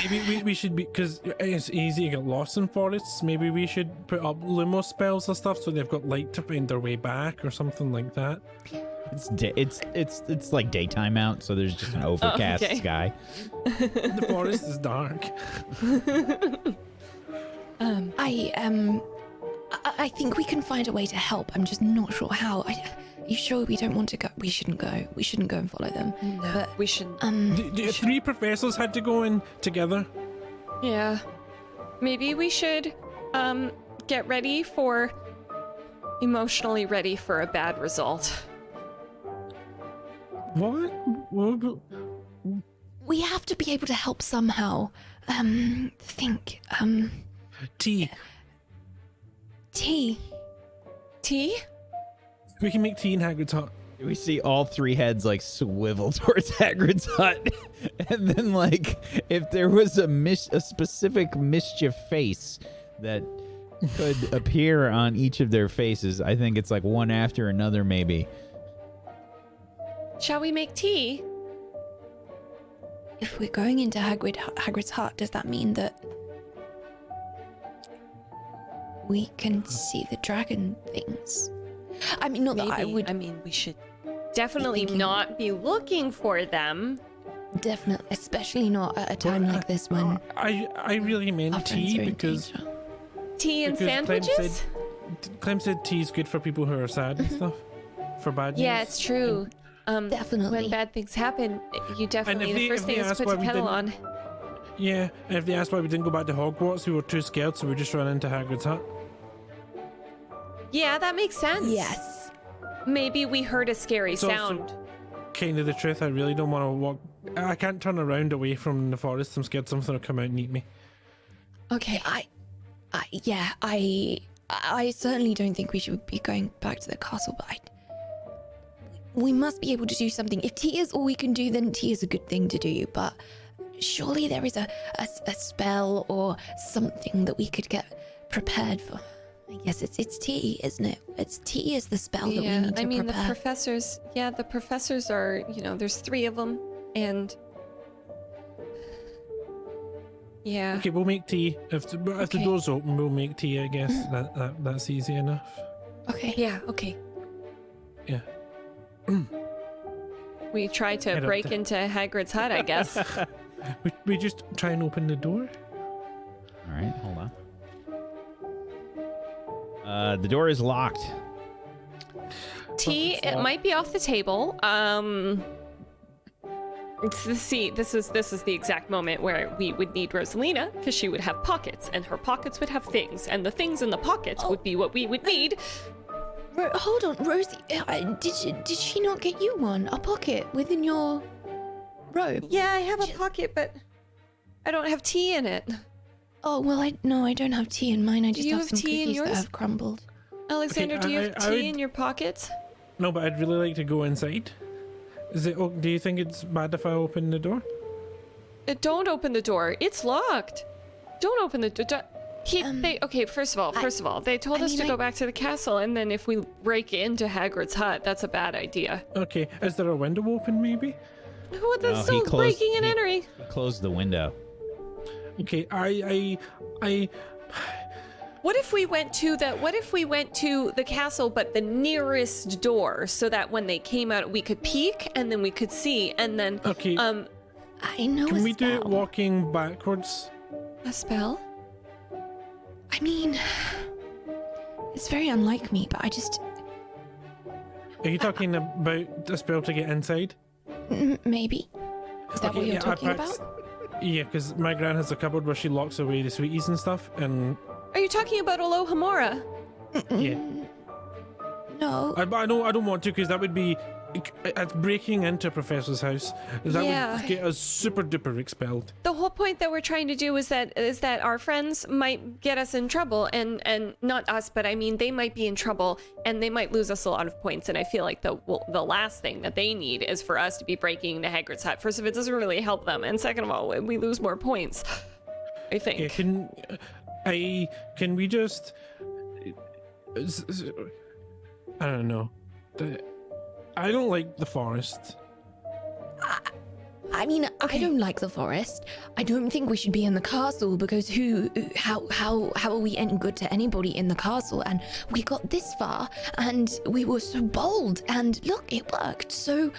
Maybe we should be, because it's easy to get lost in forests. Maybe we should put up Lumos spells and stuff so they've got light to find their way back or something like that. It's like daytime out, so there's just an overcast sky. The forest is dark. I think we can find a way to help. I'm just not sure how. Are you sure we don't want to go? We shouldn't go. We shouldn't go and follow them. No, but we shouldn't. Three professors had to go in together. Yeah. Maybe we should get emotionally ready for a bad result. What? We have to be able to help somehow. Tea. Tea? We can make tea in Hagrid's hut. We see all three heads like swivel towards Hagrid's hut, and then like if there was a specific mischief face that could appear on each of their faces, I think it's like one after another maybe. Shall we make tea? If we're going into Hagrid's hut, does that mean that we can see the dragon things? I mean, not that I would... I mean, we should definitely not be looking for them. tea and Because sandwiches? Clem said tea is good for people who are sad and stuff. For bad news. Yeah, it's true. Definitely. When bad things happen, you definitely, the first thing is put the kettle on. Yeah, and if they asked why we didn't go back to Hogwarts, we were too scared, so we just ran into Hagrid's hut. Yeah, that makes sense. Yes. Maybe we heard a scary sound. Kind of the truth, I really don't want to walk. I can't turn around away from the forest. I'm scared something will come out and eat me. Okay. I certainly don't think we should be going back to the castle, but we must be able to do something. If tea is all we can do, then tea is a good thing to do, but surely there is a spell or something that we could get prepared for. I guess it's tea, isn't it? It's tea is the spell that we need to prepare. the professors are, there's 3 of them, and yeah. Okay, we'll make tea. If the door's open, we'll make tea, I guess. That's easy enough. Okay. Yeah, okay. Yeah. We try to break into Hagrid's hut, I guess. we just try and open the door? All right, hold on. The door is locked. Tea, it might be off the table. See, this is the exact moment where we would need Rosalina, because she would have pockets, and her pockets would have things, and the things in the pockets would be what we would need. Hold on, Rosie. Did she not get you one? A pocket within your robe? Yeah, I have a pocket, but I don't have tea in it. Oh well, I don't have tea in mine. I just have some tea in cookies that yours? have crumbled. Alexander, Okay, do you have tea in your pockets? No, but I'd really like to go inside. Do you think it's bad if I open the door? Don't open the door. It's locked. Don't open the door. First of all, they told us to go back to the castle, and then if we break into Hagrid's hut, that's a bad idea. Okay, is there a window open maybe? Well, that's No, still breaking and entering. He closed the window. Okay, I What if we went to the castle, but the nearest door, so that when they came out, we could peek and then we could see, and then Okay. I know. Can we do it spell. walking backwards? a spell. I mean, it's very unlike me, but I just Are you talking about a spell to get inside? maybe. Is that what you're talking about? Yeah, because my gran has a cupboard where she locks away the sweeties and stuff, and Are you talking about Alohomora? yeah. No. I don't want to, because that would be it's breaking into a professor's house. That would get us super duper expelled. The whole point that we're trying to do is that our friends might get us in trouble, and not us, but I mean they might be in trouble, and they might lose us a lot of points. And I feel like the last thing that they need is for us to be breaking into Hagrid's hut. First of all, it doesn't really help them, and second of all, we lose more points, I think. Yeah, can we just? I don't know. I don't like the forest. I mean, I don't like the forest. I don't think we should be in the castle because how are we any good to anybody in the castle? And we got this far and we were so bold and look, it worked. So,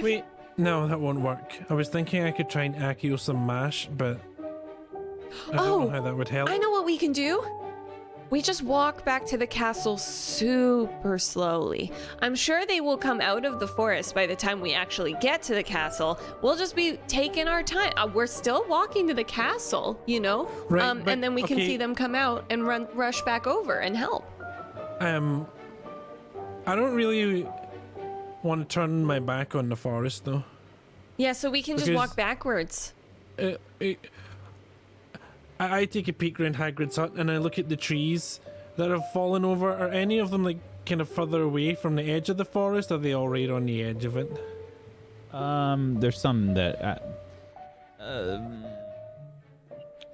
Wait, no, that won't work. I was thinking I could try and accio some mash, but I don't know how that would help. I know what we can do. We just walk back to the castle super slowly. I'm sure they will come out of the forest by the time we actually get to the castle. We'll just be taking our time. We're still walking to the castle, you know? Right, but- and then we can okay. see them come out and rush back over and help. I don't really want to turn my back on the forest, though. Yeah, so we can just Because- walk backwards. I take a peek around Hagrid's hut and I look at the trees that have fallen over. Are any of them like kind of further away from the edge of the forest? Or are they all right on the edge of it? There's some that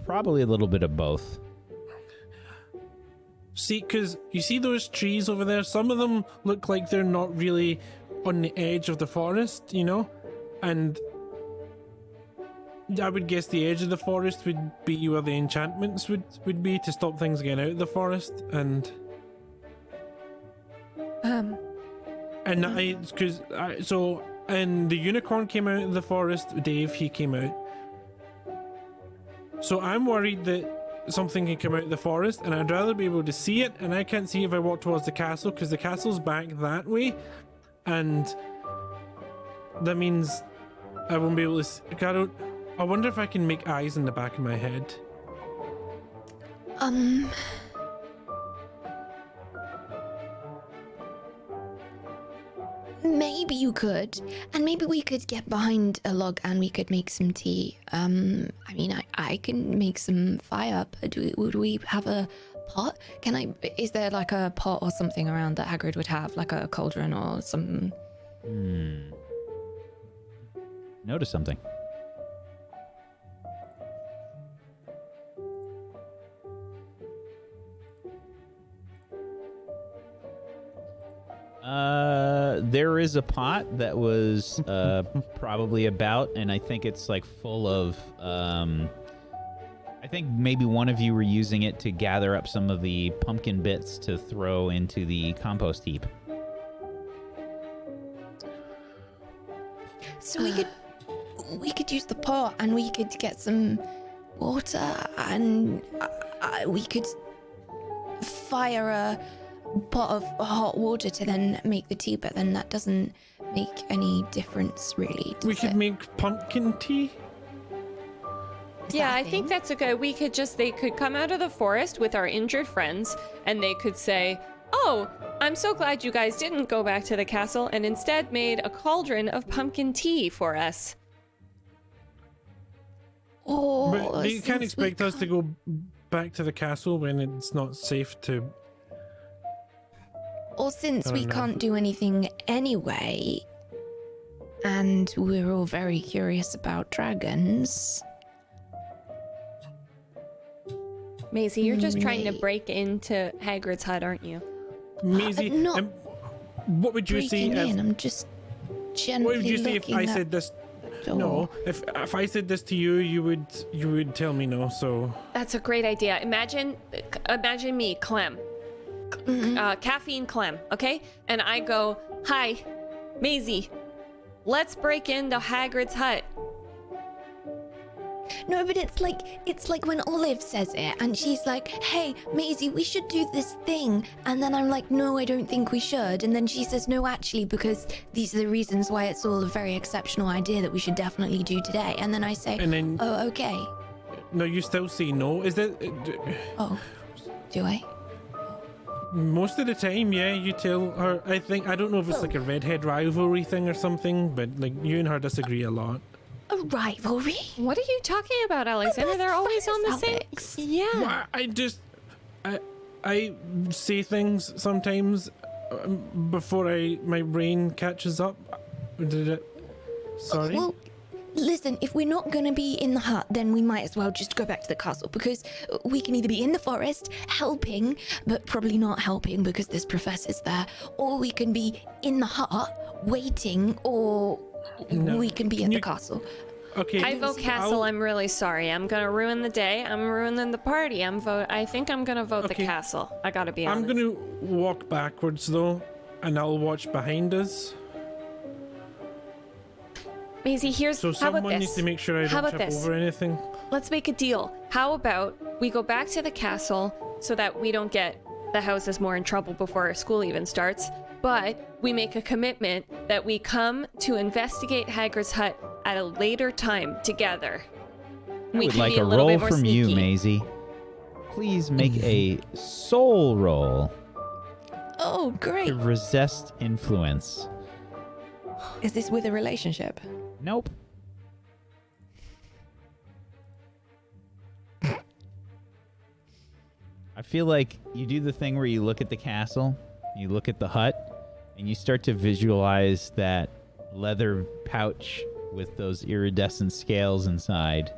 probably a little bit of both. See, because you see those trees over there? Some of them look like they're not really on the edge of the forest, you know? And I would guess the edge of the forest would be where the enchantments would be to stop things getting out of the forest. And and the unicorn came out of the forest. Dave, he came out. So I'm worried that something can come out of the forest, and I'd rather be able to see it, and I can't see if I walk towards the castle because the castle's back that way, and that means I won't be able to see. I wonder if I can make eyes in the back of my head. Maybe you could, and maybe we could get behind a log and we could make some tea. I mean, I can make some fire. But would we have a pot? Is there like a pot or something around that Hagrid would have, like a cauldron or something? Notice something. There is a pot that was probably about, and I think it's like full of. I think maybe one of you were using it to gather up some of the pumpkin bits to throw into the compost heap. So we could use the pot, and we could get some water, and we could fire a pot of hot water to then make the tea, but then that doesn't make any difference really. We could make pumpkin tea. Yeah, I think that's a good. They could come out of the forest with our injured friends, and they could say, "Oh, I'm so glad you guys didn't go back to the castle and instead made a cauldron of pumpkin tea for us." Oh, But you can't expect us to go back to the castle when it's not safe to. Or since we can't do anything anyway, and we're all very curious about dragons. Maisie, you're just trying to break into Hagrid's hut, aren't you? Maisie, not what would you say? I'm just gently What would you say if I looking said this? at the No, door. if I said this to you, you would tell me no. So That's a great idea. Imagine me, Clem. Caffeine Clem, okay? And I go, "Hi, Maisie, let's break into Hagrid's hut." No, but it's like when Olive says it, and she's like, "Hey, Maisie, we should do this thing," and then I'm like, "No, I don't think we should," and then she says, "No, actually, because these are the reasons why it's all a very exceptional idea that we should definitely do today," and then I say, And then- "Oh, okay." no, you still say no. Is that Oh, do I? most of the time? Yeah, you tell her. I don't know if it's like a redhead rivalry thing or something, but like you and her disagree a lot. A rivalry? What are you talking about, Alexander? They're always on the same. Alex. Yeah. Well, I say things sometimes before my brain catches up. Did it? Sorry. Well, listen, if we're not going to be in the hut, then we might as well just go back to the castle, because we can either be in the forest helping, but probably not helping because this professor's there, or we can be in the hut waiting, or we can be at the castle. Okay. I vote castle. I'm really sorry. I'm gonna ruin the day. I'm ruining the party. I think I'm gonna vote the castle. I gotta be honest. I'm gonna walk backwards though, and I'll watch behind us. Maisie, So how about someone this? needs to make sure I How don't about trip this? over anything. Let's make a deal. How about we go back to the castle so that we don't get the houses more in trouble before our school even starts, but we make a commitment that we come to investigate Hagrid's hut at a later time together. I We would can like be a little roll bit more from you, sneaky. Maisie. Please make a soul roll Oh, great. to resist influence. Is this with a relationship? Nope. I feel like you do the thing where you look at the castle, you look at the hut, and you start to visualize that leather pouch with those iridescent scales inside.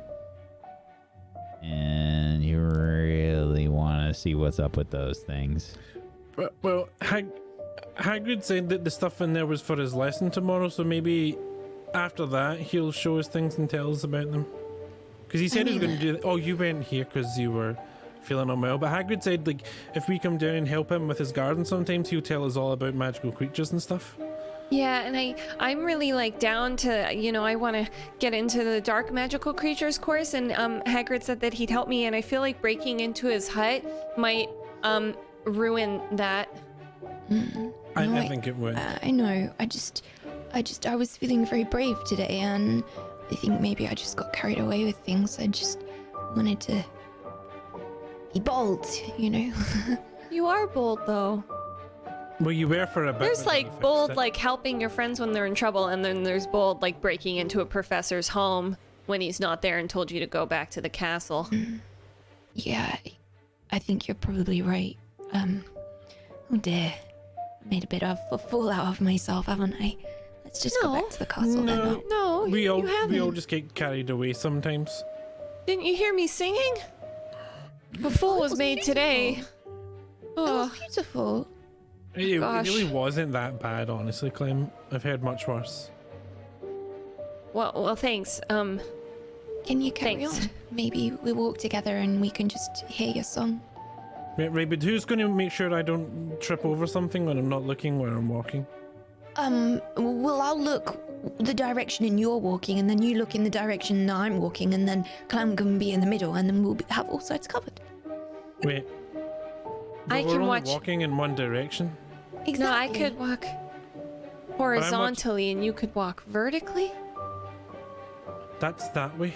And you really want to see what's up with those things. Well, Hagrid said that the stuff in there was for his lesson tomorrow, so maybe after that he'll show us things and tell us about them. Because he said he was going to do that. Oh, you went here because you were feeling unwell, but Hagrid said like if we come down and help him with his garden, sometimes he'll tell us all about magical creatures and stuff. Yeah, and I'm really like down to, I want to get into the dark magical creatures course, and Hagrid said that he'd help me, and I feel like breaking into his hut might ruin that. I think it would. I know. I was feeling very brave today, and I think maybe I just got carried away with things. I just wanted to be bold, You are bold, though. Well, you were for a bit. There's but then you like fixed bold, it. like helping your friends when they're in trouble, and then there's bold, like breaking into a professor's home when he's not there and told you to go back to the castle. Yeah, I think you're probably right. Oh dear. Made a bit of a fool out of myself, haven't I? Let's just go back to the castle then. No, We you all haven't. just get carried away sometimes. Didn't you hear me singing? A fool was made today. It Oh, was beautiful. It Gosh. really wasn't that bad, honestly, Clem. I've heard much worse. well, thanks. Can you carry Thanks. on? Maybe we walk together and we can just hear your song. Right, but who's going to make sure I don't trip over something when I'm not looking where I'm walking? Well, I'll look the direction in you're walking, and then you look in the direction that I'm walking, and then Clem can be in the middle, and then we'll have all sides covered. Wait. But I we're can only watch- walking in one direction. Exactly. No, I could walk horizontally, and you could walk vertically. That's that way.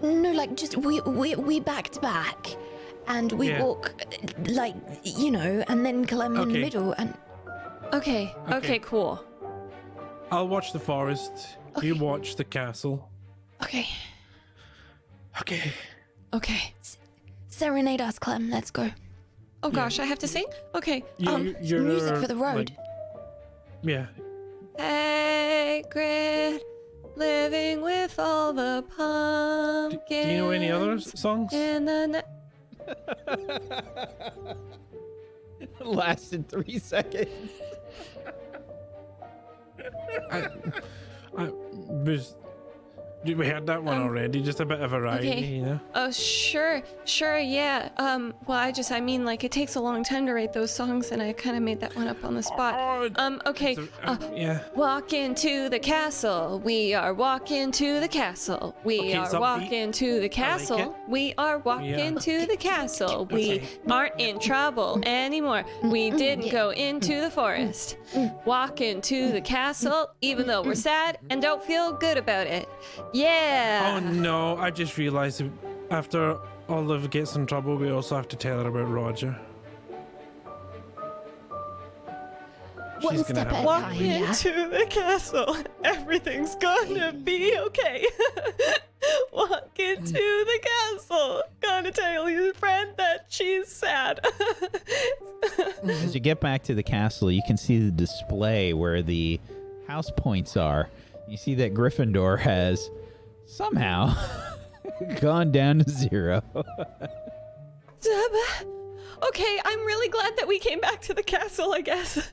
No, like just we back to back, and we Yeah. walk like and then Clem in the Okay. middle, and Okay, Okay. cool. I'll watch the forest. You watch the castle. okay, Okay. serenade us, Clem. Let's go. Oh gosh, I have to sing? Okay. You're, music for the road. like- yeah. Hagrid, living with all the pumpkins. Do you know any other songs? In the Lasted 3 seconds. I we had that one already. Just a bit of variety, okay. Oh, sure, yeah. I mean, like, it takes a long time to write those songs, and I kind of made that one up on the spot. Okay. Yeah. Walk into the castle. We are walking to the castle. We Okay, are it's upbeat. walking to the it. castle. We are walking to the castle. We Okay. aren't in trouble anymore. We didn't go into the forest. Walk into the castle, even though we're sad and don't feel good about it. Yeah. Oh no! I just realised that after Olive gets in trouble, we also have to tell her about Roger. One She's gonna step have at a to Walk time, wait. yeah. into the castle. Everything's gonna be okay. Walk into the castle. Gonna tell your friend that she's sad. As you get back to the castle, you can see the display where the house points are. You see that Gryffindor has somehow gone down to 0. Okay, I'm really glad that we came back to the castle, I guess.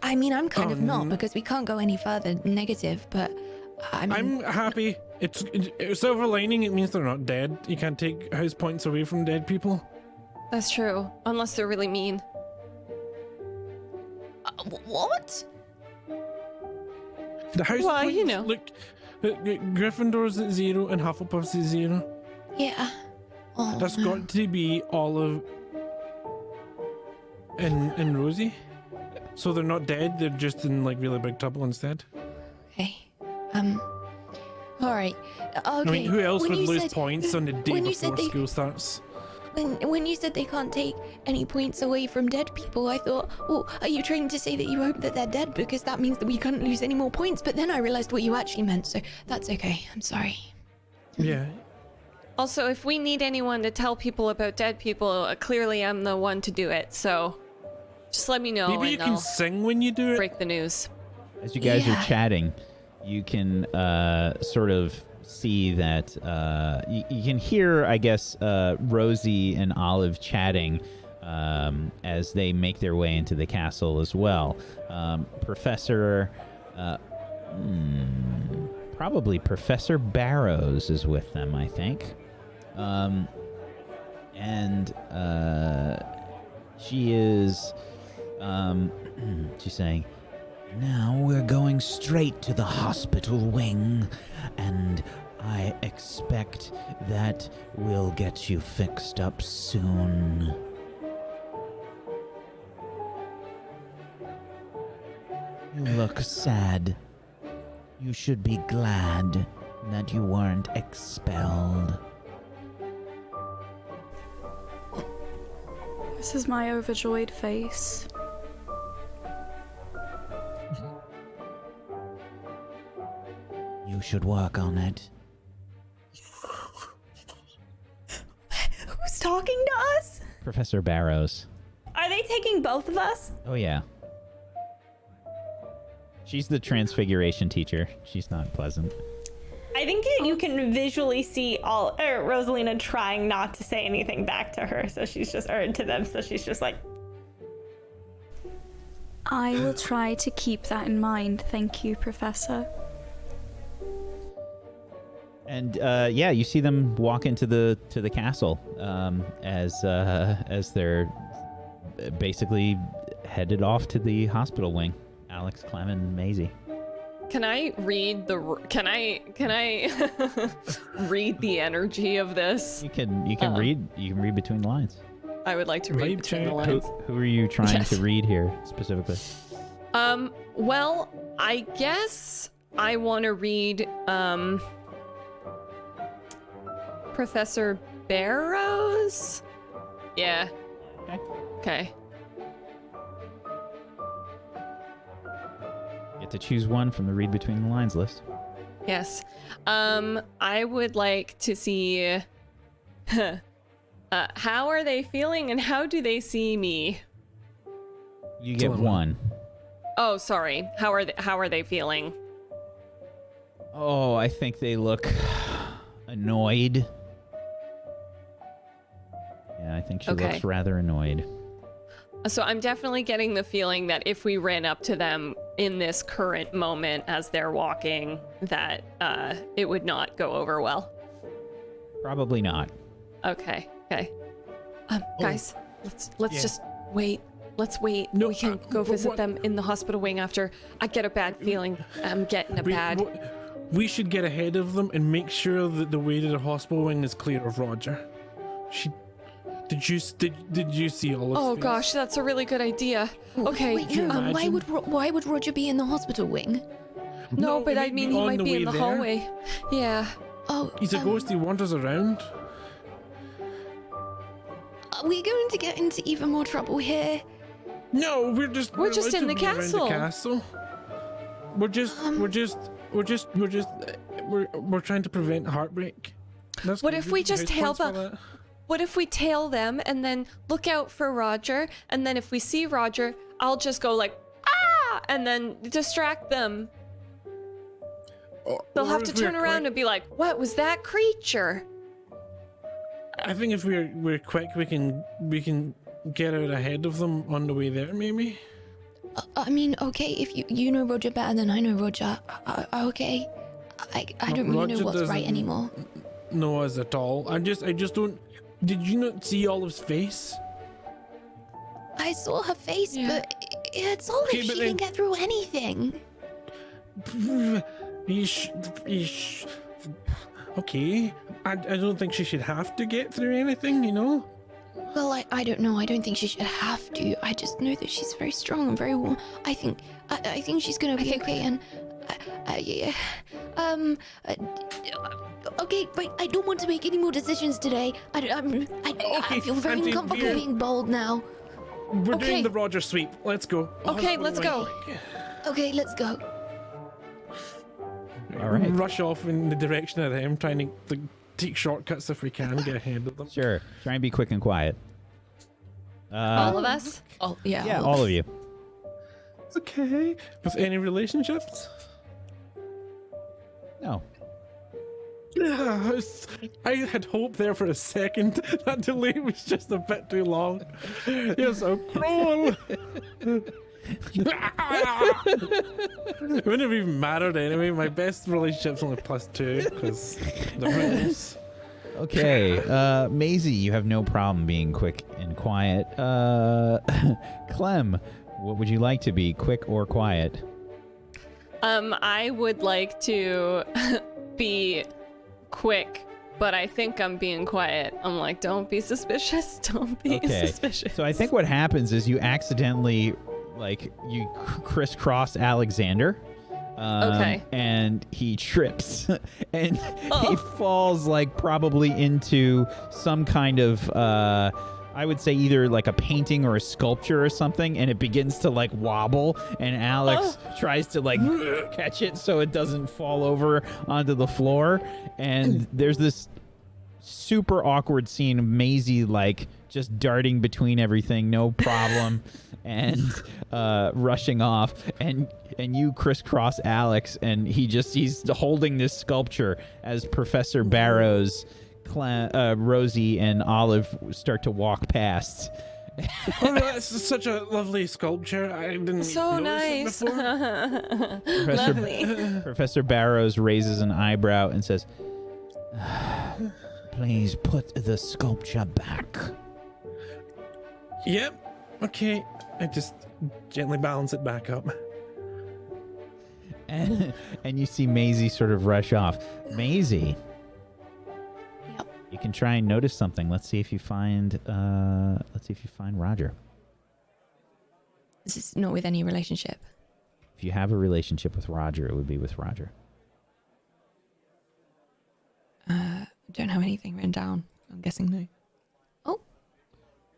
I mean, I'm kind of not because we can't go any further negative, but I mean, I'm happy. It's silver lining. It means they're not dead. You can't take house points away from dead people. That's true, unless they're really mean. what? The house Well, points. you know. Look, Gryffindor's at 0 and Hufflepuff's at 0. Yeah. Oh, That's no. got to be Olive and Rosie. So they're not dead. They're just in like really big trouble instead. Okay. All right. Okay. I mean, who else when would you lose said- points on the day when you said before they- school starts? When you said they can't take any points away from dead people, I thought, well, are you trying to say that you hope that they're dead because that means that we can't lose any more points? But then I realized what you actually meant, so that's okay. I'm sorry. Yeah. Also, if we need anyone to tell people about dead people, clearly I'm the one to do it. So just let me know Maybe you and can I'll sing when you do it. break the news. As you guys Yeah. are chatting, you can sort of see that you can hear, I guess, Rosie and Olive chatting as they make their way into the castle as well. Probably Professor Barrows is with them, I think. And she is she's saying, Now we're going straight to the hospital wing, and I expect that we'll get you fixed up soon. You look sad. You should be glad that you weren't expelled. This is my overjoyed face. You should work on it. Who's talking to us? Professor Barrows. Are they taking both of us? Oh, yeah. She's the transfiguration teacher. She's not pleasant. I think you can visually see Rosalina trying not to say anything back to her, so she's just, or to them, so she's just like, I will try to keep that in mind. Thank you, Professor. And yeah, you see them walk into the castle as they're basically headed off to the hospital wing. Alex, Clem, and Maisie. Can I read can I read the energy of this? You can read between the lines. I would like to read between the Who, lines. who are you trying Yes. to read here specifically? Well, I guess I want to read Professor Barrows? Yeah. Okay. Get to choose one from the read between the lines list. Yes. I would like to see how are they feeling and how do they see me? You get one. Oh, sorry. How are they feeling? Oh, I think they look annoyed. Yeah, I think she Okay. looks rather annoyed. So I'm definitely getting the feeling that if we ran up to them in this current moment as they're walking, that it would not go over well. Probably not. Okay. Guys, let's just wait. Let's wait. No, we can go visit what- them in the hospital wing after. I get a bad feeling. I'm getting a bad. We should get ahead of them and make sure that the way to the hospital wing is clear of Roger. Did you see all of Oh face? gosh, that's a really good idea. Okay. Wait, you no, why imagine? would Roger be in the hospital wing? No, but it I might mean be he on might the be in way the there. hallway. Yeah. Oh, He's a ghost. He wanders around. Are we going to get into even more trouble here? No, we're just We're just allowed in to the be around castle. castle. We're trying to prevent heartbreak. That's What good. if we You get just house tail points for them? that. What if we tail them and then look out for Roger, and then if we see Roger, I'll just go like, ah, and then distract them. They'll Or have if to we're turn around quick- and be like, what was that creature? I think if we're quick, we can get out ahead of them on the way there. Maybe. I mean, okay, if you know Roger better than I know Roger, okay. I don't really Roger know what's right doesn't anymore. know us at all. I just don't. Did you not see Olive's face? I saw her face, Yeah. but it's all Okay, if but she can then- get through anything. Okay. I don't think she should have to get through anything, you know? Well, I don't know. I don't think she should have to. I just know that she's very strong and very warm. I think she's gonna be okay. And yeah. Okay, wait. I don't want to make any more decisions today. I feel very Auntie, uncomfortable we're- being bold now. We're Okay. doing the Roger sweep. Let's go. Okay, let's go. Okay, let's go. All right. Rush off in the direction of them, trying to like, take shortcuts if we can, get ahead of them. Sure. Try and be quick and quiet. All of us? Oh yeah. Yeah, all of you. It's okay. With any relationships? No. I had hope there for a second. That delay was just a bit too long. You're so cruel. It wouldn't have even mattered anyway. My best relationship's only +2 because the rules. Okay, Maisie, you have no problem being quick and quiet. Clem, what would you like to be, quick or quiet? I would like to be quick, but I think I'm being quiet. I'm like, don't be suspicious. Don't be suspicious. So I think what happens is you accidentally, like, you crisscross Alexander. Okay. And he trips and he falls like probably into some kind of I would say either like a painting or a sculpture or something, and it begins to like wobble, and Alex tries to like catch it so it doesn't fall over onto the floor, and there's this super awkward scene of Maisie like just darting between everything, no problem, and rushing off, and you crisscross Alex, and he's holding this sculpture as Professor Barrows, Rosie, and Olive start to walk past. Oh, that's such a lovely sculpture. I didn't So notice nice. it before. Lovely. Professor Barrows raises an eyebrow and says, "Please put the sculpture back." Yep. Okay. I just gently balance it back up. And you see Maisie sort of rush off. Maisie. Yep. You can try and notice something. Let's see if you find Roger. This is not with any relationship. If you have a relationship with Roger, it would be with Roger. Don't have anything written down. I'm guessing no. Oh.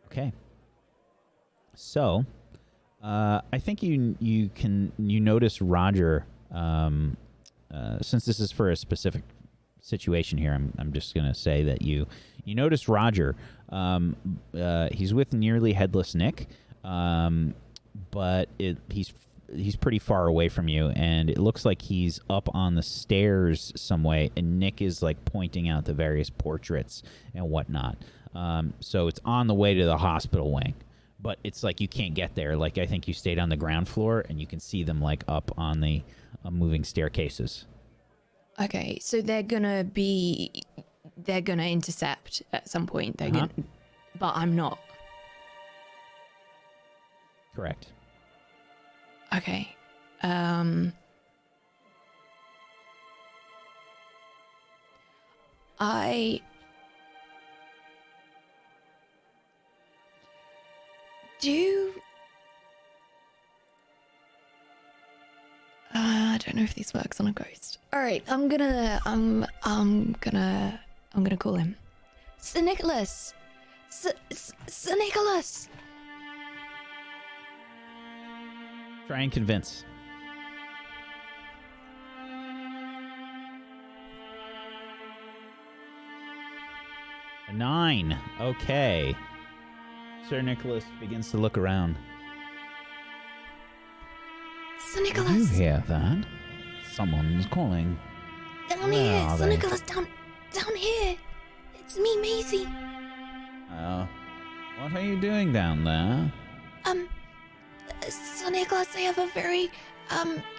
Okay. So, I think you notice Roger. Since this is for a specific situation here, I'm just gonna say that you notice Roger. He's with nearly headless Nick, but he's pretty far away from you, and it looks like he's up on the stairs some way, and Nick is like pointing out the various portraits and whatnot. So it's on the way to the hospital wing, but it's like you can't get there. Like, I think you stayed on the ground floor, and you can see them like up on the moving staircases. Okay, so they're gonna intercept at some point. They're gonna, but I'm not. Correct. Okay. I don't know if this works on a ghost. All right, I'm gonna call him. Sir Nicholas. Sir Nicholas. Try and convince. A 9. Okay. Sir Nicholas begins to look around. Sir Did you Nicholas. hear that? Someone's calling. Down Where here. are Sir they? Nicholas, down here. It's me, Maisie. What are you doing down there? Sir Nicholas, I have a very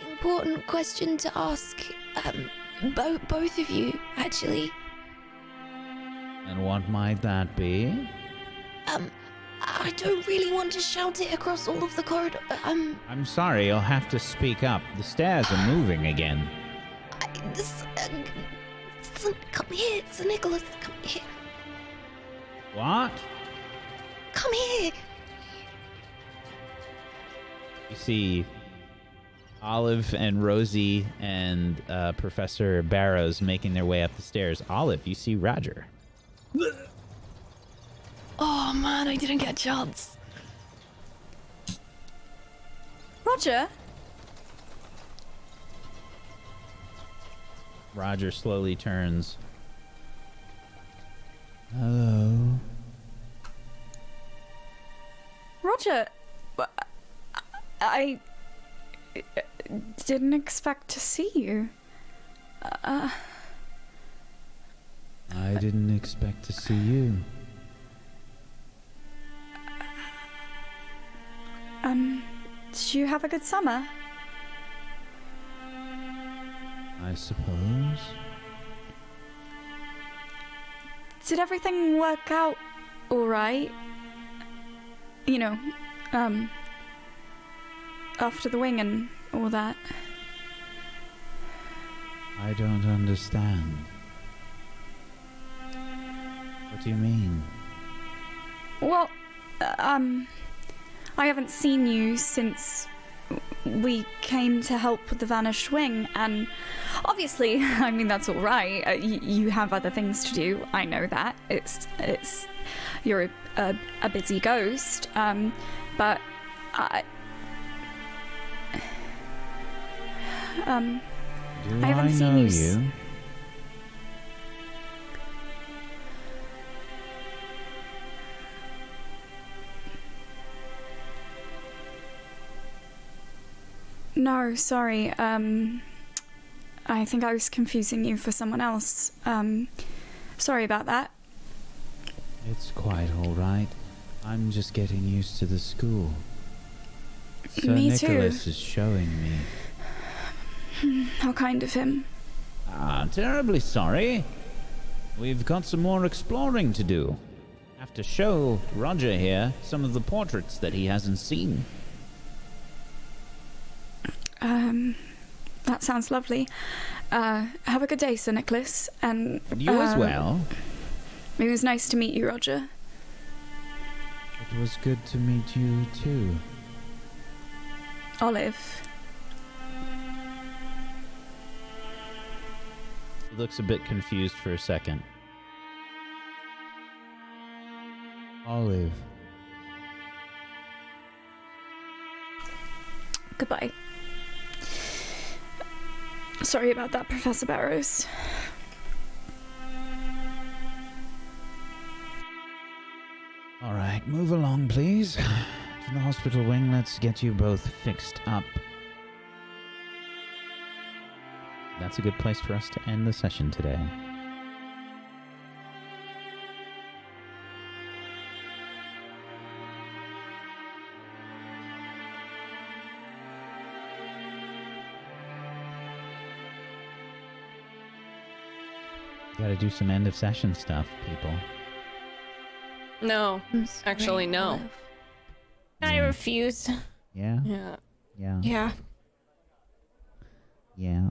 important question to ask. Both of you, actually. And what might that be? I don't really want to shout it across all of the corridor. I'm sorry, you'll have to speak up. The stairs are moving again. Come here, Sir Nicholas, come here. What? Come here. You see Olive and Rosie and Professor Barrows making their way up the stairs. Olive, you see Roger. Oh man, I didn't get a chance. Roger? Roger slowly turns. Hello. Roger, I didn't expect to see you. I didn't expect to see you. Did you have a good summer? I suppose. Did everything work out all right? You know, after the wing and all that. I don't understand. What do you mean? Well, I haven't seen you since we came to help with the Vanished Wing, and obviously, I mean, that's all right. You have other things to do. I know that. You're a busy ghost, but I haven't seen you. You? No, sorry. I think I was confusing you for someone else. Sorry about that. It's quite all right. I'm just getting used to the school. Sir Me Nicholas too. is showing me. How kind of him. Terribly sorry. We've got some more exploring to do. Have to show Roger here some of the portraits that he hasn't seen. That sounds lovely. Have a good day, Sir Nicholas. And You as well. It was nice to meet you, Roger. It was good to meet you too. Olive. He looks a bit confused for a second. Olive. Goodbye. Sorry about that, Professor Barrows. All right, move along, please. To the hospital wing, let's get you both fixed up. That's a good place for us to end the session today. Gotta do some end of session stuff, people. No, actually, no. I refuse. Yeah? Yeah. Yeah. Yeah. Yeah.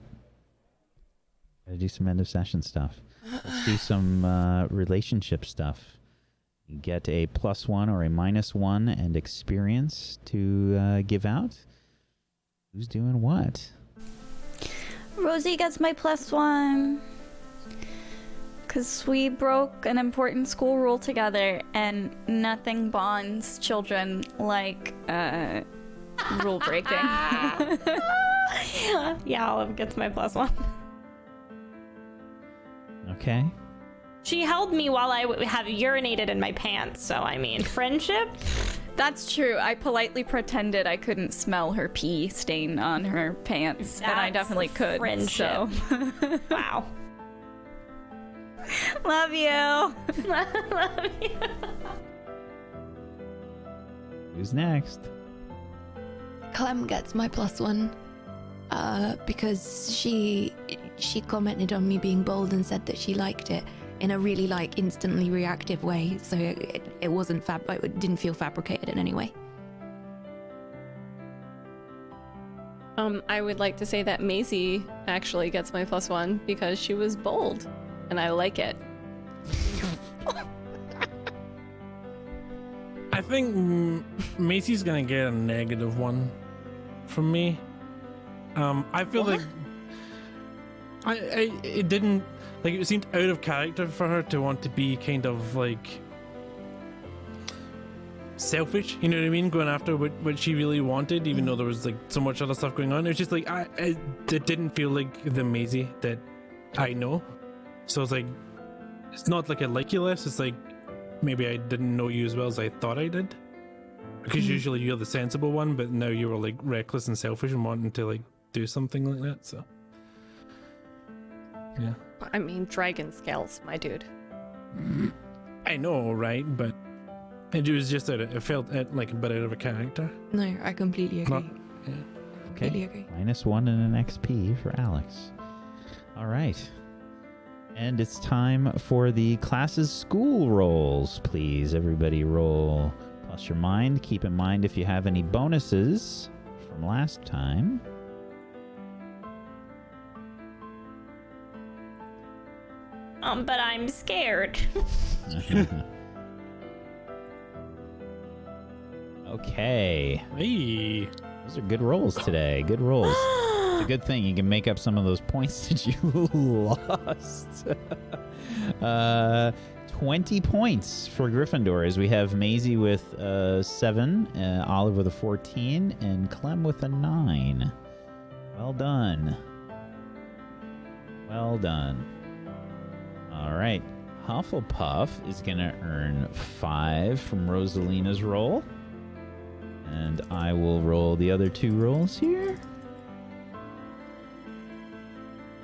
Gotta do some end of session stuff. Let's do some relationship stuff. You get a +1 or a -1 and experience to give out. Who's doing what? Rosie gets my +1. Because we broke an important school rule together, and nothing bonds children like rule breaking. Yeah, Olive gets my +1. Okay. She held me while I have urinated in my pants, so I mean, friendship? That's true. I politely pretended I couldn't smell her pee stain on her pants, and I That's definitely could. friendship. So. Wow. Love you. Love you. Who's next? Clem gets my +1 because she commented on me being bold and said that she liked it in a really like instantly reactive way, so it wasn't it didn't feel fabricated in any way. I would like to say that Maisie actually gets my +1 because she was bold, and I like it. I think Macy's gonna get a -1 from me. I feel like it didn't, like, it seemed out of character for her to want to be kind of like selfish, you know what I mean, going after what she really wanted, even though there was like so much other stuff going on. It was just like it didn't feel like the Maisie that I know. So it's like, it's not like I like you less, it's like maybe I didn't know you as well as I thought I did, because usually you're the sensible one, but now you were like reckless and selfish and wanting to like do something like that. So yeah, I mean, dragon scales, my dude. I know, right? But it was just that it felt like a bit out of a character. No, I completely agree. Not, yeah. Completely agree. -1 and an XP for Alex. All right. And it's time for the classes school rolls. Please, everybody roll plus your mind. Keep in mind if you have any bonuses from last time. But I'm scared. Okay. Hey. Those are good rolls today. Good rolls. It's a good thing you can make up some of those points that you lost. 20 points for Gryffindor as we have Maisie with 7, Olive with a 14, and Clem with a 9. Well done. Well done. All right. Hufflepuff is going to earn 5 from Rosalina's roll. And I will roll the other 2 rolls here.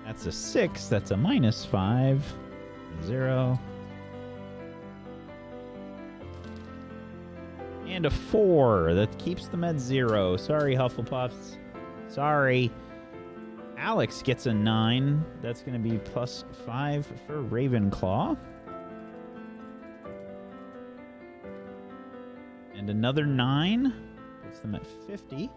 That's a 6. That's a -5. 0. And a 4. That keeps them at 0. Sorry, Hufflepuffs. Sorry. Alex gets a 9. That's going to be +5 for Ravenclaw. And another 9. Puts them at 50.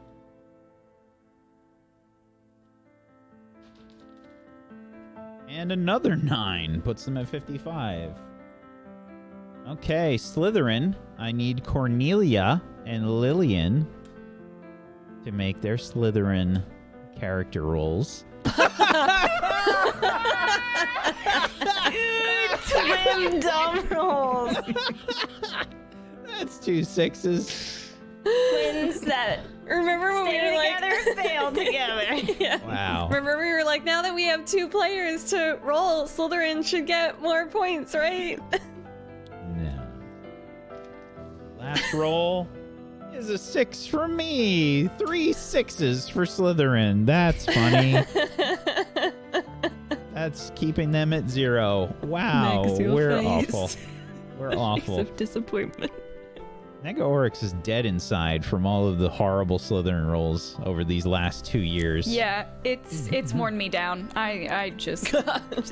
And another 9 puts them at 55. Okay, Slytherin. I need Cornelia and Lillian to make their Slytherin character rolls. Twin dumb rolls. That's 2 6s. Twins that Remember when we stay were like, together, fail together. yeah. Wow. Remember we were like, now that we have 2 players to roll, Slytherin should get more points, right? No. Last roll is a 6 from me. 3 6s for Slytherin. That's funny. That's keeping them at 0. Wow. Maxwell We're face. awful. We're awful. Face of disappointment. Nega Oryx is dead inside from all of the horrible Slytherin rolls over these last 2 years. Yeah, it's worn me down. I just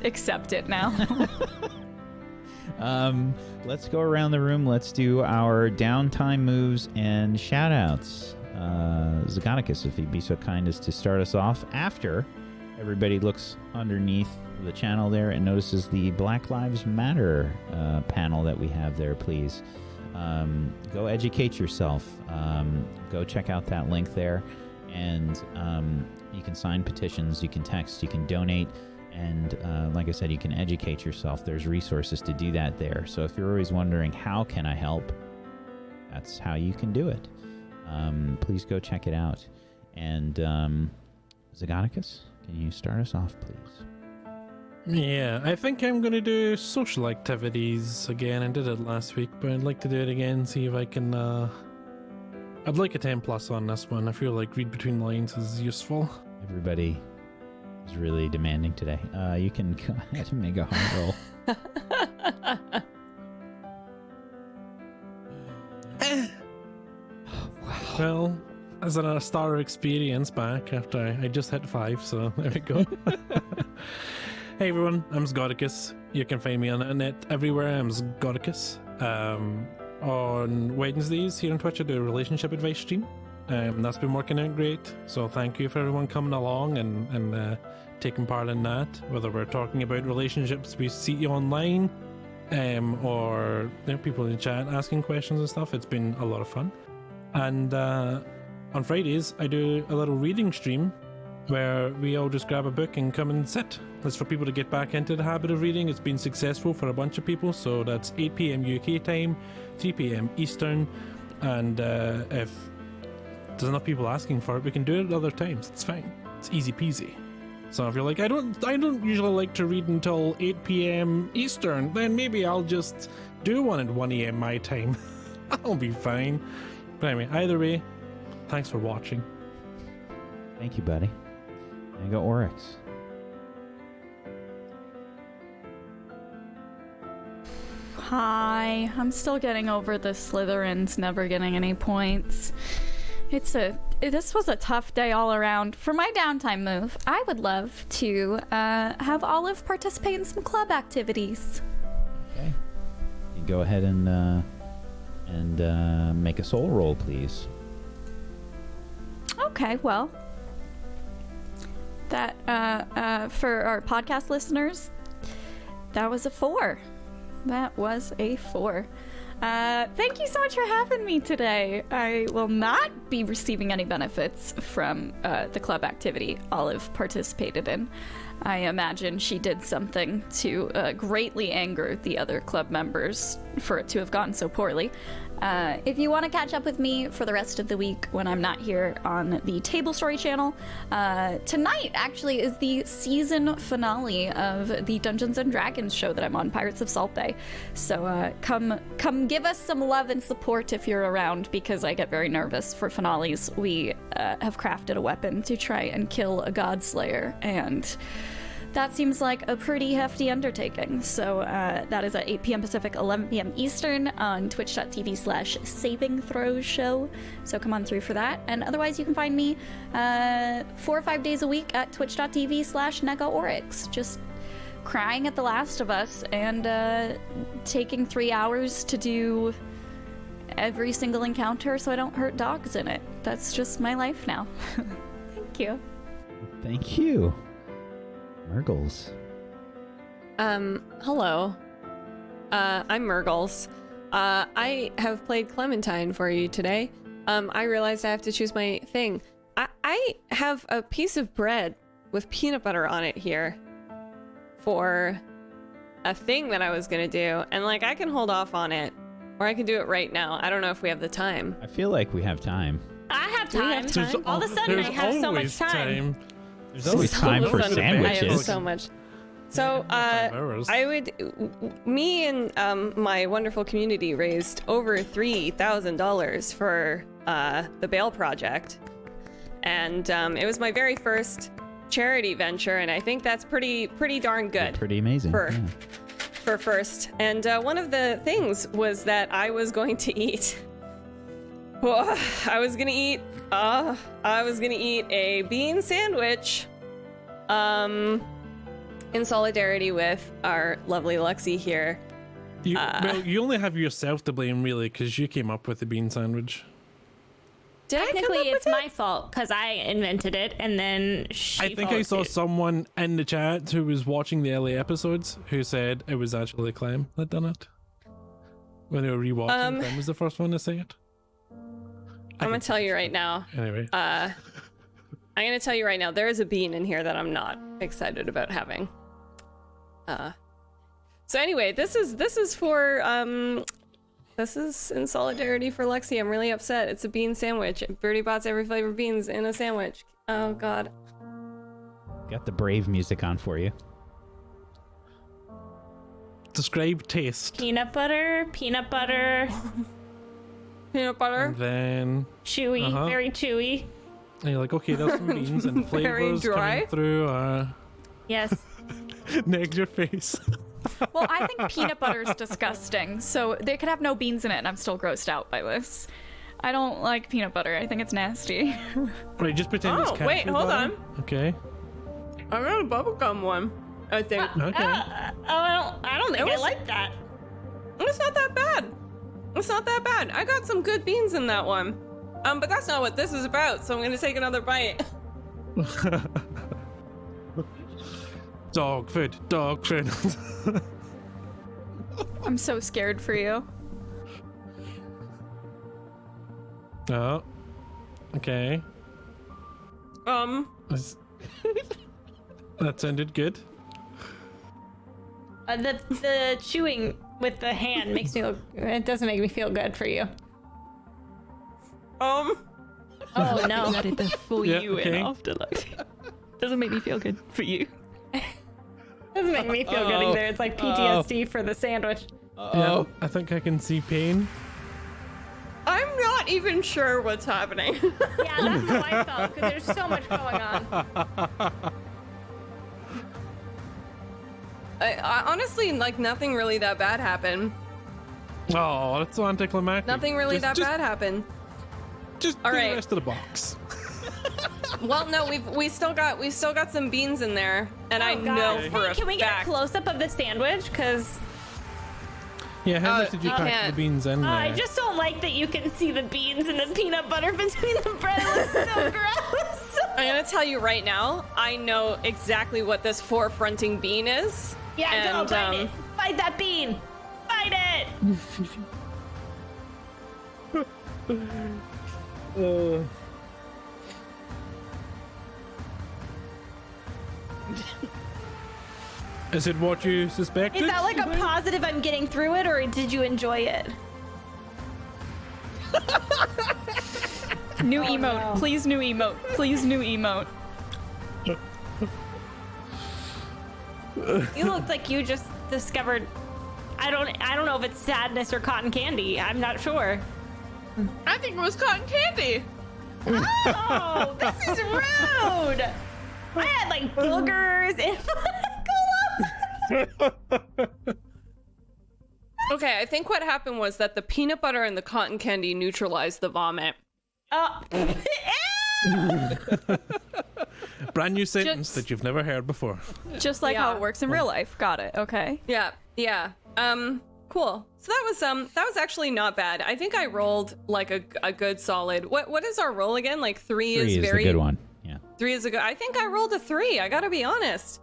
accept it now. Let's go around the room. Let's do our downtime moves and shoutouts. Zagonicus, if you'd be so kind as to start us off after everybody looks underneath the channel there and notices the Black Lives Matter panel that we have there, please. Go educate yourself. Go check out that link there. And you can sign petitions, you can text, you can donate. And like I said, you can educate yourself. There's resources to do that there. So if you're always wondering, how can I help? That's how you can do it. Please go check it out. And Zagonicus, can you start us off, please? Yeah, I think I'm going to do social activities again. I did it last week, but I'd like to do it again, see if I can... I'd like a 10+ on this one. I feel like read between the lines is useful. Everybody is really demanding today. You can go ahead and make a hard roll. Well, as a star experience back after I just hit 5, so there we go. Hey everyone, I'm Zgodicus. You can find me on the internet everywhere. I'm Zgodicus. On Wednesdays here on Twitch I do a relationship advice stream. That's been working out great, so thank you for everyone coming along and taking part in that, whether we're talking about relationships we see online or people in the chat asking questions and stuff. It's been a lot of fun. And on Fridays I do a little reading stream where we all just grab a book and come and sit. That's for people to get back into the habit of reading. It's been successful for a bunch of people, so that's 8 p.m. UK time, 3 p.m. Eastern, and if there's enough people asking for it, we can do it at other times. It's fine. It's easy peasy. So if you're like, I don't usually like to read until 8 p.m. Eastern, then maybe I'll just do one at 1 a.m. my time. I'll be fine. But anyway, either way, thanks for watching. Thank you, buddy. I go Oryx. Hi, I'm still getting over the Slytherins never getting any points. This was a tough day all around. For my downtime move, I would love to have Olive participate in some club activities. Okay. You go ahead and make a soul roll, please. Okay, well, that for our podcast listeners, That was a 4. That was a 4. Thank you so much for having me today. I will not be receiving any benefits from the club activity Olive participated in. I imagine she did something to greatly anger the other club members for it to have gone so poorly. If you want to catch up with me for the rest of the week when I'm not here on the Table Story channel, tonight actually is the season finale of the Dungeons and Dragons show that I'm on, Pirates of Salt Bay. So come give us some love and support if you're around, because I get very nervous for finales. We have crafted a weapon to try and kill a godslayer, and that seems like a pretty hefty undertaking. So that is at 8 p.m. Pacific, 11 p.m. Eastern on twitch.tv/Saving Throws Show. So come on through for that. And otherwise, you can find me 4 or 5 days a week at twitch.tv/NegaOryx. Just crying at The Last of Us and taking 3 hours to do every single encounter so I don't hurt dogs in it. That's just my life now. Thank you. Thank you. Murgles. Hello. I'm Murgles. I have played Clementine for you today. I realized I have to choose my thing. I have a piece of bread with peanut butter on it here for a thing that I was gonna do, and like I can hold off on it, or I can do it right now. I don't know if we have the time. I feel like we have time. I have Do we time. have time? All of a sudden, I have so much time. There's always time for I have sandwiches. so much. So, me and my wonderful community raised over $3,000 for the Bail Project, and it was my very first charity venture, and I think that's pretty darn good. Pretty amazing. For first. And one of the things was that I was going to eat. I was gonna eat a bean sandwich in solidarity with our lovely Lexi here. Well, you only have yourself to blame, really, because you came up with the bean sandwich. Technically, it's my fault because I invented it, and then I think I saw someone in the chat who was watching the early episodes who said it was actually Clem that done it. When they were rewatching, Clem was the first one to say it. I'm gonna tell you right now. Anyway. I'm gonna tell you right now, there is a bean in here that I'm not excited about having. So anyway, this is for this is in solidarity for Lexi. I'm really upset. It's a bean sandwich. Birdie Bot's every flavor beans in a sandwich. Oh god. Got the Brave music on for you. Describe taste. peanut butter. Peanut butter. And then Chewy, very chewy. and you're like, okay, there's some beans and flavors dry. coming through. Yes. Neg your face. Well, I think peanut butter is disgusting, so they could have no beans in it, and I'm still grossed out by this. I don't like peanut butter. I think it's nasty. Right, just pretend it's Oh, cashew wait, hold butter. on. Okay. I got a bubblegum one, I think. Okay. I don't think I like that. It's not that bad. It's not that bad. I got some good beans in that one. But that's not what this is about, so I'm gonna take another bite. Dog food. I'm so scared for you. Oh. Okay. That sounded good. The chewing with the hand makes me look. It doesn't make me feel good for you. Oh no! Got it before Yeah, you okay. and after, like. Doesn't make me feel good for you. Doesn't make me feel good either. It's like PTSD for the sandwich. Yeah, I think I can see pain. I'm not even sure what's happening. Yeah, that's how I felt because there's so much going on. I honestly, like, nothing really that bad happened. Oh, that's so anticlimactic. Nothing really that bad happened. Just All do right. the rest of the box. Well, no, we still got some beans in there, and I Oh, God. know Hey, for a can we get a fact. close up of the sandwich? Because Yeah, how much did you you pack can't. the beans in there? I just don't like that you can see the beans and the peanut butter between the bread. It looks so gross. I'm gonna tell you right now, I know exactly what this forefronting bean is. Yeah, go fight it. Fight that bean. Fight it. Is it what you suspected? Is that like a positive I'm getting through it, or did you enjoy it? New emote. No. Please new emote. Please new emote. You looked like you just discovered. I don't know if it's sadness or cotton candy. I'm not sure. I think it was cotton candy. Oh, this is rude. I had like boogers and Okay, I think what happened was that the peanut butter and the cotton candy neutralized the vomit. Brand new sentence that you've never heard before. Just like how it works in real life. Got it. Okay. Yeah. Cool. So that was actually not bad. I think I rolled like a good solid. What is our roll again? Like three is very the good one. Yeah. 3 is a good. I think I rolled a 3. I gotta be honest.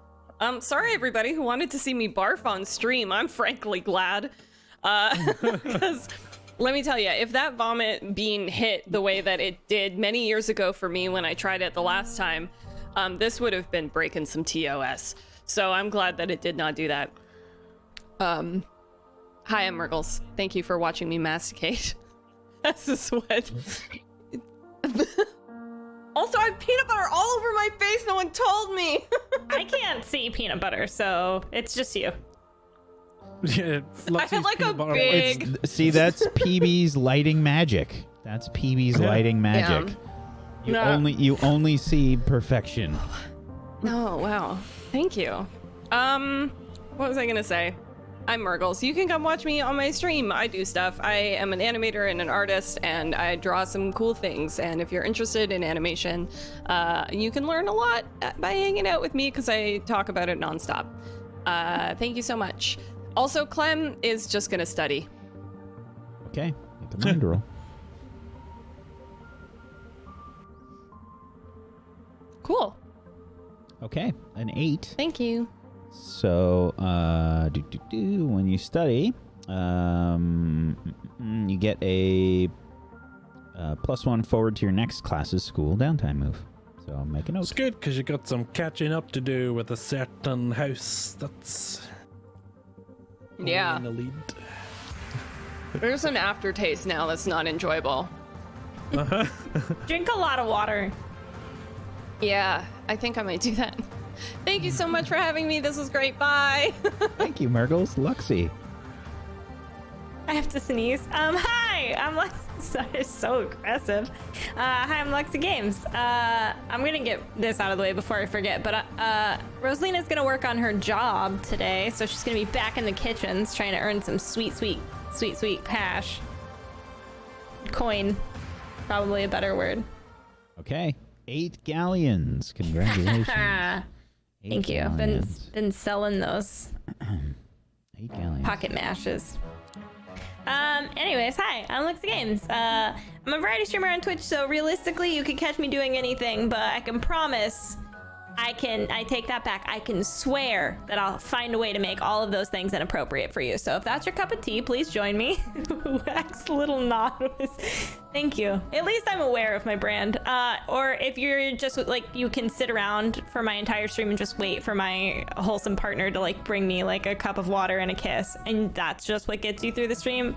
Sorry everybody who wanted to see me barf on stream. I'm frankly glad. Because let me tell you, if that vomit bean hit the way that it did many years ago for me when I tried it the last time, this would have been breaking some TOS. So I'm glad that it did not do that. Hi, I'm Murgles. Thank you for watching me masticate. This is what. Also, I have peanut butter all over my face. No one told me. I can't see peanut butter, so it's just you. Yeah, I have like a big. See, that's PB's lighting magic. That's PB's lighting magic. Yeah. You only see perfection. Oh wow, thank you. What was I gonna say? I'm Murgles. You can come watch me on my stream. I do stuff. I am an animator and an artist, and I draw some cool things. And if you're interested in animation, you can learn a lot by hanging out with me because I talk about it nonstop. Thank you so much. Also, Clem is just gonna study. Okay, make a mind roll. Cool. Okay, an 8. Thank you. So, when you study, you get a +1 forward to your next class's school downtime move. So make a note. It's good because you got some catching up to do with a certain house that's Yeah. in the lead. There's an aftertaste now that's not enjoyable. Drink a lot of water. Yeah, I think I might do that. Thank you so much for having me. This was great. Bye. Thank you, Murgles. Luxie. I have to sneeze. Hi, I'm Lux. Sorry, so aggressive. Hi, I'm Luxie Games. I'm gonna get this out of the way before I forget, but Rosalina's gonna work on her job today, so she's gonna be back in the kitchens trying to earn some sweet cash. Coin, probably a better word. Okay, 8 galleons. Congratulations. Thank you. Been selling those 8 galleons. pocket mashes. Anyways, hi, I'm Luxie Games. I'm a variety streamer on Twitch, so realistically you can catch me doing anything, but I can promise I take that back. I can swear that I'll find a way to make all of those things inappropriate for you. So if that's your cup of tea, please join me. Wax little nod. Thank you. At least I'm aware of my brand. Or if you're just like, you can sit around for my entire stream and just wait for my wholesome partner to like bring me like a cup of water and a kiss. And that's just what gets you through the stream.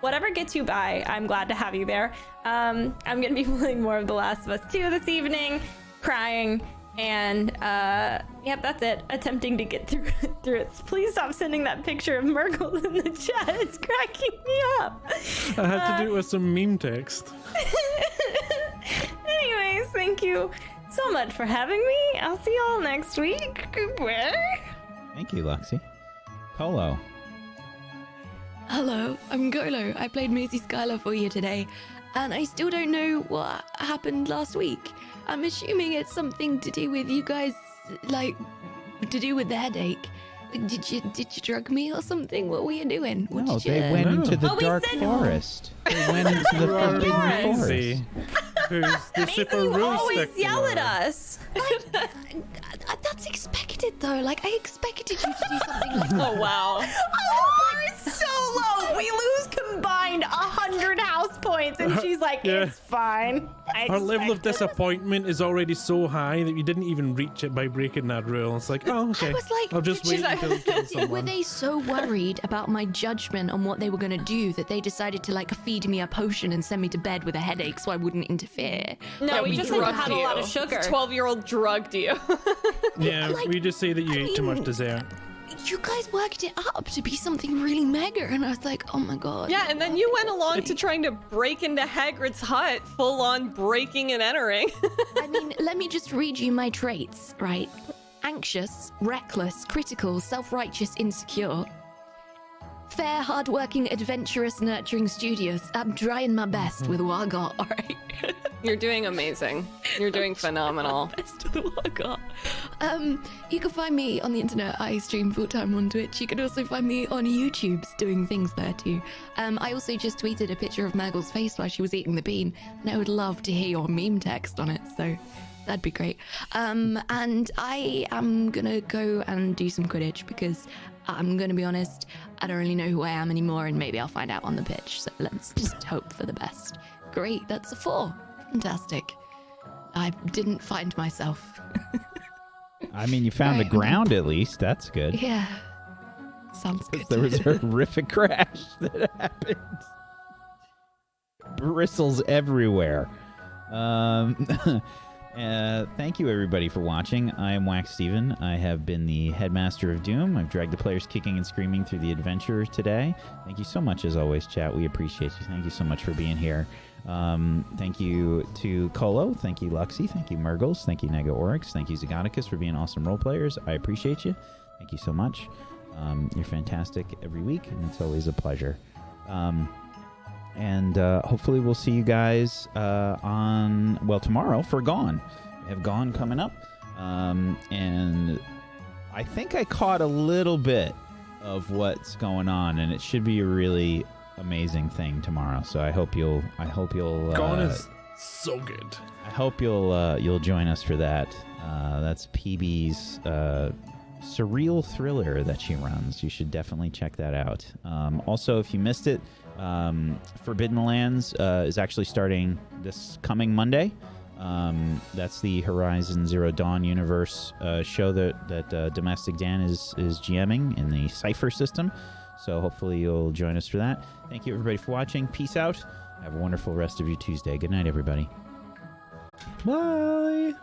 Whatever gets you by, I'm glad to have you there. I'm gonna be playing more of The Last of Us 2 this evening, crying. And yep, that's it. Attempting to get through it. Please stop sending that picture of Murgles in the chat. It's cracking me up. I had to do it with some meme text. Anyways, thank you so much for having me. I'll see y'all next week. Goodbye. Thank you, Luxie. Polo. Hello, I'm Golo. I played Maisie Skylar for you today, and I still don't know what happened last week. I'm assuming it's something to do with you guys, like, to do with the headache. Did you drug me or something? What were you doing? What No, did you they went into the dark forest. They went into the forbidden forest. who's the super You rule always stickler. yell at us. That's expected, though. Like, I expected you to do something like that. Oh wow. Oh, it's so low. We lose combined 100 house points, and she's like, Yeah. "It's fine." Our level of expected this. disappointment is already so high that you didn't even reach it by breaking that rule. It's like, oh, okay. I was like, I'll just wait until it kills were someone. they so worried about my judgment on what they were going to do that they decided to, like, feed me a potion and send me to bed with a headache so I wouldn't interfere? No, we just said you drugged had a lot of sugar. 12-year-old drugged you. Yeah, like, we just say that you ate too much mean- dessert. You guys worked it up to be something really mega, and I was like, oh my god. Yeah, and then you went along to trying to break into Hagrid's hut, full on breaking and entering. I mean, let me just read you my traits, right? Anxious, reckless, critical, self-righteous, insecure. Fair, hardworking, adventurous, nurturing, studious. I'm trying my best with what I got, alright? You're doing amazing. You're doing phenomenal. Best with what I got. You can find me on the internet. I stream full-time on Twitch. You can also find me on YouTube doing things there too. I also just tweeted a picture of Maggel's face while she was eating the bean, and I would love to hear your meme text on it, so that'd be great. And I am gonna go and do some Quidditch because I'm gonna be honest, I don't really know who I am anymore, and maybe I'll find out on the pitch, so let's just hope for the best. Great, that's a 4. Fantastic. I didn't find myself. I mean, you found the Right. ground at least. That's good. Yeah. Sounds good. There was a horrific crash that happened. Bristles everywhere. Thank you, everybody, for watching. I am Wax Steven. I have been the Headmaster of Doom. I've dragged the players kicking and screaming through the adventure today. Thank you so much, as always, chat. We appreciate you. Thank you so much for being here. Thank you to Colo. Thank you, Luxie. Thank you, Murgles. Thank you, Nega Oryx. Thank you, Zagonicus, for being awesome role players. I appreciate you. Thank you so much. You're fantastic every week, and it's always a pleasure. And hopefully we'll see you guys tomorrow for Gone. We have Gone coming up. And I think I caught a little bit of what's going on, and it should be a really amazing thing tomorrow. So I hope you'll Gone is so good. I hope you'll join us for that. That's PB's surreal thriller that she runs. You should definitely check that out. Also, if you missed it, Forbidden Lands is actually starting this coming Monday. That's the Horizon Zero Dawn universe show that Domestic Dan is GMing in the Cypher system. So hopefully you'll join us for that. Thank you, everybody, for watching. Peace out. Have a wonderful rest of your Tuesday. Good night, everybody. Bye.